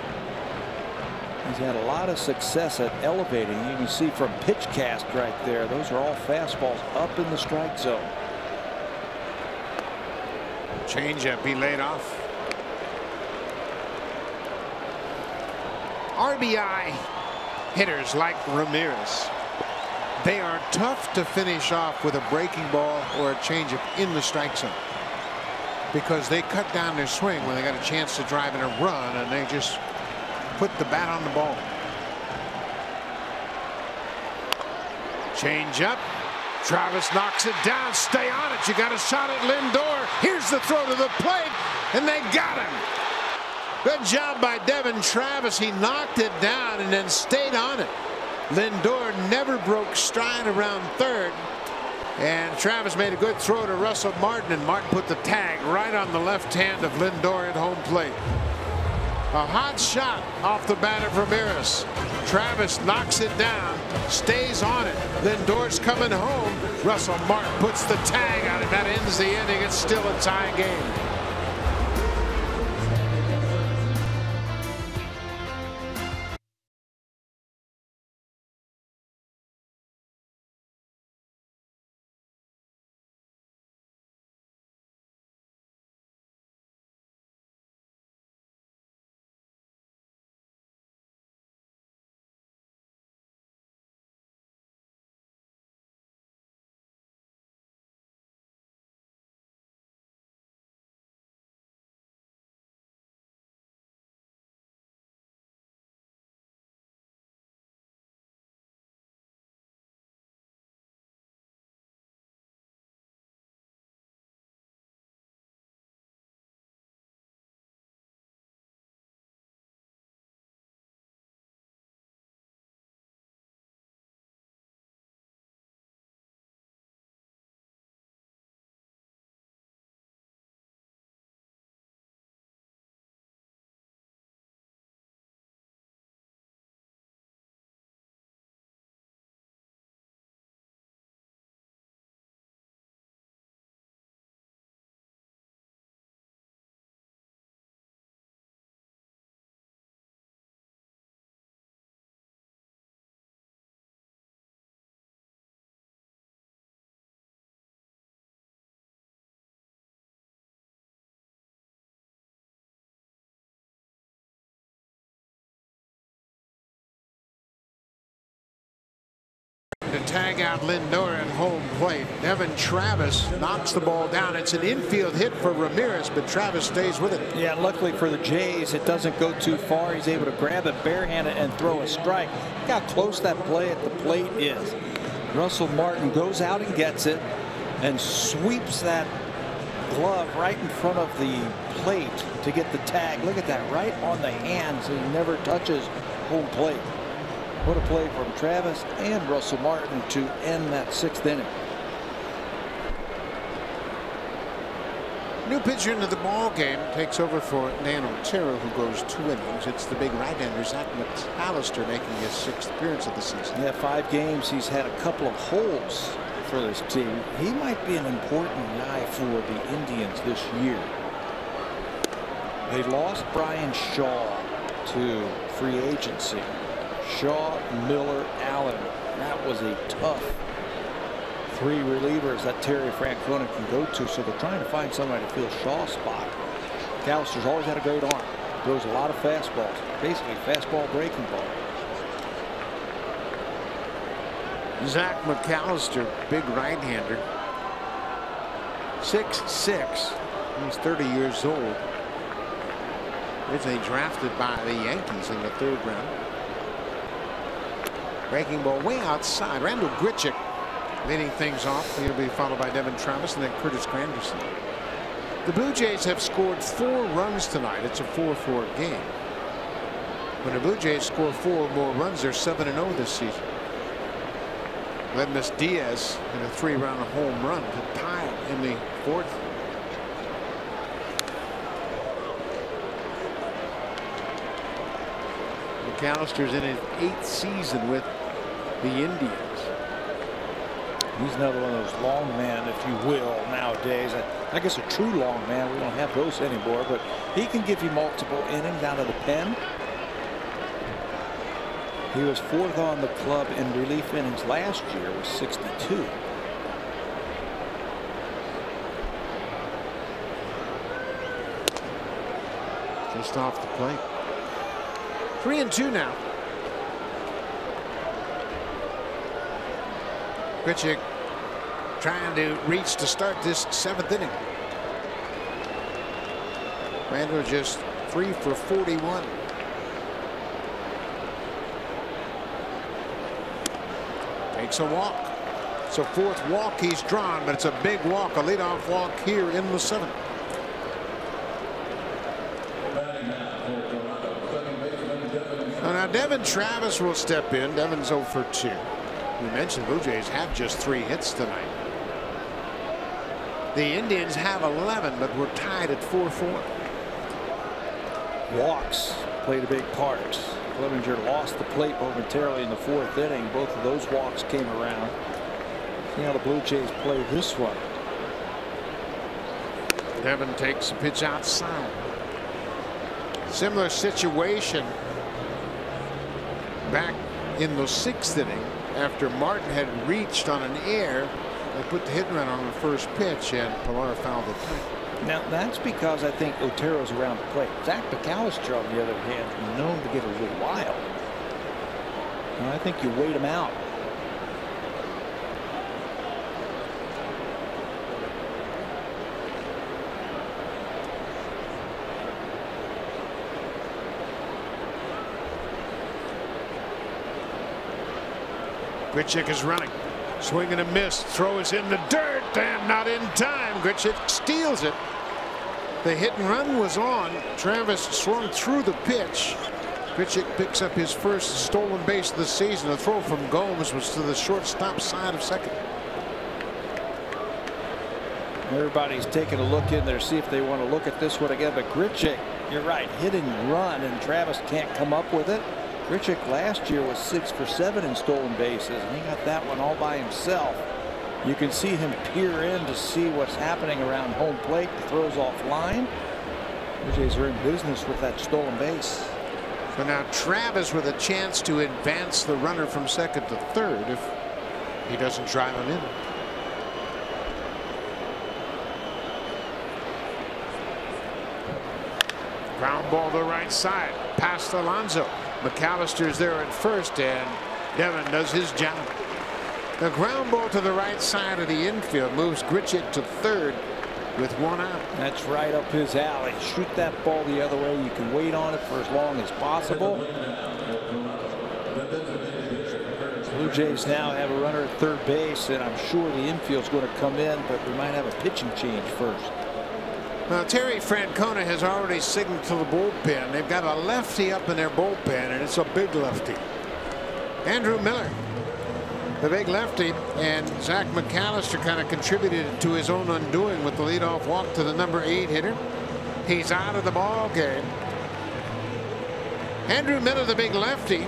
He's had a lot of success at elevating. You can see from pitch cast right there. Those are all fastballs up in the strike zone. Changeup he laid off. RBI hitters like Ramirez, they are tough to finish off with a breaking ball or a changeup in the strike zone, because they cut down their swing when they got a chance to drive in a run, and they just put the bat on the ball. Changeup. Travis knocks it down. Stay on it. You got a shot at Lindor. Here's the throw to the plate, and they got him. Good job by Devin Travis. He knocked it down and then stayed on it. Lindor never broke stride around third, and Travis made a good throw to Russell Martin, and Martin put the tag right on the left hand of Lindor at home plate. A hot shot off the bat of Ramirez. Travis knocks it down, stays on it. Lindor's coming home. Russell Martin puts the tag on it. That ends the inning. It's still a tie game. To tag out Lindor at home plate. Devin Travis knocks the ball down. It's an infield hit for Ramirez, but Travis stays with it. Yeah, luckily for the Jays, it doesn't go too far. He's able to grab it barehanded and throw a strike. Look how close that play at the plate is. Russell Martin goes out and gets it and sweeps that glove right in front of the plate to get the tag. Look at that, right on the hands. He never touches home plate. What a play from Travis and Russell Martin to end that sixth inning. New pitcher into the ball game takes over for Dan Otero, who goes 2 innings. It's the big right-hander Zach McAllister making his 6th appearance of the season. Yeah, 5 games. He's had a couple of holds for this team. He might be an important guy for the Indians this year. They lost Brian Shaw to free agency. Shaw, Miller, Allen. That was a tough 3 relievers that Terry Francona can go to, so they're trying to find somebody to fill Shaw's spot. McAllister's always had a great arm. Throws a lot of fastballs. Basically fastball breaking ball. Zach McAllister, big right-hander. 6'6". He's 30 years old. Originally drafted by the Yankees in the 3rd round. Breaking ball way outside. Randall Grichuk leading things off. He'll be followed by Devin Travis and then Curtis Granderson. The Blue Jays have scored 4 runs tonight. It's a 4-4 game. When the Blue Jays score 4 or more runs, they're 7-0 this season. Ledmus Diaz in a 3-run home run to tie it in the 4th. McAllister's in his 8th season with the Indians. He's another one of those long men, if you will, nowadays. I guess a true long man. We don't have those anymore, but he can give you multiple innings out of the pen. He was 4th on the club in relief innings last year with 62. Just off the plate. 3-2 now. Grichuk trying to reach to start this 7th inning. Randall just 3 for 41. Takes a walk. It's a 4th walk he's drawn, but it's a big walk, a leadoff walk here in the 7th. Now Devin Travis will step in. Devin's 0 for 2. We mentioned Blue Jays have just 3 hits tonight. The Indians have 11, but we're tied at 4-4. Walks played a big part. Clevenger lost the plate momentarily in the 4th inning. Both of those walks came around. See how the Blue Jays play this one. Devin takes a pitch outside. Similar situation back in the 6th inning after Martin had reached on an error. They put the hit and run on the first pitch, and Pilar fouled it tight. Now that's because I think Otero's around the plate. Zach McAllister, on the other hand, is known to get a little wild. And I think you wait him out. Grichuk is running. Swing and a miss. Throw is in the dirt and not in time. Grichuk steals it. The hit and run was on. Travis swung through the pitch. Grichuk picks up his first stolen base of the season. The throw from Gomes was to the shortstop side of second. Everybody's taking a look in there, see if they want to look at this one again. But Grichuk, you're right, hit and run, and Travis can't come up with it. Grichuk last year was 6 for 7 in stolen bases, and he got that one all by himself. You can see him peer in to see what's happening around home plate. The throw's offline. The Jays are in business with that stolen base. So now Travis with a chance to advance the runner from second to third if he doesn't drive him in. Ground ball to the right side, past Alonso. McAllister's there at first, and Devin does his job. The ground ball to the right side of the infield moves Grichuk to third with 1 out. That's right up his alley. Shoot that ball the other way. You can wait on it for as long as possible. Blue Jays now have a runner at third base, and I'm sure the infield's going to come in, but we might have a pitching change first. Now, Terry Francona has already signaled to the bullpen. They've got a lefty up in their bullpen, and it's a big lefty. Andrew Miller, the big lefty, and Zach McAllister kind of contributed to his own undoing with the leadoff walk to the number 8 hitter. He's out of the ball game. Andrew Miller, the big lefty.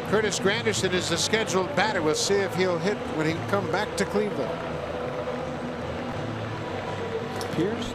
Curtis Granderson is the scheduled batter. We'll see if he'll hit when he come back to Cleveland. Pierce.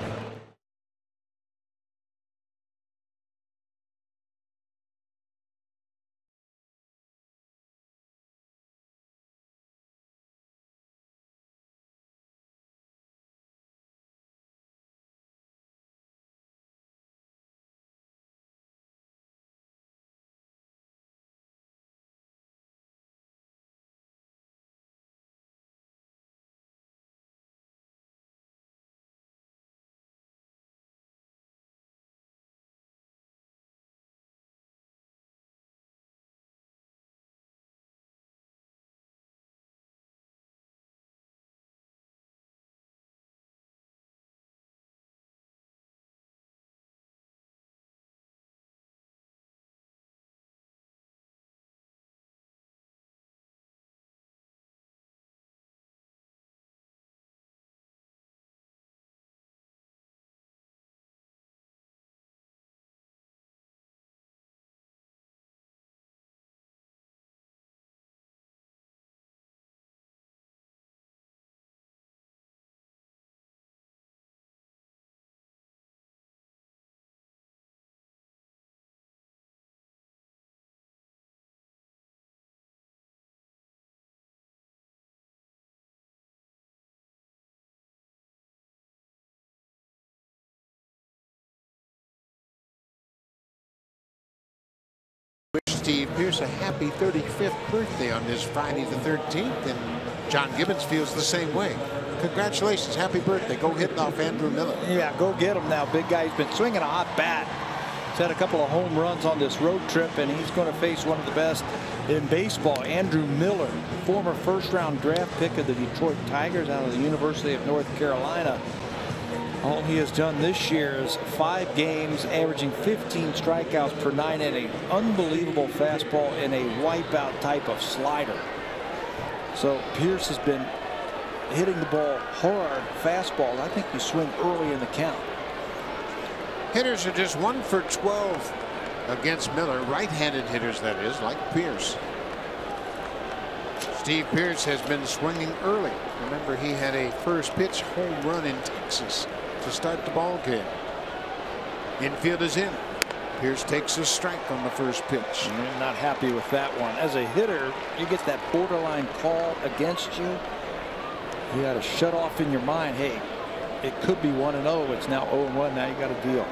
Steve Pearce a happy 35th birthday on this Friday the 13th, and John Gibbons feels the same way. Congratulations, happy birthday. Go hitting off Andrew Miller. Yeah, go get him now. Big guy. He's been swinging a hot bat. He's had a couple of home runs on this road trip, and he's going to face one of the best in baseball, Andrew Miller, former first-round draft pick of the Detroit Tigers out of the University of North Carolina. All he has done this year is 5 games, averaging 15 strikeouts per 9 innings. Unbelievable fastball and a wipeout type of slider. So Pearce has been hitting the ball hard, fastball. I think you swing early in the count. Hitters are just 1 for 12 against Miller. Right-handed hitters, that is, like Pearce. Steve Pearce has been swinging early. Remember, he had a first pitch home run in Texas to start the ball game. Infield is in. Pearce takes a strike on the first pitch. I'm not happy with that one. As a hitter, you get that borderline call against you. You got to shut off in your mind, hey, it could be 1-0. It's now 0-1. Now you got to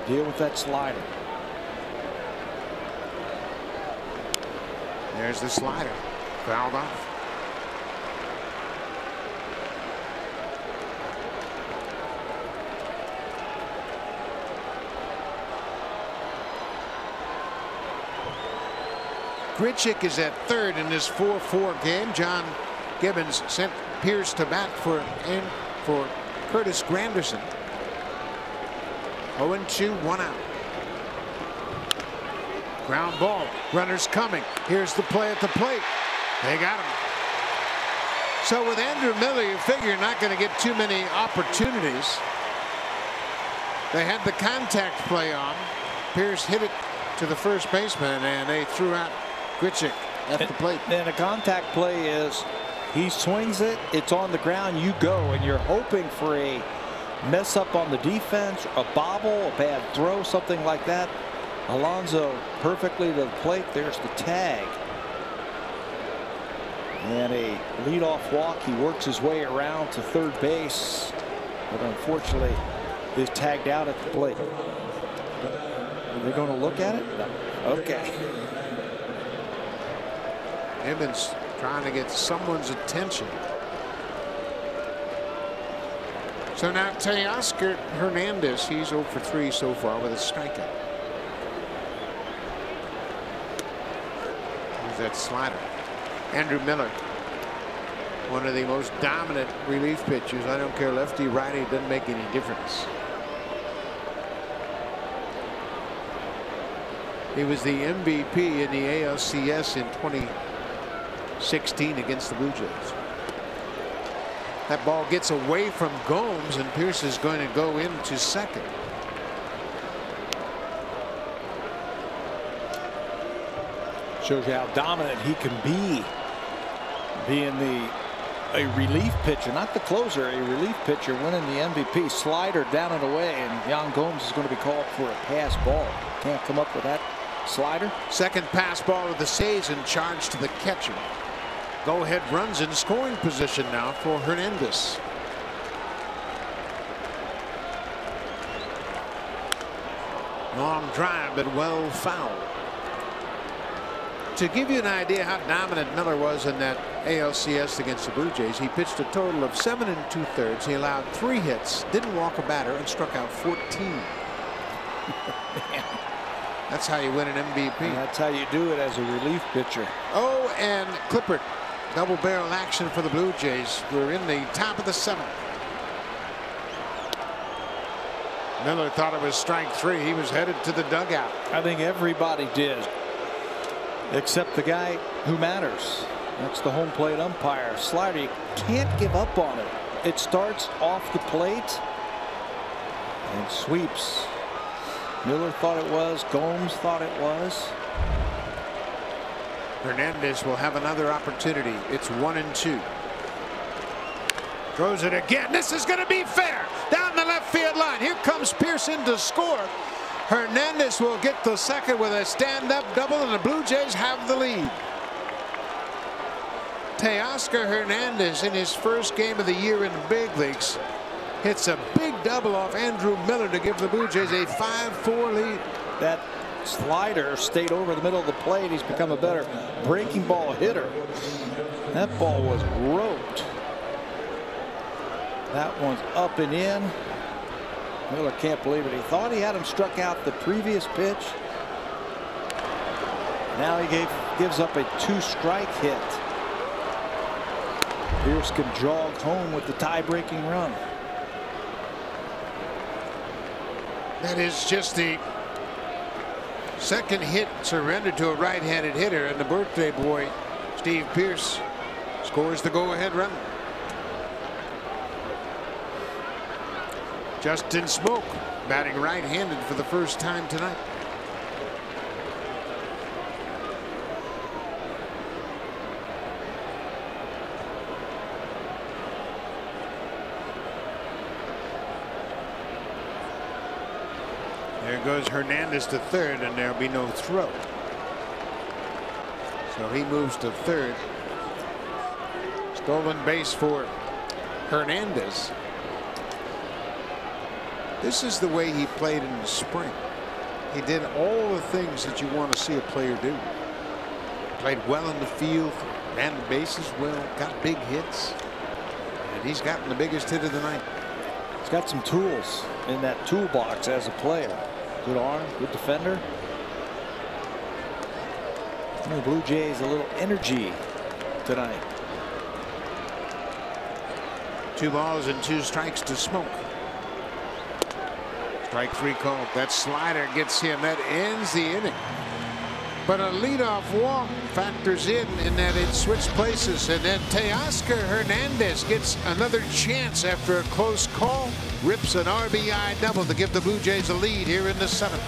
deal with that slider. There's the slider, fouled off. Grichuk is at third in this 4-4 game. John Gibbons sent Pearce to bat for Curtis Granderson. 0-2, 1 out. Ground ball. Runners coming. Here's the play at the plate. They got him. So with Andrew Miller, you figure you're not going to get too many opportunities. They had the contact play on. Pearce hit it to the first baseman, and they threw out Grichuk at the plate. And a contact play is he swings it, it's on the ground, you go, and you're hoping for a mess up on the defense, a bobble, a bad throw, something like that. Alonso perfectly to the plate. There's the tag. And a leadoff walk. He works his way around to third base, but unfortunately is tagged out at the plate. Are they going to look at it? Okay. Gibbons trying to get someone's attention. So now Teoscar Hernandez, he's 0 for 3 so far with a strikeout. Here's that slider. Andrew Miller, one of the most dominant relief pitchers. I don't care lefty, righty, it doesn't make any difference. He was the MVP in the ALCS in 2016 against the Blue Jays. That ball gets away from Gomes, and Pearce is going to go into second. Shows you how dominant he can be, being a relief pitcher, not the closer, a relief pitcher, winning the MVP. Slider down and away, and Yan Gomes is going to be called for a pass ball. Can't come up with that slider. Second pass ball of the season, charged to the catcher. Go ahead runs in scoring position now for Hernandez. Long drive, but well fouled. To give you an idea how dominant Miller was in that ALCS against the Blue Jays, he pitched a total of 7 2/3. He allowed 3 hits, didn't walk a batter, and struck out 14. That's how you win an MVP. And that's how you do it as a relief pitcher. Oh, and Clippert. Double barrel action for the Blue Jays. We're in the top of the 7th. Miller thought it was strike 3. He was headed to the dugout. I think everybody did, except the guy who matters. That's the home plate umpire. Slider, you can't give up on it. It starts off the plate and sweeps. Miller thought it was. Gomes thought it was. Hernandez will have another opportunity. It's 1-2. Throws it again. This is going to be fair. Down the left field line. Here comes Pearson to score. Hernandez will get the second with a stand-up double, and the Blue Jays have the lead. Teoscar Hernandez, in his first game of the year in the big leagues, hits a big double off Andrew Miller to give the Blue Jays a 5-4 lead. That That slider stayed over the middle of the plate. He's become a better breaking ball hitter. That ball was roped. That one's up and in. Miller can't believe it. He thought he had him struck out the previous pitch. Now he gives up a 2-strike hit. Pierce can jog home with the tie-breaking run. That is just the second hit surrendered to a right-handed hitter, and the birthday boy, Steve Pierce, scores the go-ahead run. Justin Smoak batting right-handed for the first time tonight. There goes Hernandez to third, and there'll be no throw. So he moves to third. Stolen base for Hernandez. This is the way he played in the spring. He did all the things that you want to see a player do. Played well in the field, ran the bases well, got big hits, and he's gotten the biggest hit of the night. He's got some tools in that toolbox as a player. Good arm, good defender. The Blue Jays a little energy tonight. 2 balls and 2 strikes to Smoak. Strike 3 called. That slider gets him. That ends the inning. But a leadoff walk factors in that it switched places, and then Teoscar Hernandez gets another chance after a close call. Rips an RBI double to give the Blue Jays a lead here in the 7th.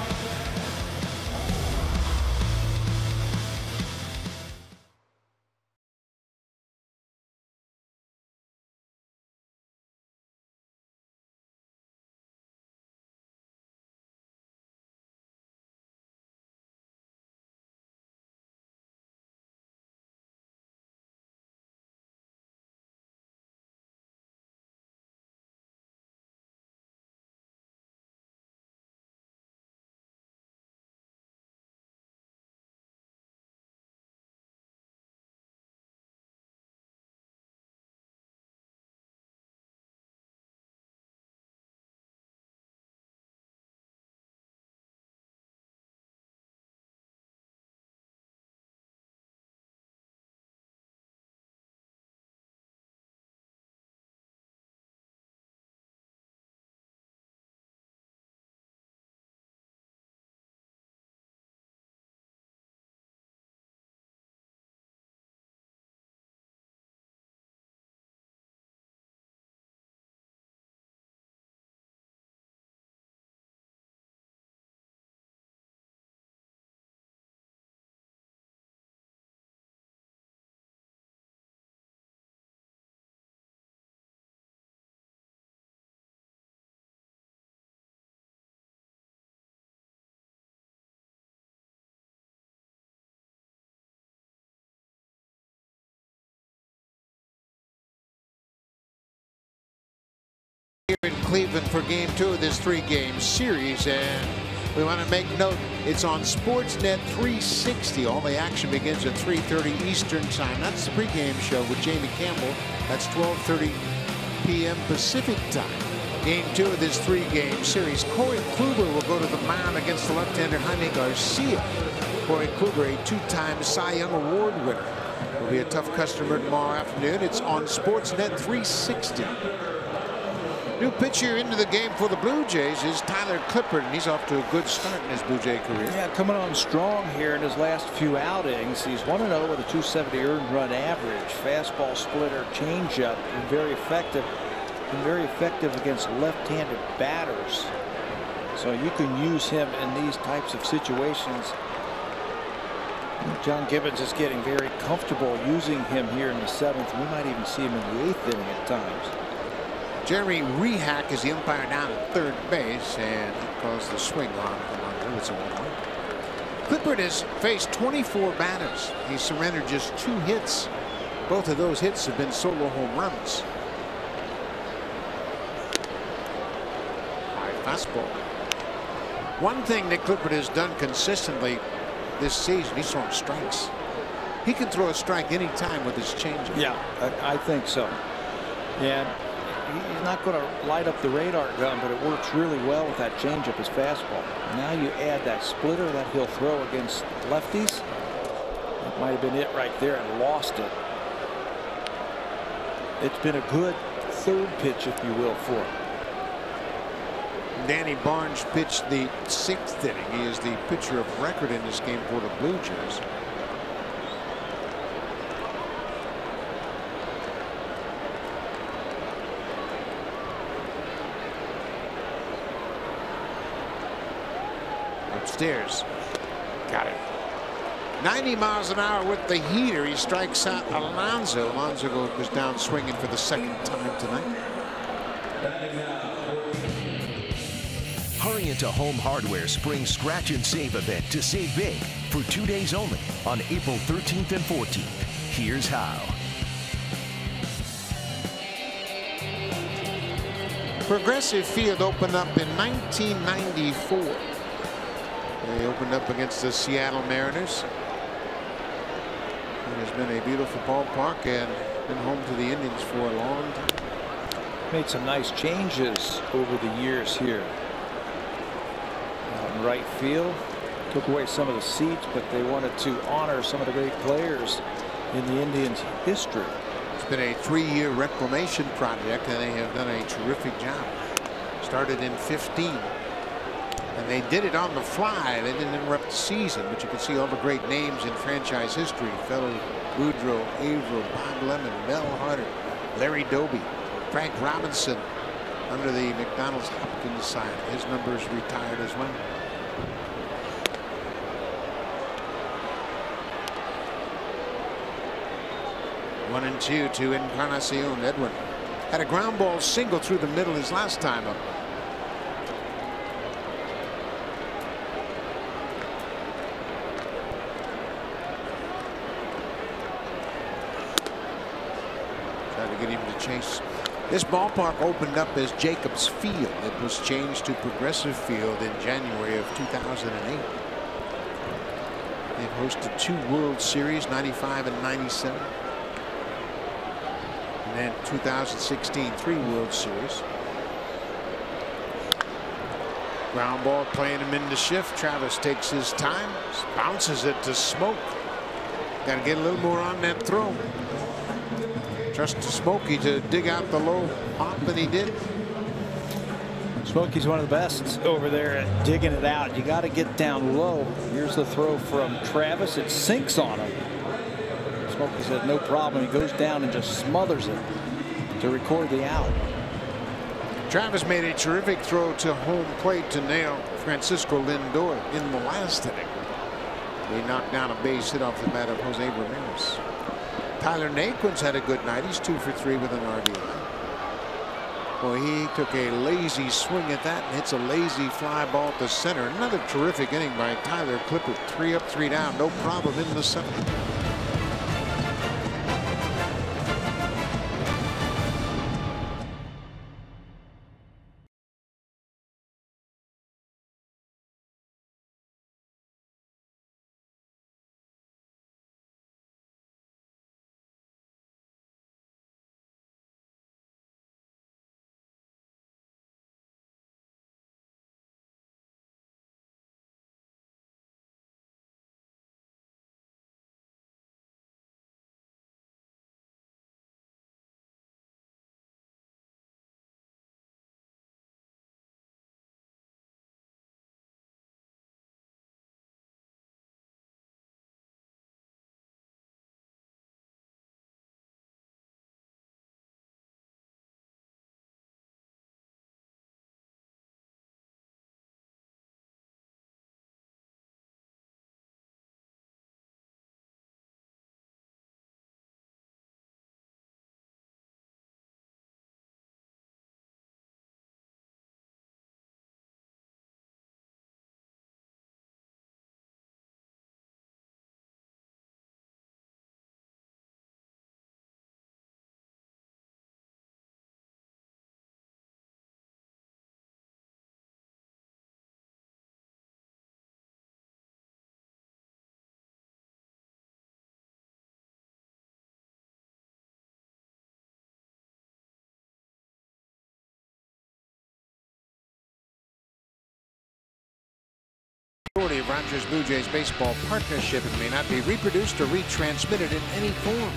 Here in Cleveland for game 2 of this 3-game series, and we want to make note it's on Sportsnet 360. All the action begins at 3:30 Eastern time. That's the pregame show with Jamie Campbell. That's 12:30 p.m. Pacific time. Game 2 of this 3-game series. Corey Kluber will go to the mound against the left-hander Jaime Garcia. Corey Kluber, a 2-time Cy Young Award winner, will be a tough customer tomorrow afternoon. It's on Sportsnet 360. New pitcher into the game for the Blue Jays is Tyler Clippard, and he's off to a good start in his Blue Jay career. Yeah, coming on strong here in his last few outings. He's 1-0 with a 270 earned run average. Fastball, splitter, changeup, and very effective. And very effective against left-handed batters. So you can use him in these types of situations. John Gibbons is getting very comfortable using him here in the 7th. We might even see him in the 8th inning at times. Jerry Rehack is the umpire down at third base, and he calls the swing on from under. It's a 1-1. Clippard has faced 24 batters. He's surrendered just 2 hits. Both of those hits have been solo home runs. High fastball. One thing Nick Clippard has done consistently this season, he's throwing strikes. He can throw a strike anytime with his changeup. Yeah, I think so. And he's not going to light up the radar gun, but it works really well with that changeup, his fastball. Now you add that splitter that he'll throw against lefties. That might have been it right there, and lost it. It's been a good third pitch, if you will, for him. Danny Barnes pitched the 6th inning. He is the pitcher of record in this game for the Blue Jays. Upstairs. Got it. 90 miles an hour with the heater. He strikes out Alonso. Alonso goes down swinging for the 2nd time tonight. Hurry into Home Hardware Spring Scratch and Save event to save big for 2 days only on April 13th and 14th. Here's how. Progressive Field opened up in 1994. They opened up against the Seattle Mariners. It has been a beautiful ballpark and been home to the Indians for a long time. Made some nice changes over the years here. Out in right field, took away some of the seats, but they wanted to honor some of the great players in the Indians' history. It's been a 3-year reclamation project, and they have done a terrific job. Started in 15. And they did it on the fly. They didn't interrupt the season, but you can see all the great names in franchise history. Fellow Boudreaux, Averill, Bob Lemon, Mel Harder, Larry Doby, Frank Robinson under the McDonald's Hopkins sign. His number is retired as well. One and two to Encarnacion. Edwin had a ground ball single through the middle his last time up. Get him to chase. This ballpark opened up as Jacobs Field. It was changed to Progressive Field in January of 2008. They've hosted 2 World Series, 95 and 97. And then 2016, 3 World Series. Ground ball playing him into shift. Travis takes his time, bounces it to Smoke. Got to get a little more on that throw. Trust to Smokey to dig out the low hop, and he did. Smokey's one of the best over there at digging it out. You got to get down low. Here's the throw from Travis. It sinks on him. Smokey said no problem. He goes down and just smothers it to record the out. Travis made a terrific throw to home plate to nail Francisco Lindor in the last inning. He knocked down a base hit off the bat of Jose Ramirez. Tyler Naquin's had a good night. He's 2 for 3 with an RBI. Well, he took a lazy swing at that and hits a lazy fly ball to center. Another terrific inning by Tyler Clippard. 3 up, 3 down. No problem in the 7th. Of Rogers Blue Jays baseball partnership, it may not be reproduced or retransmitted in any form,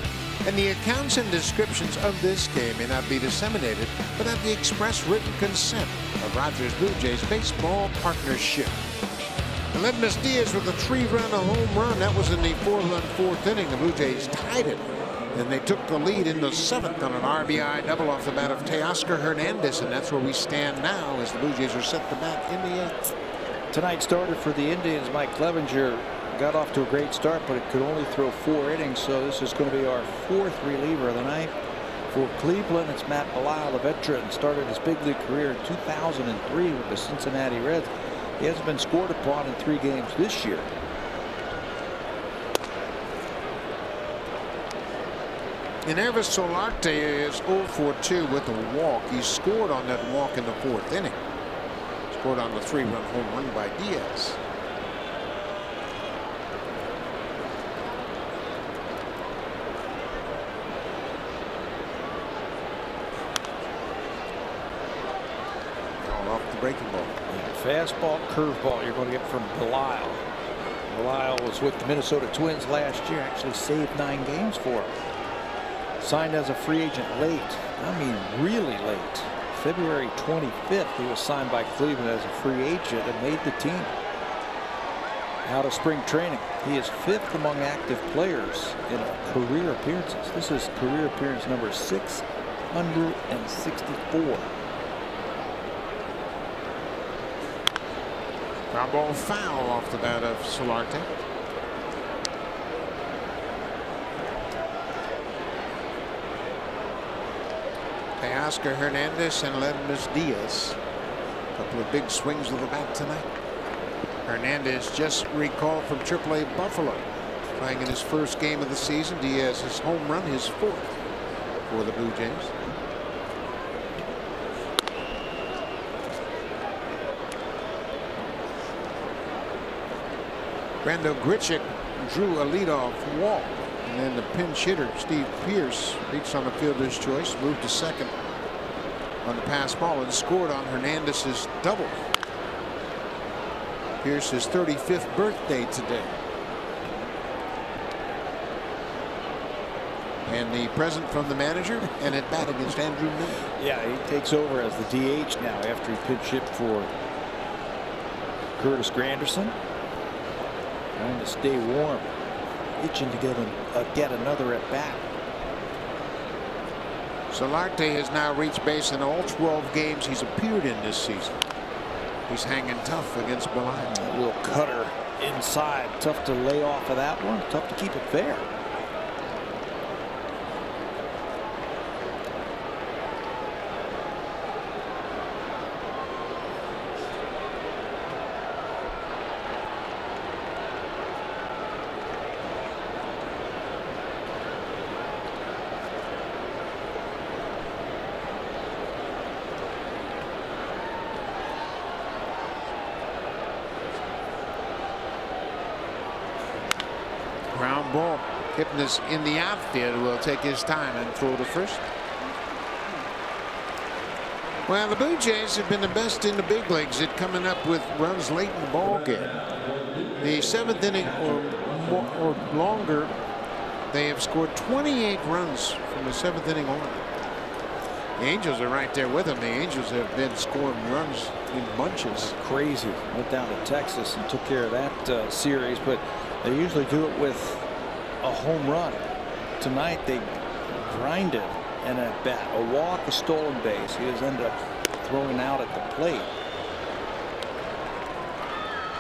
and the accounts and descriptions of this game may not be disseminated without the express written consent of Rogers Blue Jays baseball partnership. Hernandez Diaz with a 3-run home run. That was in the 4-run fourth inning. The Blue Jays tied it, and they took the lead in the seventh on an RBI double off the bat of TOR Hernandez, and that's where we stand now as the Blue Jays are set to bat in the eighth. Tonight started for the Indians. Mike Clevenger got off to a great start, but it could only throw 4 innings, so this is going to be our 4th reliever of the night. For Cleveland, it's Matt Belisle, the veteran. Started his big league career in 2003 with the Cincinnati Reds. He hasn't been scored upon in 3 games this year. Enervis Solarte is 0 for 2 with a walk. He scored on that walk in the 4th inning. Scored on the 3-run home run by Diaz. All off the breaking ball. Fastball, curveball you're going to get from Belisle. Belisle was with the Minnesota Twins last year. Actually saved 9 games for him. Signed as a free agent late. I mean really late. February 25th, he was signed by Cleveland as a free agent and made the team. Out of spring training, he is 5th among active players in career appearances. This is career appearance number 664. Ground ball foul off the bat of Solarte. TOR Hernandez and Hernandez Diaz. A couple of big swings with the bat tonight. Hernandez just recalled from AAA Buffalo, playing in his first game of the season. Diaz his home run, his 4th for the Blue Jays. Brando Grichuk drew a leadoff walk. And then the pinch hitter, Steve Pearce, reached on the fielder's choice, moved to second on the pass ball and scored on Hernandez's double. Pearce's 35th birthday today. And the present from the manager, and at bat against Andrew Miller. Yeah, he takes over as the DH now after he pinch hit for Curtis Granderson. Trying to stay warm. Itching to get another at bat. Solarte has now reached base in all 12 games he's appeared in this season. He's hanging tough against Belisle. A little cutter inside. Tough to lay off of that one. Tough to keep it fair. Ground ball. Kipnis in the outfield will take his time and throw to first. Well, the Blue Jays have been the best in the big leagues at coming up with runs late in the ball game. The 7th inning or longer, they have scored 28 runs from the 7th inning on. The Angels are right there with them. The Angels have been scoring runs in bunches. Crazy. Went down to Texas and took care of that series, but they usually do it with a home run. Tonight they grinded and a bat, a walk, a stolen base. He has ended up throwing out at the plate.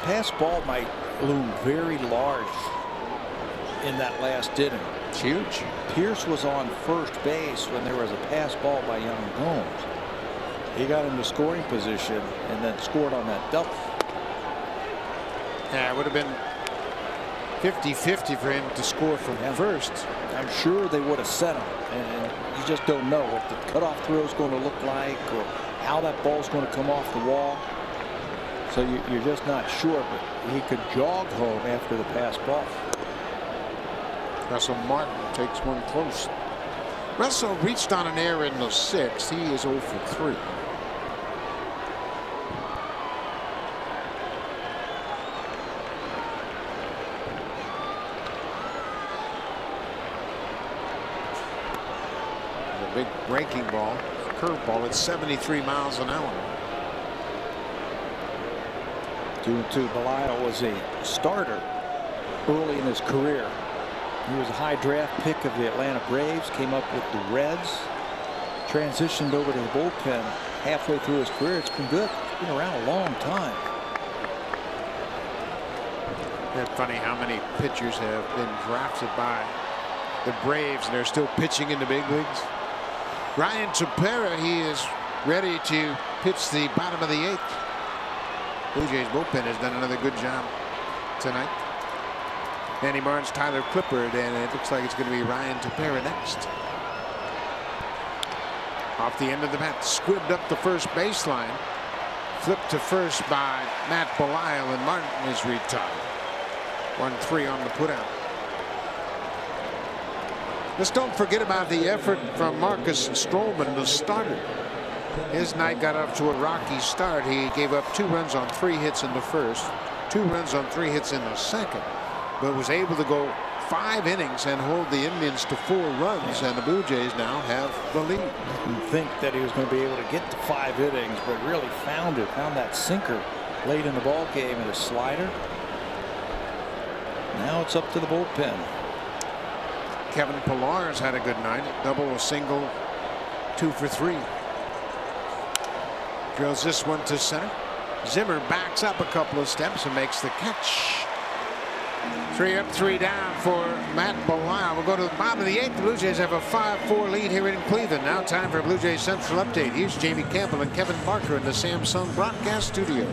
Pass ball might loom very large in that last inning. It's huge. Pearce was on first base when there was a pass ball by Young Gomes. He got into scoring position and then scored on that double. Yeah, it would have been 50-50 for him to score from first. I'm sure they would have sent him, and you just don't know what the cutoff throw is going to look like or how that ball is going to come off the wall. So you're just not sure, but he could jog home after the pass ball. Russell Martin takes one close. Russell reached on an error in the 6th. He is 0 for 3. a big breaking ball, curveball at 73 miles an hour. 2-2. Belial was a starter early in his career. He was a high draft pick of the Atlanta Braves, came up with the Reds, transitioned over to the bullpen halfway through his career. It's been good. It's been around a long time. Isn't it funny how many pitchers have been drafted by the Braves and they're still pitching in the big leagues? Ryan Tepera, he is ready to pitch the bottom of the 8th. Blue Jays bullpen has done another good job tonight. Danny Barnes, Tyler Clippard, and it looks like it's going to be Ryan Tepera next. Off the end of the bat, squibbed up the first baseline. Flipped to first by Matt Belial, and Martin is retired. 1-3 on the putout. Just don't forget about the effort from Marcus Stroman, the starter. His night got off to a rocky start. He gave up 2 runs on 3 hits in the first, 2 runs on 3 hits in the second, but was able to go 5 innings and hold the Indians to 4 runs, and the Blue Jays now have the lead. You'd think that he was going to be able to get to 5 innings, but really found that sinker late in the ball game and a slider. Now it's up to the bullpen. Kevin Pillar's had a good night. Double, a single, 2 for 3. Drills this one to center. Zimmer backs up a couple of steps and makes the catch. 3 up, 3 down for Matt Belial. We'll go to the bottom of the 8th. The Blue Jays have a 5-4 lead here in Cleveland. Now time for a Blue Jays Central update. Here's Jamie Campbell and Kevin Barker in the Samsung broadcast studio.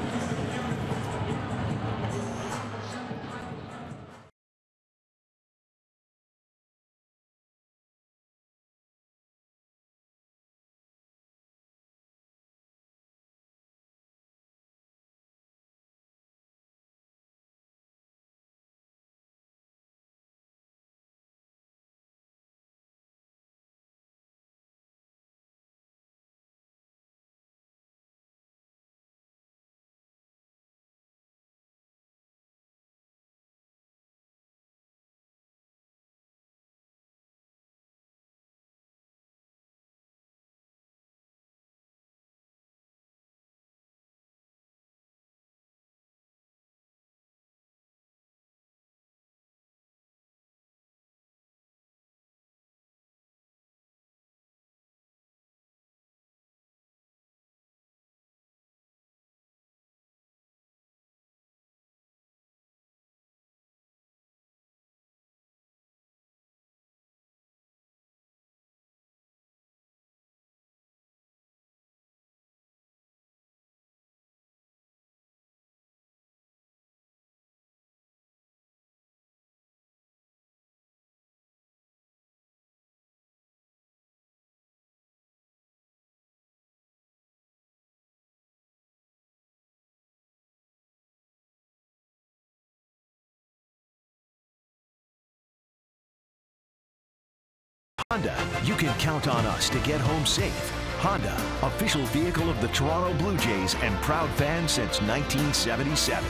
Honda, you can count on us to get home safe. Honda, official vehicle of the Toronto Blue Jays and proud fan since 1977.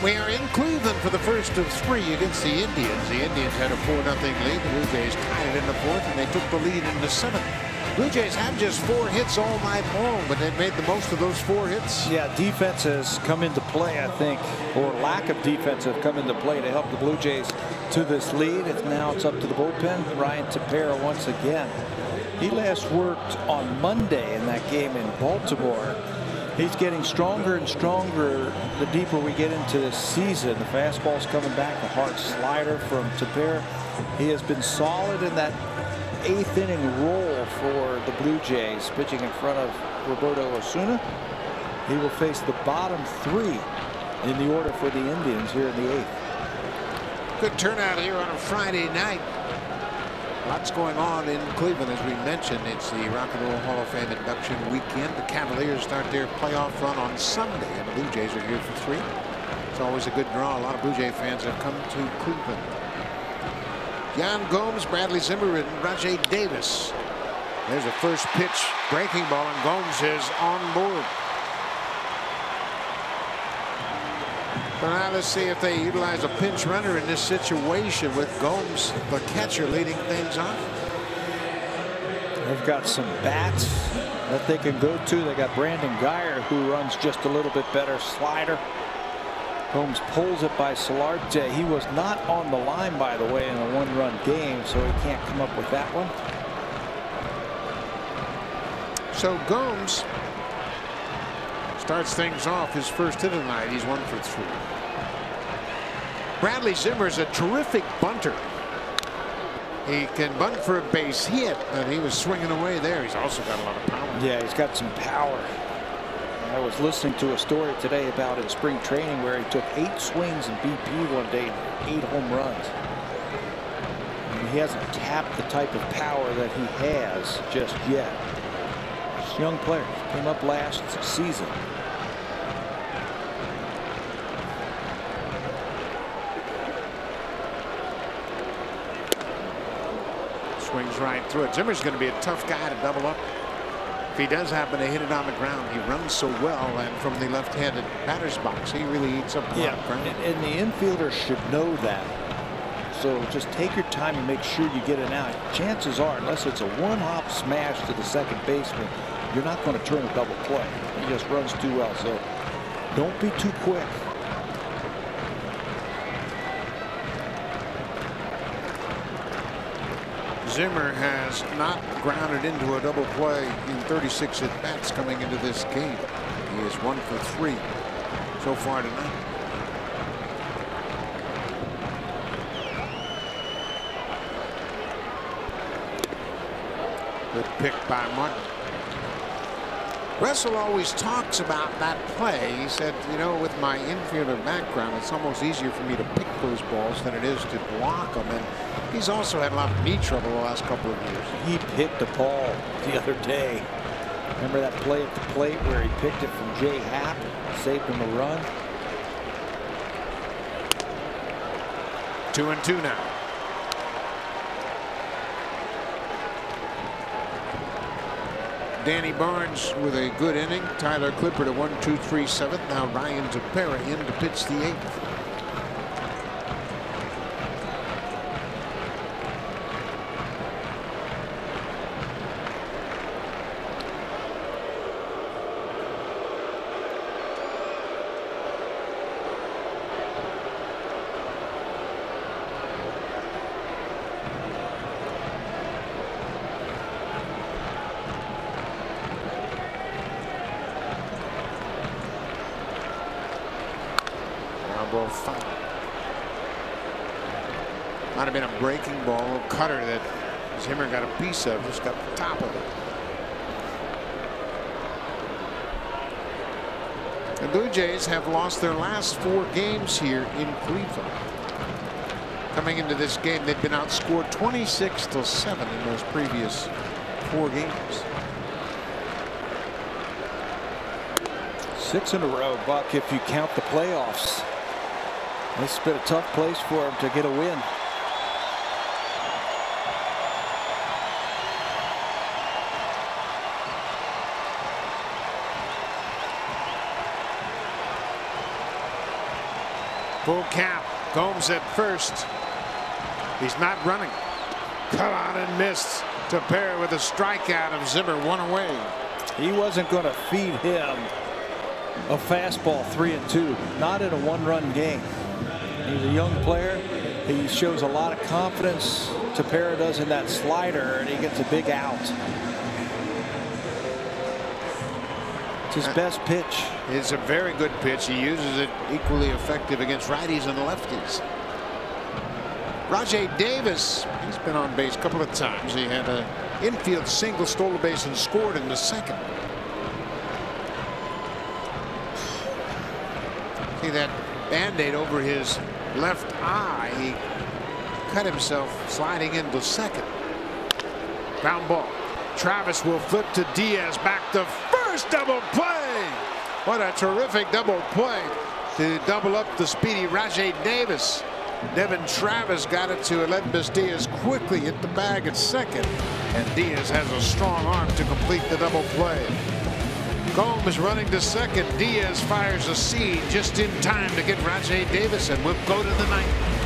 We are in Cleveland for the first of 3 against the Indians. The Indians had a 4-0 lead. The Blue Jays tied it in the 4th, and they took the lead in the 7th. Blue Jays have just 4 hits all night long, but they've made the most of those 4 hits. Yeah, defense has come into play, I think, or lack of defense have come into play to help the Blue Jays to this lead. Now it's up to the bullpen. Ryan Tepera once again. He last worked on Monday in that game in Baltimore. He's getting stronger and stronger the deeper we get into this season. The fastball's coming back, the hard slider from Tepera. He has been solid in that 8th inning role for the Blue Jays, pitching in front of Roberto Osuna. He will face the bottom 3 in the order for the Indians here in the 8th. Good turnout here on a Friday night. Lots going on in Cleveland, as we mentioned. It's the Rock and Roll Hall of Fame induction weekend. The Cavaliers start their playoff run on Sunday, and the Blue Jays are here for 3. It's always a good draw. A lot of Blue Jay fans have come to Cleveland. Yan Gomes, Bradley Zimmer, and Rajay Davis. There's a first pitch breaking ball, and Gomes is on board. Well, now let's see if they utilize a pinch runner in this situation with Gomes, the catcher, leading things off. They've got some bats that they can go to. They got Brandon Geyer, who runs just a little bit better slider. Gomes pulls it by Solarte. He was not on the line, by the way, in a one-run game, so he can't come up with that one. So Gomes starts things off. His first hit of the night. He's 1 for 3. Bradley Zimmer's a terrific bunter. He can bunt for a base hit, but he was swinging away there. He's also got a lot of power. Yeah, he's got some power. I was listening to a story today about in spring training where he took 8 swings in BP one day and 8 home runs. And he hasn't tapped the type of power that he has just yet. This young player came up last season. Swings right through it. Zimmer's going to be a tough guy to double up. If he does happen to hit it on the ground, he runs so well, and from the left-handed batter's box, he really eats up a lot of ground. And the infielder should know that. So just take your time and make sure you get it out. Chances are, unless it's a one-hop smash to the second baseman, you're not going to turn a double play. He just runs too well. So don't be too quick. Zimmer has not grounded into a double play in 36 at-bats coming into this game. He is 1 for 3 so far tonight. Good pick by Martin. Russell always talks about that play. He said, you know, with my infielder background, it's almost easier for me to pick those balls than it is to block them. And he's also had a lot of knee trouble the last couple of years. He picked a ball the other day. Remember that play at the plate where he picked it from Jay Happ, saved him a run? 2-2 now. Danny Barnes with a good inning. Tyler Clippard a 1-2-3 7th. Now Ryan Tepera in to pitch the 8th. Foul. Might have been a breaking ball, a cutter that Zimmer got a piece of, just got the top of it. The Blue Jays have lost their last 4 games here in Cleveland. Coming into this game, they've been outscored 26-7 in those previous 4 games. 6 in a row, Buck, if you count the playoffs. This has been a tough place for him to get a win. Full count. Gomes at first. He's not running. Cut out and missed. Tepera with a strikeout of Zimmer, 1 away. He wasn't going to feed him a fastball 3-2. Not in a one-run game. He's a young player. He shows a lot of confidence. Tepera does in that slider, and he gets a big out. It's his best pitch. It's a very good pitch. He uses it equally effective against righties and lefties. Rajay Davis, he's been on base a couple of times. He had an infield single, stole the base, and scored in the 2nd. See that Band-Aid over his left eye. He cut himself sliding into 2nd. Ground ball. Travis will flip to Diaz, back to first. Double play. What a terrific double play to double up the speedy Rajay Davis. Devin Travis got it to Aledmys Diaz, quickly hit the bag at 2nd, and Diaz has a strong arm to complete the double play. Combs running to second. Diaz fires a seed just in time to get Rajay Davis, and we'll go to the ninth.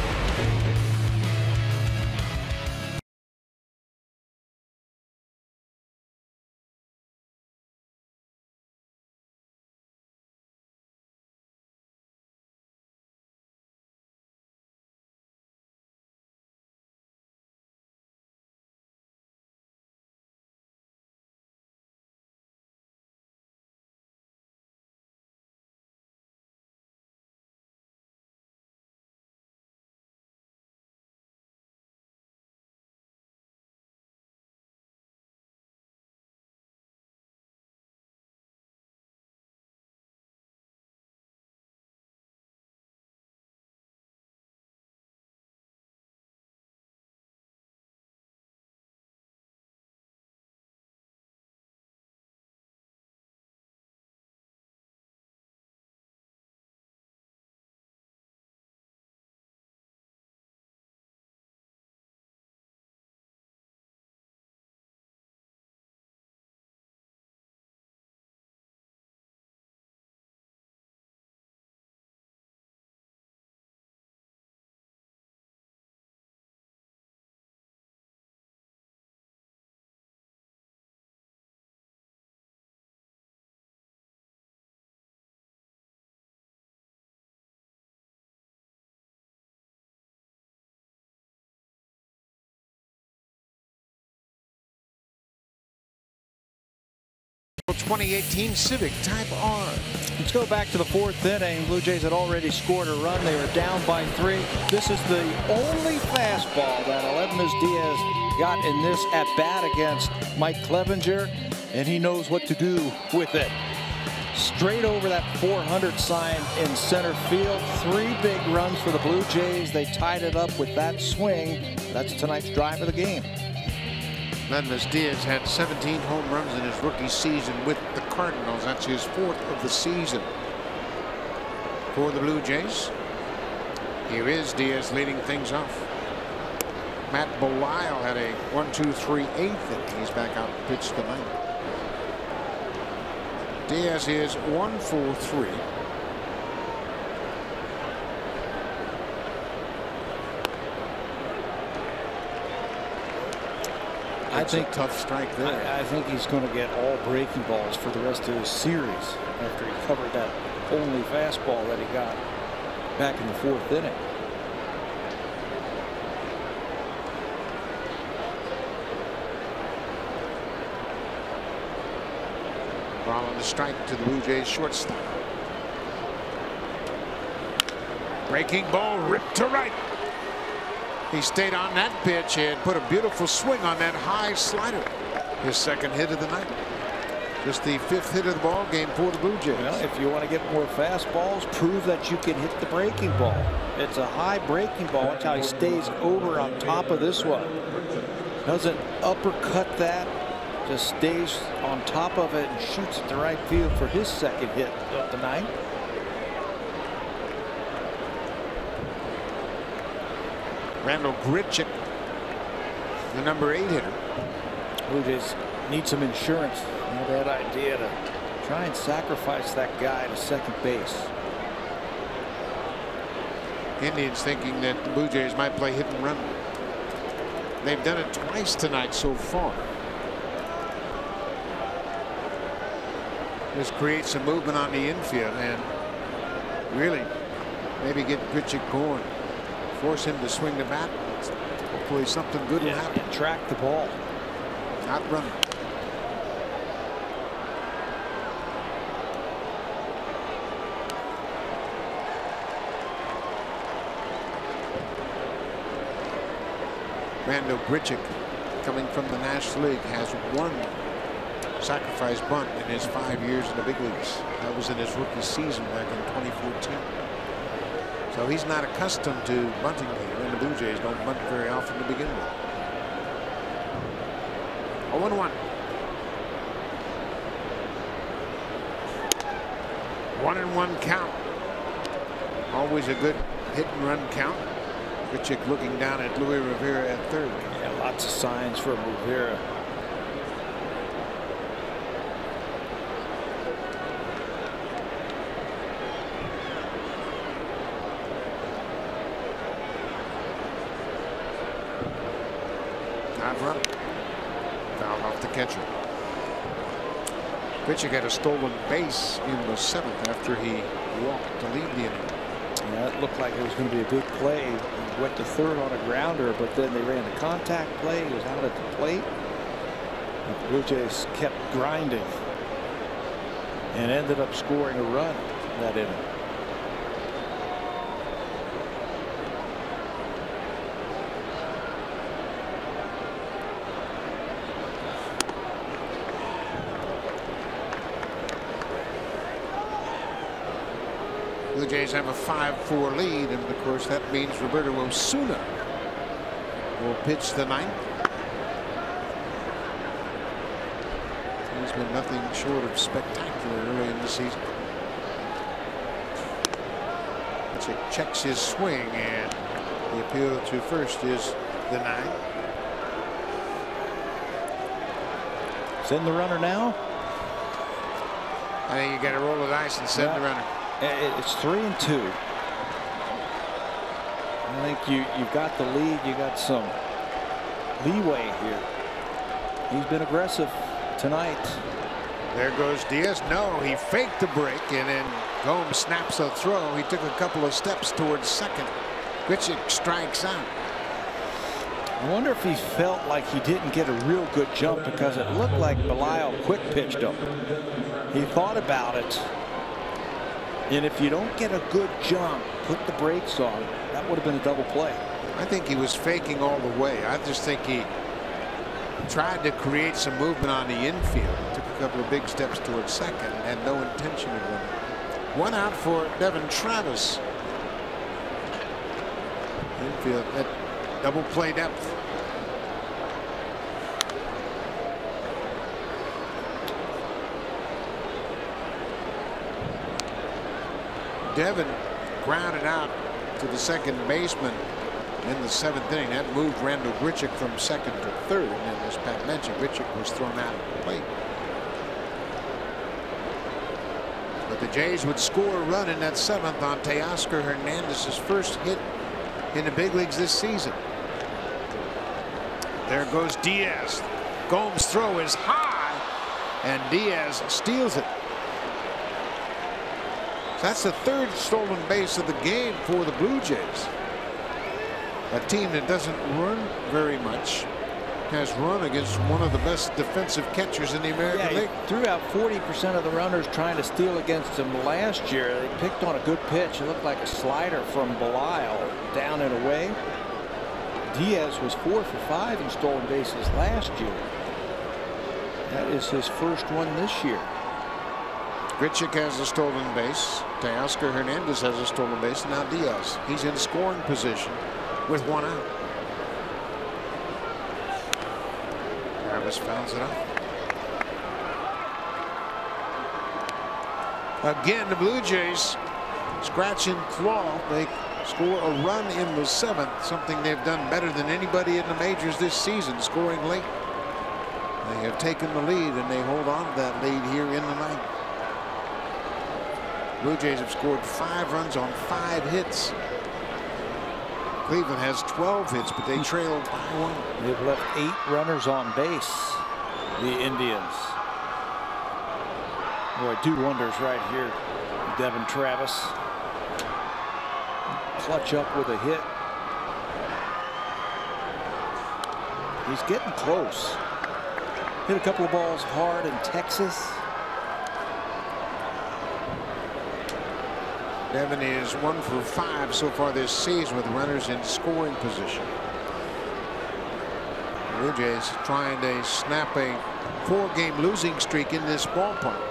The 2018 Civic Type R. Let's go back to the fourth inning. Blue Jays had already scored a run. They were down by 3. This is the only fastball that Aledmys Diaz got in this at bat against Mike Clevenger, and he knows what to do with it. Straight over that 400 sign in center field. 3 big runs for the Blue Jays. They tied it up with that swing. That's tonight's drive of the game. Aledmys Diaz had 17 home runs in his rookie season with the Cardinals. That's his 4th of the season for the Blue Jays. Here is Diaz leading things off. Matt Belisle had a 1-2-3-8 inning. He's back out to pitch tonight. Diaz is 1-for-3. I think a tough strike there. I think he's going to get all breaking balls for the rest of his series after he covered that only fastball that he got back in the 4th inning. Ball on the strike to the Blue Jays shortstop. Breaking ball ripped to right. He stayed on that pitch and put a beautiful swing on that high slider. His 2nd hit of the night. Just the 5th hit of the ball game for the Blue Jays. Well, if you want to get more fastballs, prove that you can hit the breaking ball. It's a high breaking ball. Watch how he stays over on top of this one. Doesn't uppercut that. Just stays on top of it and shoots it to right field for his 2nd hit of the night. Randall Grichuk, the number 8 hitter. Blue Jays need some insurance. Not a bad idea to try and sacrifice that guy to 2nd base. Indians thinking that the Blue Jays might play hit and run. They've done it twice tonight so far. Just create some movement on the infield and really maybe get Grichuk going. Force him to swing the bat. Hopefully something good will happen. Track the ball. Not running. Randall Grichuk, coming from the National League, has 1 sacrifice bunt in his 5 years in the big leagues. That was in his rookie season back in 2014. So he's not accustomed to bunting here, and the Blue Jays don't bunt very often to begin with. 0-1. 1-1 count. Always a good hit and run count. Grichuk looking down at Luis Rivera at 3rd. Yeah, lots of signs from Rivera. Not run. Foul off the catcher. Grichuk had a stolen base in the 7th after he walked to lead the inning. Yeah, it looked like it was going to be a big play. He went to third on a grounder, but then they ran the contact play. He was out at the plate. The Blue Jays kept grinding and ended up scoring a run that inning. Blue Jays have a 5-4 lead, and of course that means Roberto Osuna will pitch the 9th. He's been nothing short of spectacular early in the season. Grichuk checks his swing, and the appeal to first is the 9. Send the runner now. I think you got to roll the dice and send the runner. It's 3-2. I think you've got the lead. You got some leeway here. He's been aggressive tonight. There goes Diaz. No, he faked the break, and then Gomes snaps a throw. He took a couple of steps towards second. Grichuk strikes out. I wonder if he felt like he didn't get a real good jump, because it looked like Belial quick pitched him. He thought about it. And if you don't get a good jump, put the brakes on, that would have been a double play. I think he was faking all the way. I just think he tried to create some movement on the infield. Took a couple of big steps towards second and had no intention of running. One out for Devin Travis. Infield at double play depth. Devin grounded out to the second baseman in the 7th inning. That moved Randall Grichuk from second to third. And as Pat mentioned, Grichuk was thrown out of the plate. But the Jays would score a run in that 7th on Teoscar Hernandez's first hit in the big leagues this season. There goes Diaz. Gomes' throw is high, and Diaz steals it. That's the 3rd stolen base of the game for the Blue Jays. A team that doesn't run very much has run against one of the best defensive catchers in the American League. He threw out 40% of the runners trying to steal against him last year. They picked on a good pitch. It looked like a slider from Belial, down and away. Diaz was 4 for 5 in stolen bases last year. That is his first one this year. Grichuk has a stolen base. Teoscar Hernandez has a stolen base. Now Diaz. He's in scoring position with 1 out. Travis fouls it off. Again, the Blue Jays scratch and claw. They score a run in the 7th, something they've done better than anybody in the majors this season, scoring late. They have taken the lead, and they hold on to that lead here in the 9th. Blue Jays have scored 5 runs on 5 hits. Cleveland has 12 hits, but they trail by 1. They've left 8 runners on base, the Indians. Boy, do wonders right here. Devin Travis. Clutch up with a hit. He's getting close. Hit a couple of balls hard in Texas. Devin is 1 for 5 so far this season with runners in scoring position. Blue Jays trying to snap a 4-game losing streak in this ballpark.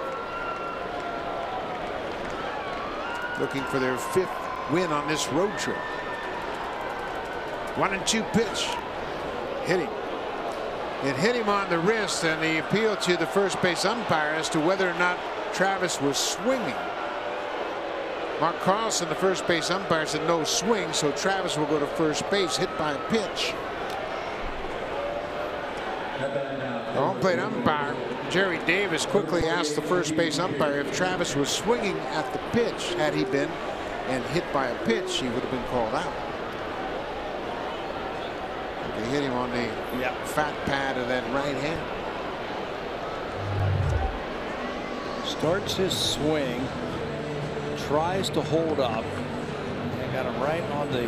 Looking for their 5th win on this road trip. 1-2 pitch. Hit him. It hit him on the wrist, and the appeal to the first base umpire as to whether or not Travis was swinging. Mark Carlson, the first base umpire, said no swing, so Travis will go to first base, hit by a pitch. The home plate umpire, Jerry Davis, quickly asked the first base umpire if Travis was swinging at the pitch. Had he been and hit by a pitch, he would have been called out. They hit him on the fat pad of that right hand. Starts his swing, tries to hold up, and got him right on the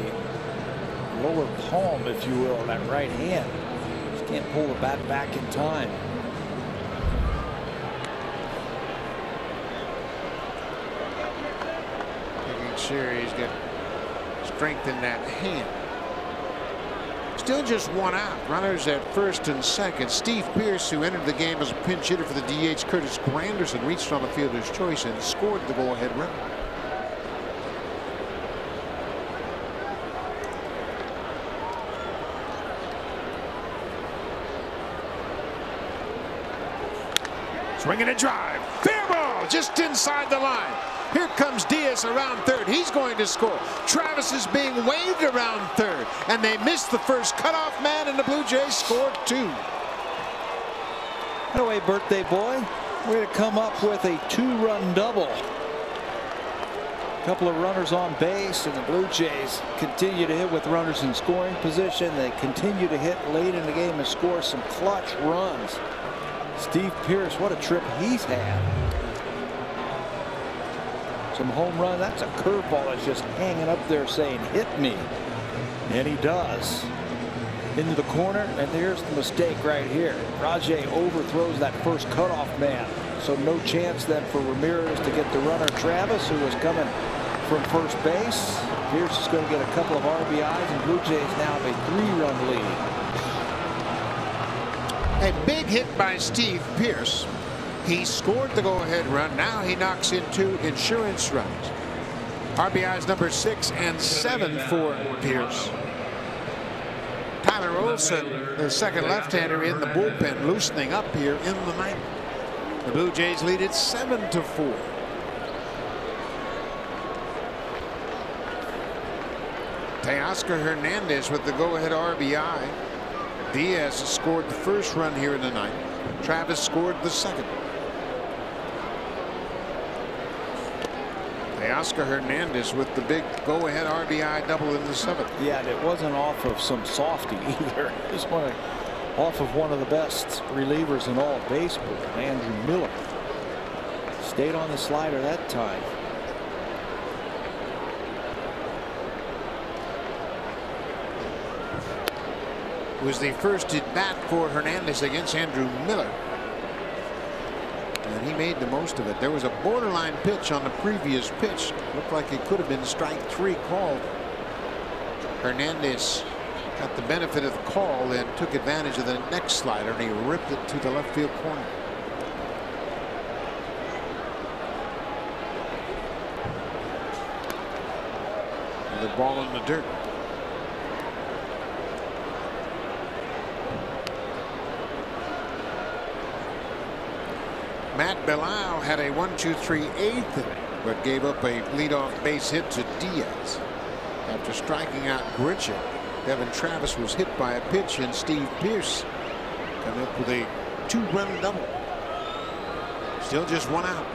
lower palm, if you will, of that right hand. Just can't pull the bat back in time. Making sure he's got strength in that hand. Still just one out. Runners at first and second. Steve Pearce, who entered the game as a pinch hitter for the DH Curtis Granderson, reached on the fielder's choice and scored the go-ahead run. Swinging a drive. Fair ball just inside the line. Here comes Diaz around third. He's going to score. Travis is being waved around third. And they missed the first cutoff man, and the Blue Jays scored two. Anyway, birthday boy, way to come up with a two-run double. A couple of runners on base, and the Blue Jays continue to hit with runners in scoring position. They continue to hit late in the game and score some clutch runs. Steve Pearce, what a trip he's had. Some home run. That's a curveball that's just hanging up there saying, hit me. And he does. Into the corner, and there's the mistake right here. Rajay overthrows that first cutoff man. So no chance then for Ramirez to get the runner. Travis, who was coming from first base. Pearce is going to get a couple of RBIs, and Blue Jays now have a 3-run lead. A big hit by Steve Pearce. He scored the go-ahead run. Now he knocks in two insurance runs. RBIs number 6 and 7 for Pearce. Tyler Olson, the second left-hander in the bullpen, loosening up here in the ninth. The Blue Jays lead it 7-4. Teoscar Hernandez with the go-ahead RBI. Diaz scored the first run here in the ninth. Travis scored the second. Teoscar Hernandez with the big go-ahead RBI double in the seventh. Yeah, and it wasn't off of some softy either. It was off of one of the best relievers in all of baseball, Andrew Miller. Stayed on the slider that time. It was the first at bat for Hernandez against Andrew Miller. And he made the most of it. There was a borderline pitch on the previous pitch. Looked like it could have been strike 3 called. Hernandez got the benefit of the call and took advantage of the next slider, and he ripped it to the left field corner. Another ball in the dirt. Matt Belisle had a 1-2-3 eighth inning, but gave up a leadoff base hit to Diaz. After striking out Grichuk, Devin Travis was hit by a pitch, and Steve Pearce coming up with a 2-run double. Still just one out.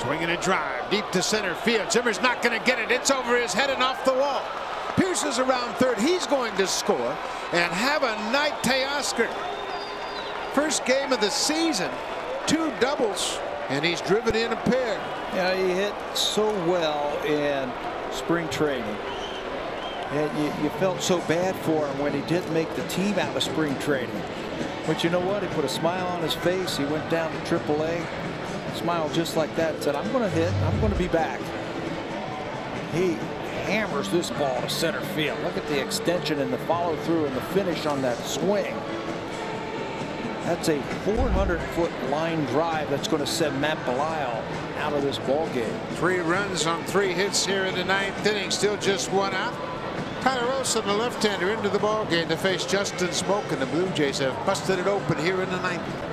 Swinging a drive deep to center field. Zimmer's not going to get it. It's over his head and off the wall. Pearce is around third. He's going to score, and have a night, Teoscar. First game of the season, 2 doubles, and he's driven in a pair. Yeah, he hit so well in spring training. And you felt so bad for him when he didn't make the team out of spring training. But you know what? He put a smile on his face. He went down to AAA, smiled just like that, and said, I'm going to hit. I'm going to be back. He hammers this ball to center field. Look at the extension and the follow through and the finish on that swing. That's a 400-foot line drive that's going to send Matt Belisle out of this ball game. 3 runs on 3 hits here in the ninth inning. Still just one out. Tyler Olson, the left-hander, into the ball game to face Justin Smoak, and the Blue Jays have busted it open here in the ninth.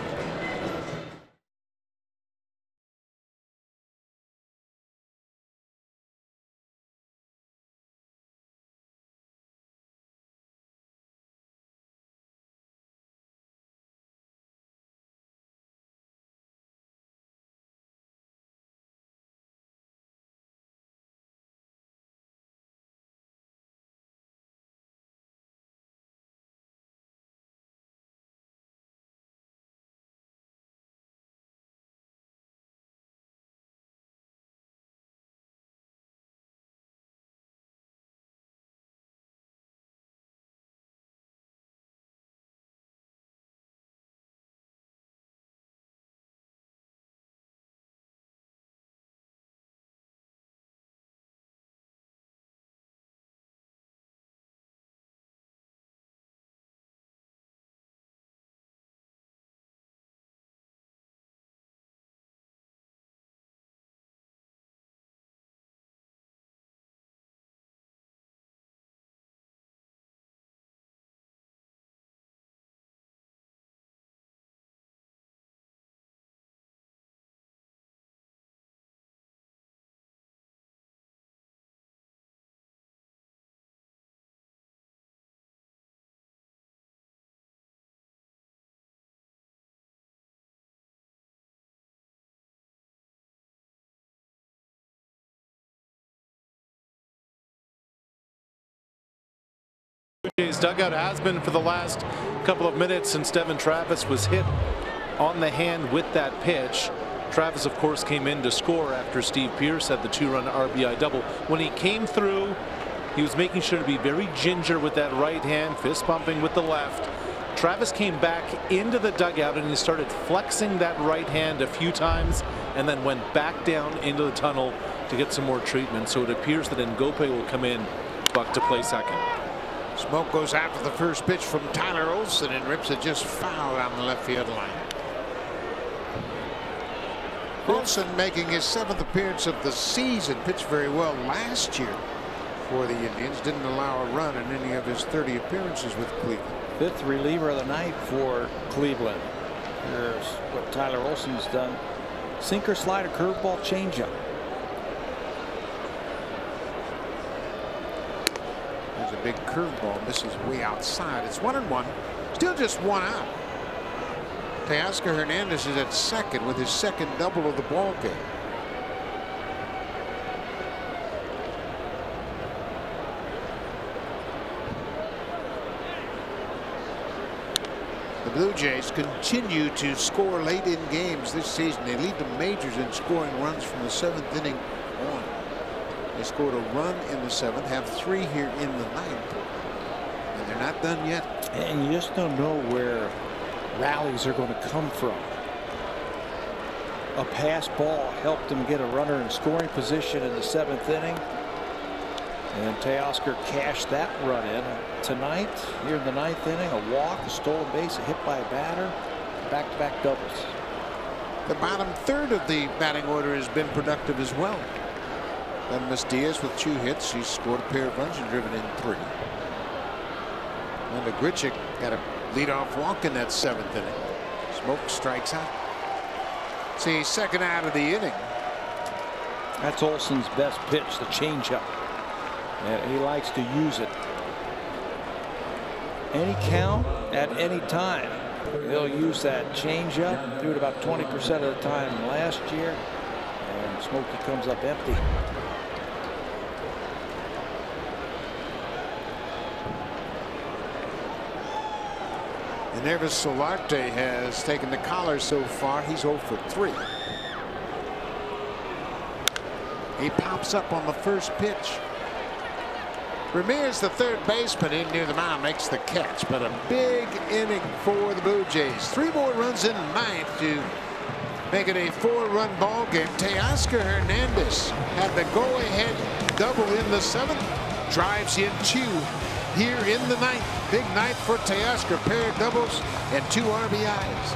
Jays dugout has been for the last couple of minutes since Devin Travis was hit on the hand with that pitch. Travis, of course, came in to score after Steve Pearce had the 2-run RBI double. When he came through, he was making sure to be very ginger with that right hand, fist pumping with the left. Travis came back into the dugout and he started flexing that right hand a few times and then went back down into the tunnel to get some more treatment. So it appears that Ngope will come in, Buck, to play second. Smoke goes after the first pitch from Tyler Olson and rips it just foul down the left field line. Olson making his 7th appearance of the season. Pitched very well last year for the Indians. Didn't allow a run in any of his 30 appearances with Cleveland. 5th reliever of the night for Cleveland. Here's what Tyler Olson's done. Sinker, slider, curveball, changeup. There's a big curveball, misses way outside. It's 1-1. Still just 1 out. Teoscar Hernandez is at second with his second double of the ball game. The Blue Jays continue to score late in games this season. They lead the majors in scoring runs from the 7th inning on. They scored a run in the 7th, have 3 here in the 9th, and they're not done yet. And you just don't know where rallies are going to come from. A pass ball helped them get a runner in scoring position in the 7th inning. And Teoscar cashed that run in. Tonight, here in the 9th inning, a walk, a stolen base, a hit by a batter, back-to-back doubles. The bottom third of the batting order has been productive as well. Miss Diaz with 2 hits. She scored a pair of runs and driven in 3. And Grichuk got a leadoff walk in that 7th inning. Smoke strikes out. See, second out of the inning. That's Olson's best pitch, the changeup. And he likes to use it. Any count at any time. He'll use that changeup. Threw it about 20% of the time last year. And Smokey comes up empty. Nervous Solarte has taken the collar so far. He's 0 for 3. He pops up on the first pitch. Ramirez, the third baseman, in near the mound, makes the catch. But a big inning for the Blue Jays. 3 more runs in the 9th to make it a 4-run ball game. Teoscar Hernandez had the go-ahead double in the 7th. Drives in 2 here in the 9th. Big night for Teoscar. Pair of doubles and 2 RBIs.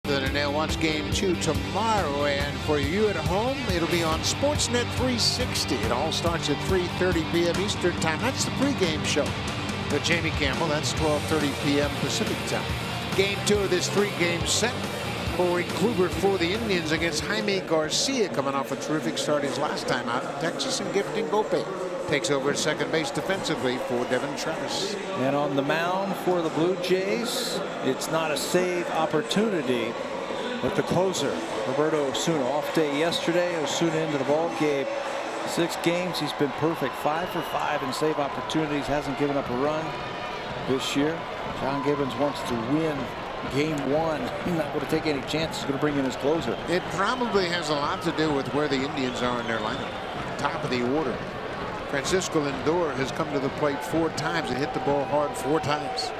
And they'll watch game 2 tomorrow. And for you at home, it'll be on Sportsnet 360. It all starts at 3:30 p.m. Eastern Time. That's the pregame show with Jamie Campbell. That's 12:30 p.m. Pacific Time. Game 2 of this 3-game set Corey Kluber for the Indians against Jaime Garcia, coming off a terrific start his last time out in Texas, and Gifting Gope takes over at second base defensively for Devin Travis. And on the mound for the Blue Jays, it's not a save opportunity, but the closer, Roberto Osuna. Off day yesterday. Osuna into the ball game. 6 games, he's been perfect. 5 for 5 in save opportunities. Hasn't given up a run this year. John Gibbons wants to win game 1. He's not going to take any chances. He's going to bring in his closer. It probably has a lot to do with where the Indians are in their lineup. Top of the order. Francisco Lindor has come to the plate 4 times and hit the ball hard 4 times.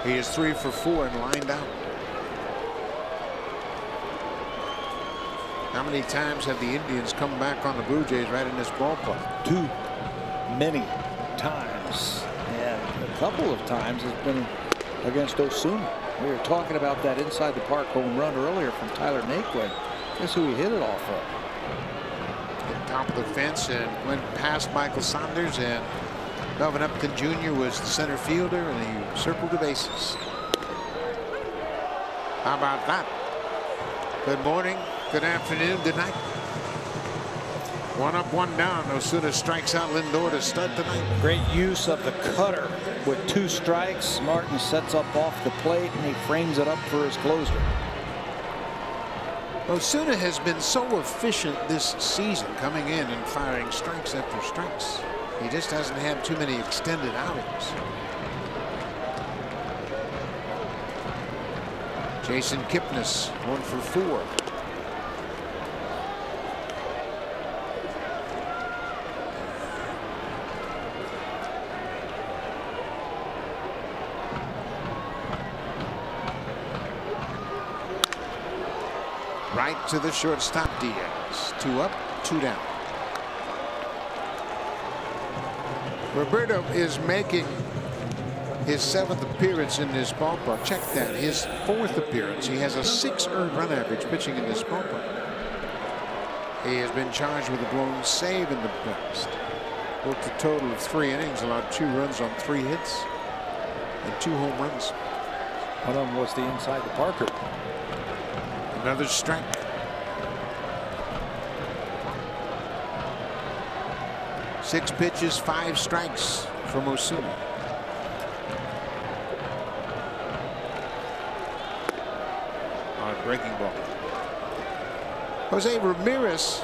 He is 3 for 4 and lined out. How many times have the Indians come back on the Blue Jays right in this ballpark? Too many times. And a couple of times has been against Osuna. We were talking about that inside the park home run earlier from Tyler Naquin. Guess who he hit it off of? At top of the fence and went past Michael Saunders, and Melvin Upton Jr. was the center fielder, and he circled the bases. How about that? Good morning, good afternoon, good night. 1 up, 1 down. Osuna strikes out Lindor to start the night. Great use of the cutter with 2 strikes. Martin sets up off the plate and he frames it up for his closer. Osuna has been so efficient this season, coming in and firing strikes after strikes. He just hasn't had too many extended outings. Jason Kipnis 1 for 4. Right to the shortstop Diaz. 2 up, 2 down. Roberto is making his 7th appearance in this ballpark. Check that. His 4th appearance. He has a 6 earned run average pitching in this ballpark. He has been charged with a blown save in the past. Worked a total of 3 innings, allowed 2 runs on 3 hits and 2 home runs. One of them was the inside the Parker. Another strike. Six pitches, 5 strikes from Osuna. On a breaking ball. Jose Ramirez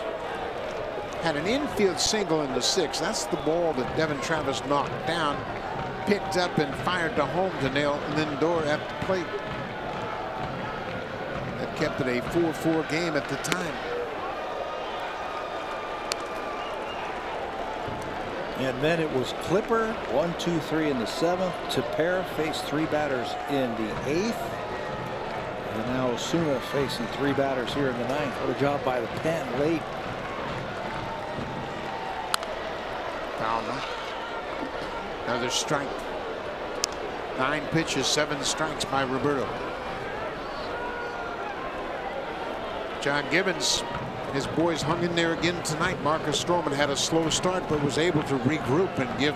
had an infield single in the 6th. That's the ball that Devin Travis knocked down, picked up and fired to home to nail Lindor at the plate. That kept it a 4-4 game at the time. And then it was Clipper 1, 2, 3 in the 7th. Tepera faced 3 batters in the 8th. And now Osuna facing 3 batters here in the 9th. What a job by the pen late. Foul. Another strike. 9 pitches, 7 strikes by Roberto. John Gibbons, his boys hung in there again tonight. Marcus Stroman had a slow start but was able to regroup and give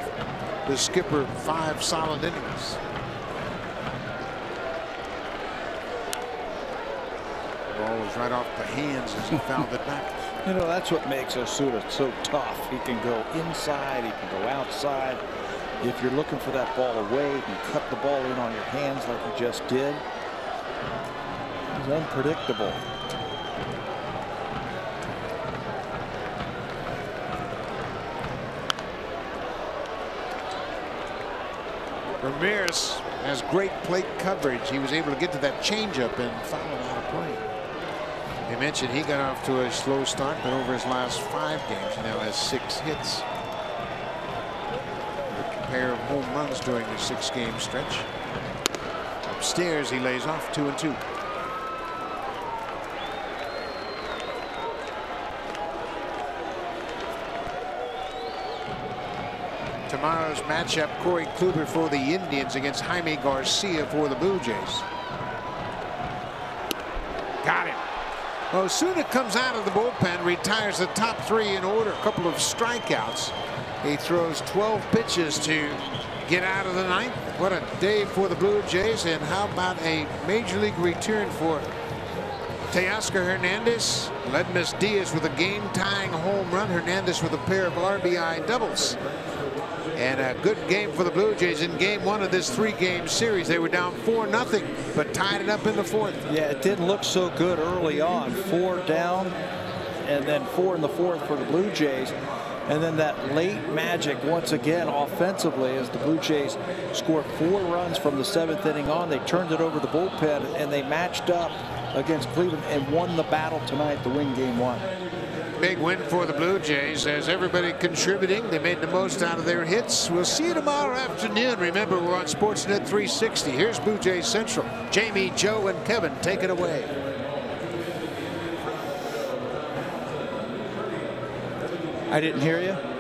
the skipper 5 solid innings. Ball was right off the hands as he fouled it back. You know, that's what makes Osuna so tough. He can go inside, he can go outside. If you're looking for that ball away, you can cut the ball in on your hands like he just did. He's unpredictable. Ramirez has great plate coverage. He was able to get to that changeup and foul it out of play. They mentioned he got off to a slow start, but over his last 5 games, he now has 6 hits. A pair of home runs during the 6-game stretch. Upstairs, he lays off 2-2. Tomorrow's matchup, Corey Kluber for the Indians against Jaime Garcia for the Blue Jays. Got him. Osuna comes out of the bullpen, retires the top 3 in order. A couple of strikeouts. He throws 12 pitches to get out of the 9th. What a day for the Blue Jays. And how about a major league return for Teoscar Hernandez led Miss Diaz with a game-tying home run. Hernandez with a pair of RBI doubles. And a good game for the Blue Jays in game one of this 3-game series. They were down 4-0, but tied it up in the fourth. Yeah, it didn't look so good early on. 4 down and then 4 in the fourth for the Blue Jays. And then that late magic once again offensively as the Blue Jays scored 4 runs from the 7th inning on. They turned it over the bullpen and they matched up against Cleveland and won the battle tonight to win game 1. Big win for the Blue Jays as everybody contributing. They made the most out of their hits. We'll see you tomorrow afternoon. Remember, we're on Sportsnet 360. Here's Blue Jays Central. Jamie, Joe, and Kevin, take it away. I didn't hear you.